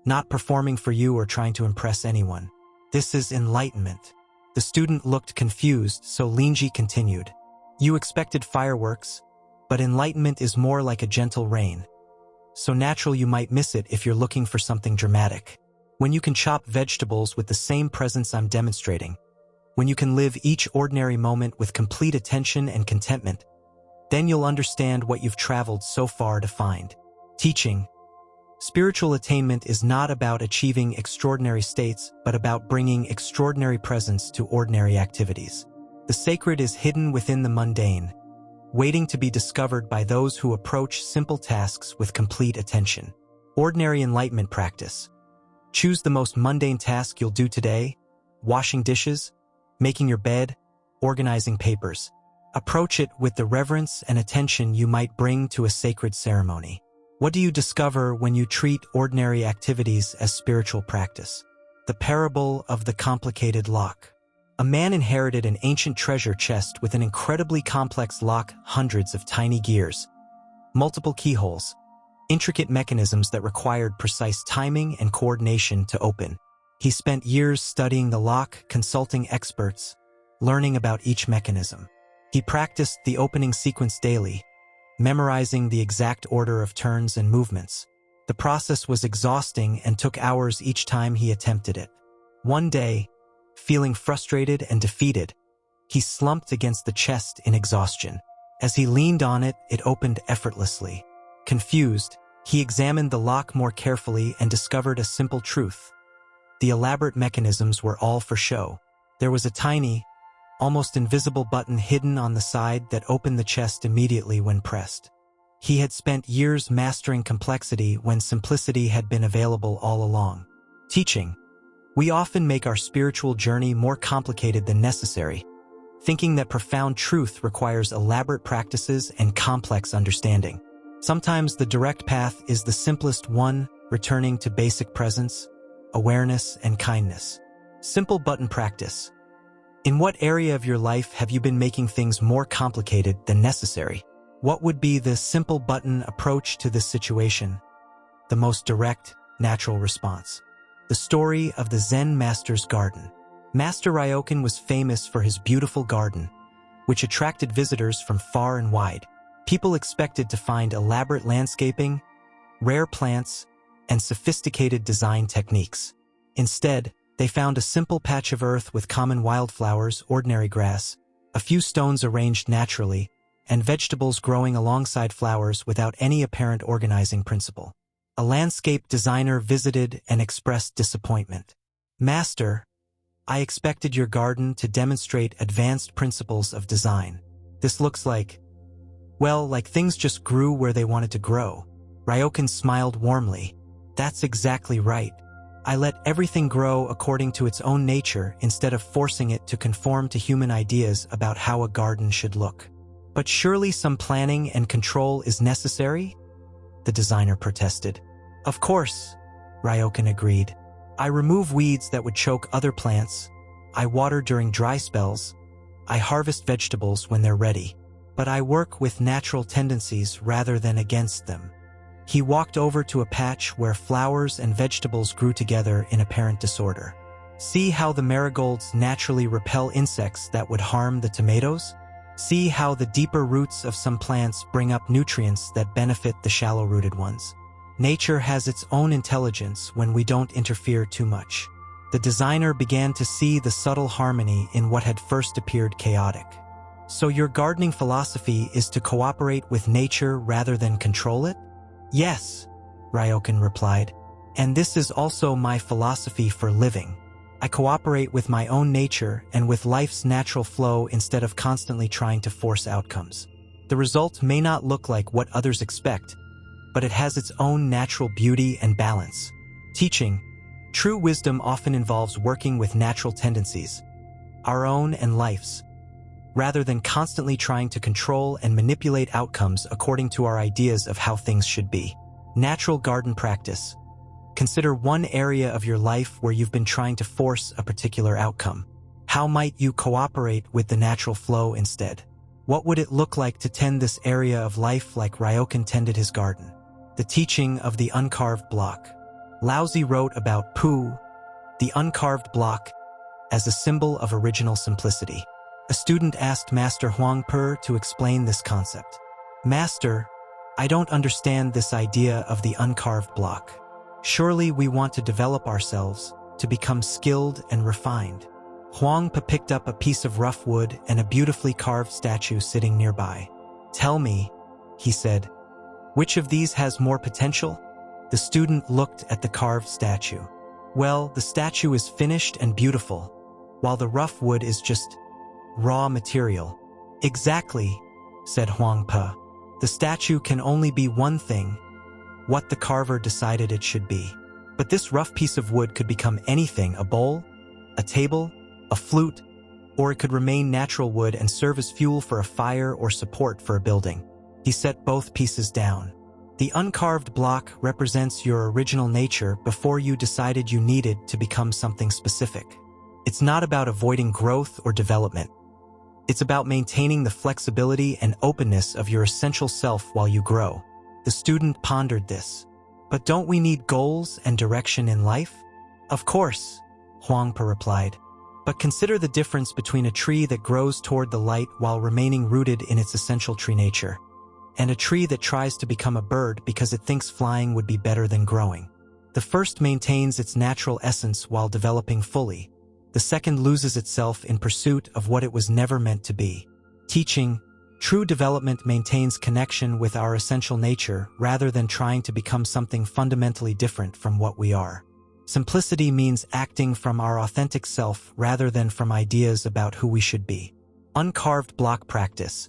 not performing for you or trying to impress anyone. This is enlightenment. The student looked confused, so Linji continued. You expected fireworks, but enlightenment is more like a gentle rain. So natural you might miss it if you're looking for something dramatic. When you can chop vegetables with the same presence I'm demonstrating, when you can live each ordinary moment with complete attention and contentment, then you'll understand what you've traveled so far to find. Teaching. Spiritual attainment is not about achieving extraordinary states, but about bringing extraordinary presence to ordinary activities. The sacred is hidden within the mundane, waiting to be discovered by those who approach simple tasks with complete attention. Ordinary enlightenment practice. Choose the most mundane task you'll do today: washing dishes, making your bed, organizing papers. Approach it with the reverence and attention you might bring to a sacred ceremony. What do you discover when you treat ordinary activities as spiritual practice? The parable of the complicated lock. A man inherited an ancient treasure chest with an incredibly complex lock, hundreds of tiny gears, multiple keyholes, intricate mechanisms that required precise timing and coordination to open. He spent years studying the lock, consulting experts, learning about each mechanism. He practiced the opening sequence daily, memorizing the exact order of turns and movements. The process was exhausting and took hours each time he attempted it. One day, feeling frustrated and defeated, he slumped against the chest in exhaustion. As he leaned on it, it opened effortlessly. Confused, he examined the lock more carefully and discovered a simple truth. The elaborate mechanisms were all for show. There was a tiny, almost invisible button hidden on the side that opened the chest immediately when pressed. He had spent years mastering complexity when simplicity had been available all along. Teaching. We often make our spiritual journey more complicated than necessary, thinking that profound truth requires elaborate practices and complex understanding. Sometimes the direct path is the simplest one, returning to basic presence, awareness, and kindness. Simple button practice. In what area of your life have you been making things more complicated than necessary? What would be the simple button approach to this situation? The most direct, natural response. The story of the Zen master's garden. Master Ryokan was famous for his beautiful garden, which attracted visitors from far and wide. People expected to find elaborate landscaping, rare plants, and sophisticated design techniques. Instead, they found a simple patch of earth with common wildflowers, ordinary grass, a few stones arranged naturally, and vegetables growing alongside flowers without any apparent organizing principle. A landscape designer visited and expressed disappointment. Master, I expected your garden to demonstrate advanced principles of design. This looks like things just grew where they wanted to grow. Ryokan smiled warmly. That's exactly right. I let everything grow according to its own nature instead of forcing it to conform to human ideas about how a garden should look. But surely some planning and control is necessary? The designer protested. Of course, Ryokan agreed. I remove weeds that would choke other plants. I water during dry spells. I harvest vegetables when they're ready. But I work with natural tendencies rather than against them. He walked over to a patch where flowers and vegetables grew together in apparent disorder. See how the marigolds naturally repel insects that would harm the tomatoes? See how the deeper roots of some plants bring up nutrients that benefit the shallow-rooted ones. Nature has its own intelligence when we don't interfere too much. The designer began to see the subtle harmony in what had first appeared chaotic. So your gardening philosophy is to cooperate with nature rather than control it? Yes, Ryokan replied, and this is also my philosophy for living. I cooperate with my own nature and with life's natural flow instead of constantly trying to force outcomes. The result may not look like what others expect, but it has its own natural beauty and balance. Teaching. True wisdom often involves working with natural tendencies, our own and life's, rather than constantly trying to control and manipulate outcomes according to our ideas of how things should be. Natural garden practice. Consider one area of your life where you've been trying to force a particular outcome. How might you cooperate with the natural flow instead? What would it look like to tend this area of life like Ryokan tended his garden? The teaching of the uncarved block. Laozi wrote about Pu, the uncarved block, as a symbol of original simplicity. A student asked Master Huang Po to explain this concept. "Master, I don't understand this idea of the uncarved block. Surely we want to develop ourselves, to become skilled and refined." Huang Po picked up a piece of rough wood and a beautifully carved statue sitting nearby. "Tell me," he said, "which of these has more potential?" The student looked at the carved statue. "Well, the statue is finished and beautiful, while the rough wood is just raw material." "Exactly," said Huang Po. "The statue can only be one thing, what the carver decided it should be. But this rough piece of wood could become anything: a bowl, a table, a flute, or it could remain natural wood and serve as fuel for a fire or support for a building." He set both pieces down. "The uncarved block represents your original nature before you decided you needed to become something specific. It's not about avoiding growth or development. It's about maintaining the flexibility and openness of your essential self while you grow." The student pondered this. "But don't we need goals and direction in life?" "Of course," Huang Po replied. "But consider the difference between a tree that grows toward the light while remaining rooted in its essential tree nature, and a tree that tries to become a bird because it thinks flying would be better than growing. The first maintains its natural essence while developing fully. The second loses itself in pursuit of what it was never meant to be." Teaching, true development maintains connection with our essential nature rather than trying to become something fundamentally different from what we are. Simplicity means acting from our authentic self rather than from ideas about who we should be. Uncarved block practice.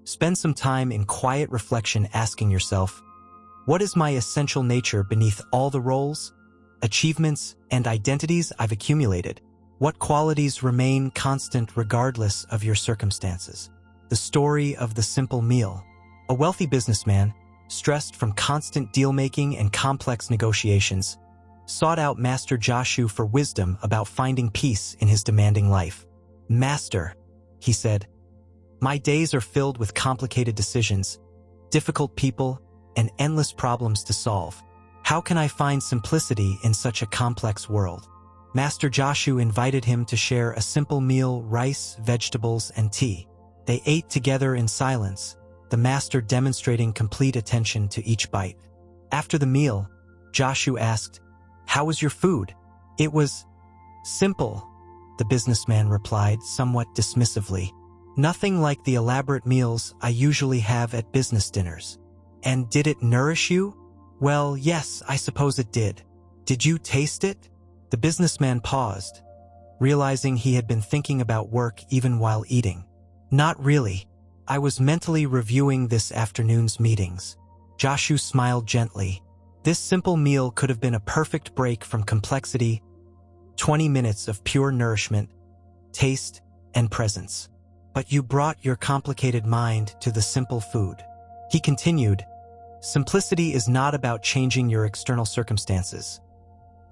Spend some time in quiet reflection asking yourself, what is my essential nature beneath all the roles, achievements, and identities I've accumulated? What qualities remain constant regardless of your circumstances? The story of the simple meal. A wealthy businessman, stressed from constant deal-making and complex negotiations, sought out Master Joshu for wisdom about finding peace in his demanding life. "Master," he said, "my days are filled with complicated decisions, difficult people, and endless problems to solve. How can I find simplicity in such a complex world?" Master Joshu invited him to share a simple meal: rice, vegetables, and tea. They ate together in silence, the master demonstrating complete attention to each bite. After the meal, Joshu asked, "How was your food?" "It was simple," the businessman replied somewhat dismissively. "Nothing like the elaborate meals I usually have at business dinners." "And did it nourish you?" "Well, yes, I suppose it did." "Did you taste it?" The businessman paused, realizing he had been thinking about work even while eating. "Not really. I was mentally reviewing this afternoon's meetings." Joshu smiled gently. This simple meal could have been a perfect break from complexity, 20 minutes of pure nourishment, taste, and presence. "But you brought your complicated mind to the simple food." He continued, "Simplicity is not about changing your external circumstances.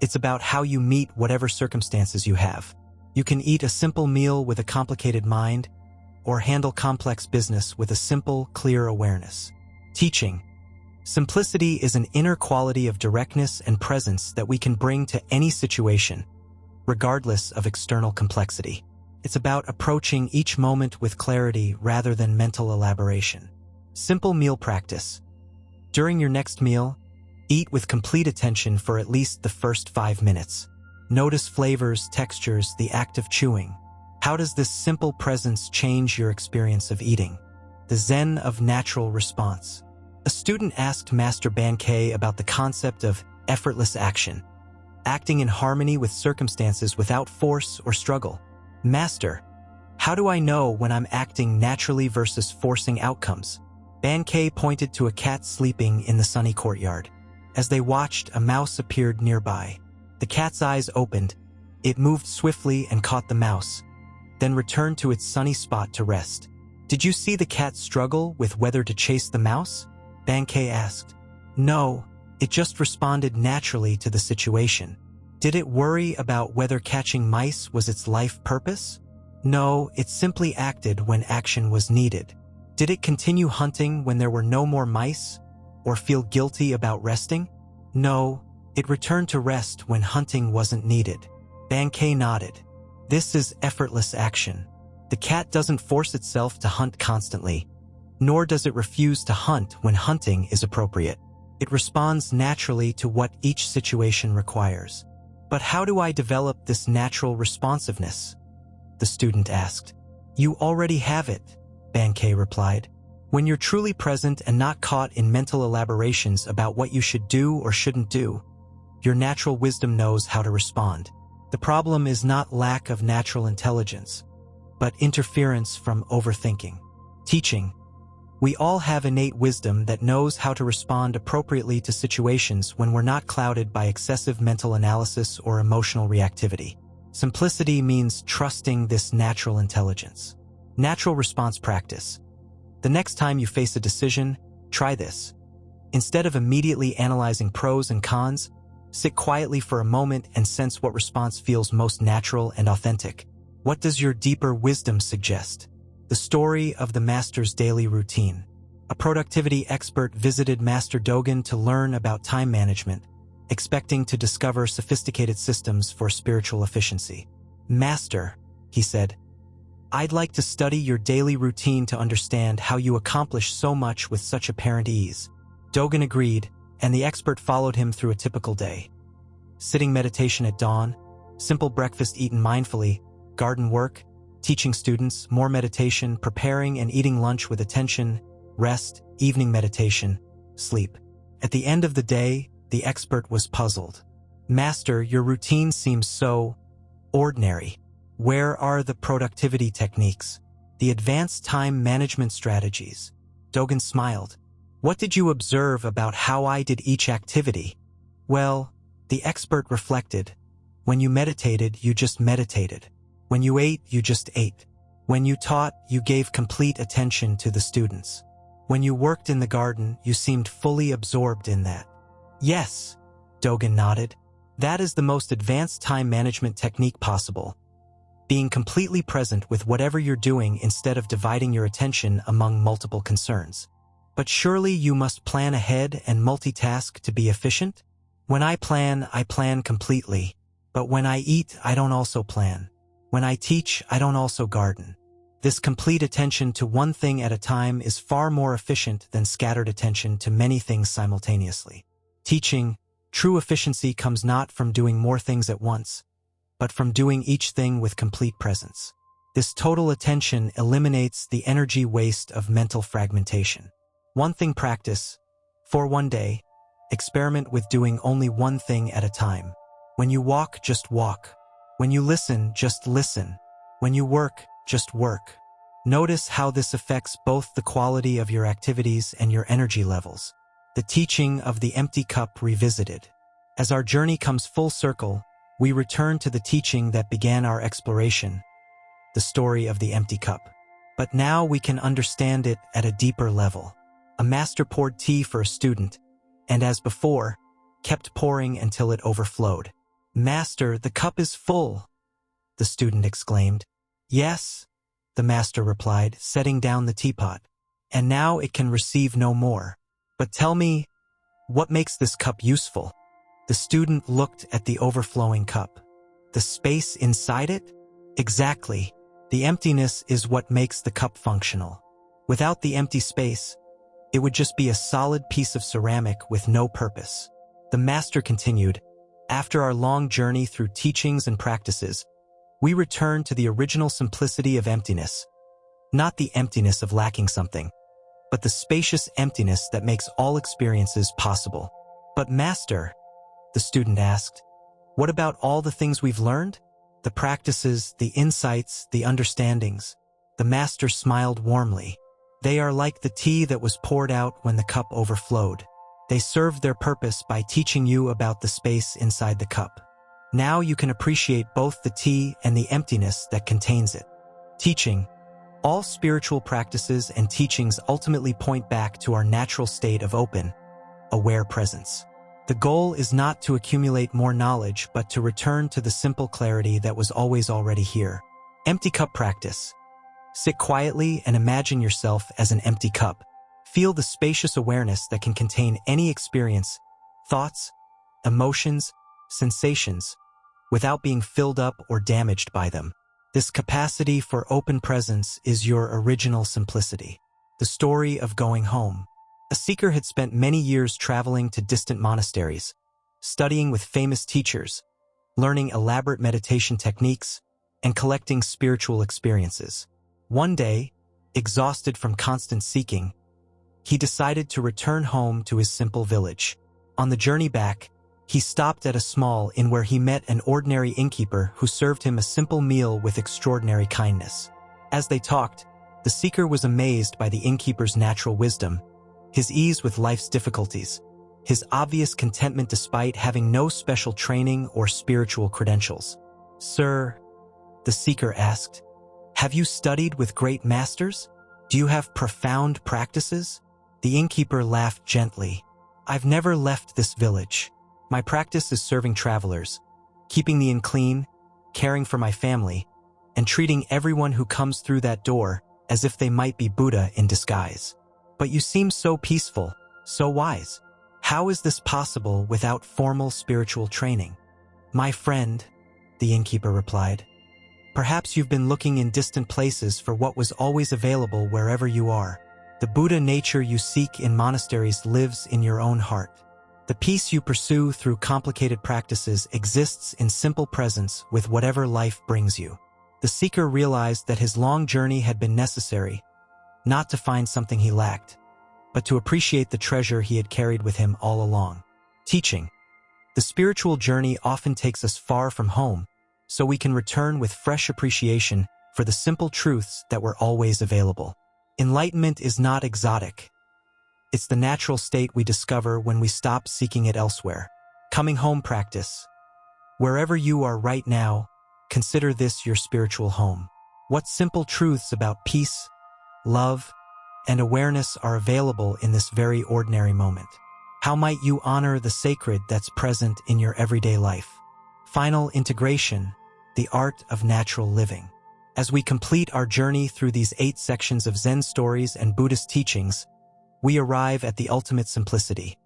It's about how you meet whatever circumstances you have. You can eat a simple meal with a complicated mind, or handle complex business with a simple, clear awareness." Teaching. Simplicity is an inner quality of directness and presence that we can bring to any situation, regardless of external complexity. It's about approaching each moment with clarity rather than mental elaboration. Simple meal practice. During your next meal, eat with complete attention for at least the first 5 minutes. Notice flavors, textures, the act of chewing. How does this simple presence change your experience of eating? The Zen of natural response. A student asked Master Bankei about the concept of effortless action, acting in harmony with circumstances without force or struggle. "Master, how do I know when I'm acting naturally versus forcing outcomes?" Bankei pointed to a cat sleeping in the sunny courtyard. As they watched, a mouse appeared nearby. The cat's eyes opened. It moved swiftly and caught the mouse, then returned to its sunny spot to rest. "Did you see the cat struggle with whether to chase the mouse?" Bankei asked. "No, it just responded naturally to the situation." "Did it worry about whether catching mice was its life purpose?" "No, it simply acted when action was needed." "Did it continue hunting when there were no more mice, or feel guilty about resting?" "No, It returned to rest when hunting wasn't needed. Bankei nodded. This is effortless action. The cat doesn't force itself to hunt constantly, nor does it refuse to hunt when hunting is appropriate. It responds naturally to what each situation requires. But how do I develop this natural responsiveness? The student asked. You already have it, Bankei replied. When you're truly present and not caught in mental elaborations about what you should do or shouldn't do, your natural wisdom knows how to respond. The problem is not lack of natural intelligence, but interference from overthinking. Teaching. We all have innate wisdom that knows how to respond appropriately to situations when we're not clouded by excessive mental analysis or emotional reactivity. Simplicity means trusting this natural intelligence. Natural response practice. The next time you face a decision, try this. Instead of immediately analyzing pros and cons, sit quietly for a moment and sense what response feels most natural and authentic. What does your deeper wisdom suggest? The story of the master's daily routine. A productivity expert visited Master Dogen to learn about time management, expecting to discover sophisticated systems for spiritual efficiency. Master, he said, I'd like to study your daily routine to understand how you accomplish so much with such apparent ease. Dogen agreed, and the expert followed him through a typical day. Sitting meditation at dawn, simple breakfast eaten mindfully, garden work, teaching students, more meditation, preparing and eating lunch with attention, rest, evening meditation, sleep. At the end of the day, the expert was puzzled. Master, your routine seems so ordinary. Where are the productivity techniques, the advanced time management strategies? Dogen smiled. What did you observe about how I did each activity? Well, the expert reflected. When you meditated, you just meditated. When you ate, you just ate. When you taught, you gave complete attention to the students. When you worked in the garden, you seemed fully absorbed in that. Yes, Dogen nodded. That is the most advanced time management technique possible. Being completely present with whatever you're doing instead of dividing your attention among multiple concerns. But surely you must plan ahead and multitask to be efficient? When I plan completely. But when I eat, I don't also plan. When I teach, I don't also garden. This complete attention to one thing at a time is far more efficient than scattered attention to many things simultaneously. Teaching, true efficiency comes not from doing more things at once, but from doing each thing with complete presence. This total attention eliminates the energy waste of mental fragmentation. One thing practice. For one day, experiment with doing only one thing at a time. When you walk, just walk. When you listen, just listen. When you work, just work. Notice how this affects both the quality of your activities and your energy levels. The teaching of the empty cup revisited. As our journey comes full circle, we return to the teaching that began our exploration, the story of the empty cup. But now we can understand it at a deeper level. A master poured tea for a student, and as before, kept pouring until it overflowed. Master, the cup is full, the student exclaimed. Yes, the master replied, setting down the teapot. And now it can receive no more. But tell me, what makes this cup useful? The student looked at the overflowing cup. The space inside it? Exactly. The emptiness is what makes the cup functional. Without the empty space, it would just be a solid piece of ceramic with no purpose. The master continued, after our long journey through teachings and practices, we return to the original simplicity of emptiness. Not the emptiness of lacking something, but the spacious emptiness that makes all experiences possible. But Master, the student asked, what about all the things we've learned? The practices, the insights, the understandings. The Master smiled warmly. They are like the tea that was poured out when the cup overflowed. They served their purpose by teaching you about the space inside the cup. Now you can appreciate both the tea and the emptiness that contains it. Teaching. All spiritual practices and teachings ultimately point back to our natural state of open, aware presence. The goal is not to accumulate more knowledge, but to return to the simple clarity that was always already here. Empty cup practice. Sit quietly and imagine yourself as an empty cup. Feel the spacious awareness that can contain any experience, thoughts, emotions, sensations, without being filled up or damaged by them. This capacity for open presence is your original simplicity. The story of going home. A seeker had spent many years traveling to distant monasteries, studying with famous teachers, learning elaborate meditation techniques, and collecting spiritual experiences. One day, exhausted from constant seeking, he decided to return home to his simple village. On the journey back, he stopped at a small inn where he met an ordinary innkeeper who served him a simple meal with extraordinary kindness. As they talked, the seeker was amazed by the innkeeper's natural wisdom, his ease with life's difficulties, his obvious contentment despite having no special training or spiritual credentials. "Sir," the seeker asked, "have you studied with great masters? Do you have profound practices?" The innkeeper laughed gently. "I've never left this village. My practice is serving travelers, keeping the inn clean, caring for my family, and treating everyone who comes through that door as if they might be Buddha in disguise. But you seem so peaceful, so wise. How is this possible without formal spiritual training?" "My friend," the innkeeper replied, "perhaps you've been looking in distant places for what was always available wherever you are. The Buddha nature you seek in monasteries lives in your own heart. The peace you pursue through complicated practices exists in simple presence with whatever life brings you." The seeker realized that his long journey had been necessary, not to find something he lacked, but to appreciate the treasure he had carried with him all along. Teaching. The spiritual journey often takes us far from home, so we can return with fresh appreciation for the simple truths that were always available. Enlightenment is not exotic. It's the natural state we discover when we stop seeking it elsewhere. Coming home practice. Wherever you are right now, consider this your spiritual home. What simple truths about peace, love, and awareness are available in this very ordinary moment? How might you honor the sacred that's present in your everyday life? Final integration, the art of natural living. As we complete our journey through these 8 sections of Zen stories and Buddhist teachings, we arrive at the ultimate simplicity,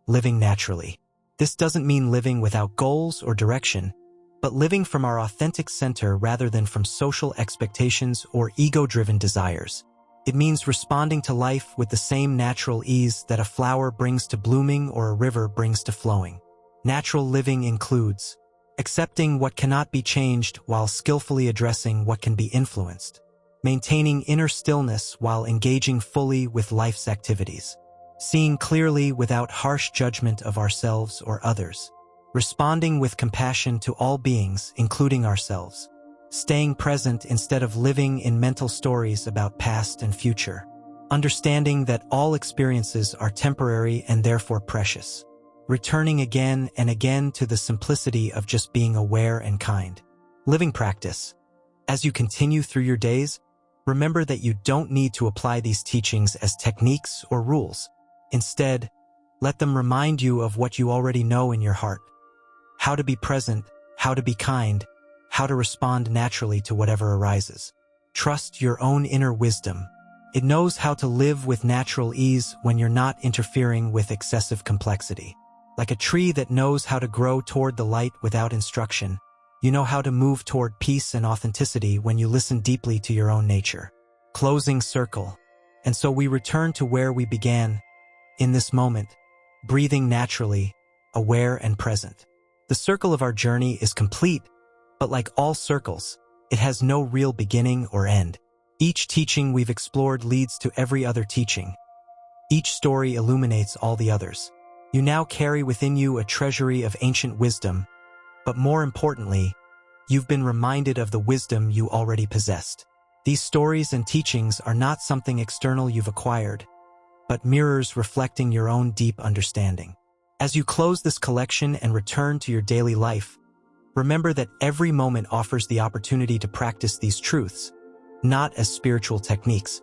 living naturally. This doesn't mean living without goals or direction, but living from our authentic center rather than from social expectations or ego-driven desires. It means responding to life with the same natural ease that a flower brings to blooming or a river brings to flowing. Natural living includes accepting what cannot be changed while skillfully addressing what can be influenced, maintaining inner stillness while engaging fully with life's activities, seeing clearly without harsh judgment of ourselves or others, responding with compassion to all beings, including ourselves, staying present instead of living in mental stories about past and future, understanding that all experiences are temporary and therefore precious, returning again and again to the simplicity of just being aware and kind. Living practice. As you continue through your days, remember that you don't need to apply these teachings as techniques or rules. Instead, let them remind you of what you already know in your heart: how to be present, how to be kind, how to respond naturally to whatever arises. Trust your own inner wisdom. It knows how to live with natural ease when you're not interfering with excessive complexity. Like a tree that knows how to grow toward the light without instruction, you know how to move toward peace and authenticity when you listen deeply to your own nature. Closing circle. And so we return to where we began, in this moment, breathing naturally, aware and present. The circle of our journey is complete, but like all circles, it has no real beginning or end. Each teaching we've explored leads to every other teaching. Each story illuminates all the others. You now carry within you a treasury of ancient wisdom, but more importantly, you've been reminded of the wisdom you already possessed. These stories and teachings are not something external you've acquired, but mirrors reflecting your own deep understanding. As you close this collection and return to your daily life, remember that every moment offers the opportunity to practice these truths, not as spiritual techniques,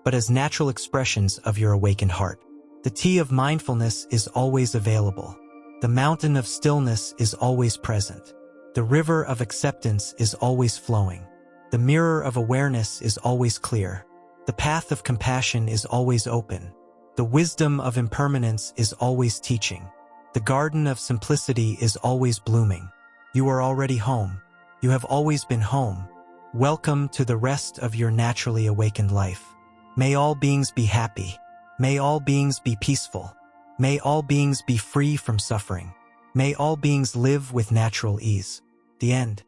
but as natural expressions of your awakened heart. The tea of mindfulness is always available. The mountain of stillness is always present. The river of acceptance is always flowing. The mirror of awareness is always clear. The path of compassion is always open. The wisdom of impermanence is always teaching. The garden of simplicity is always blooming. You are already home. You have always been home. Welcome to the rest of your naturally awakened life. May all beings be happy. May all beings be peaceful. May all beings be free from suffering. May all beings live with natural ease. The end.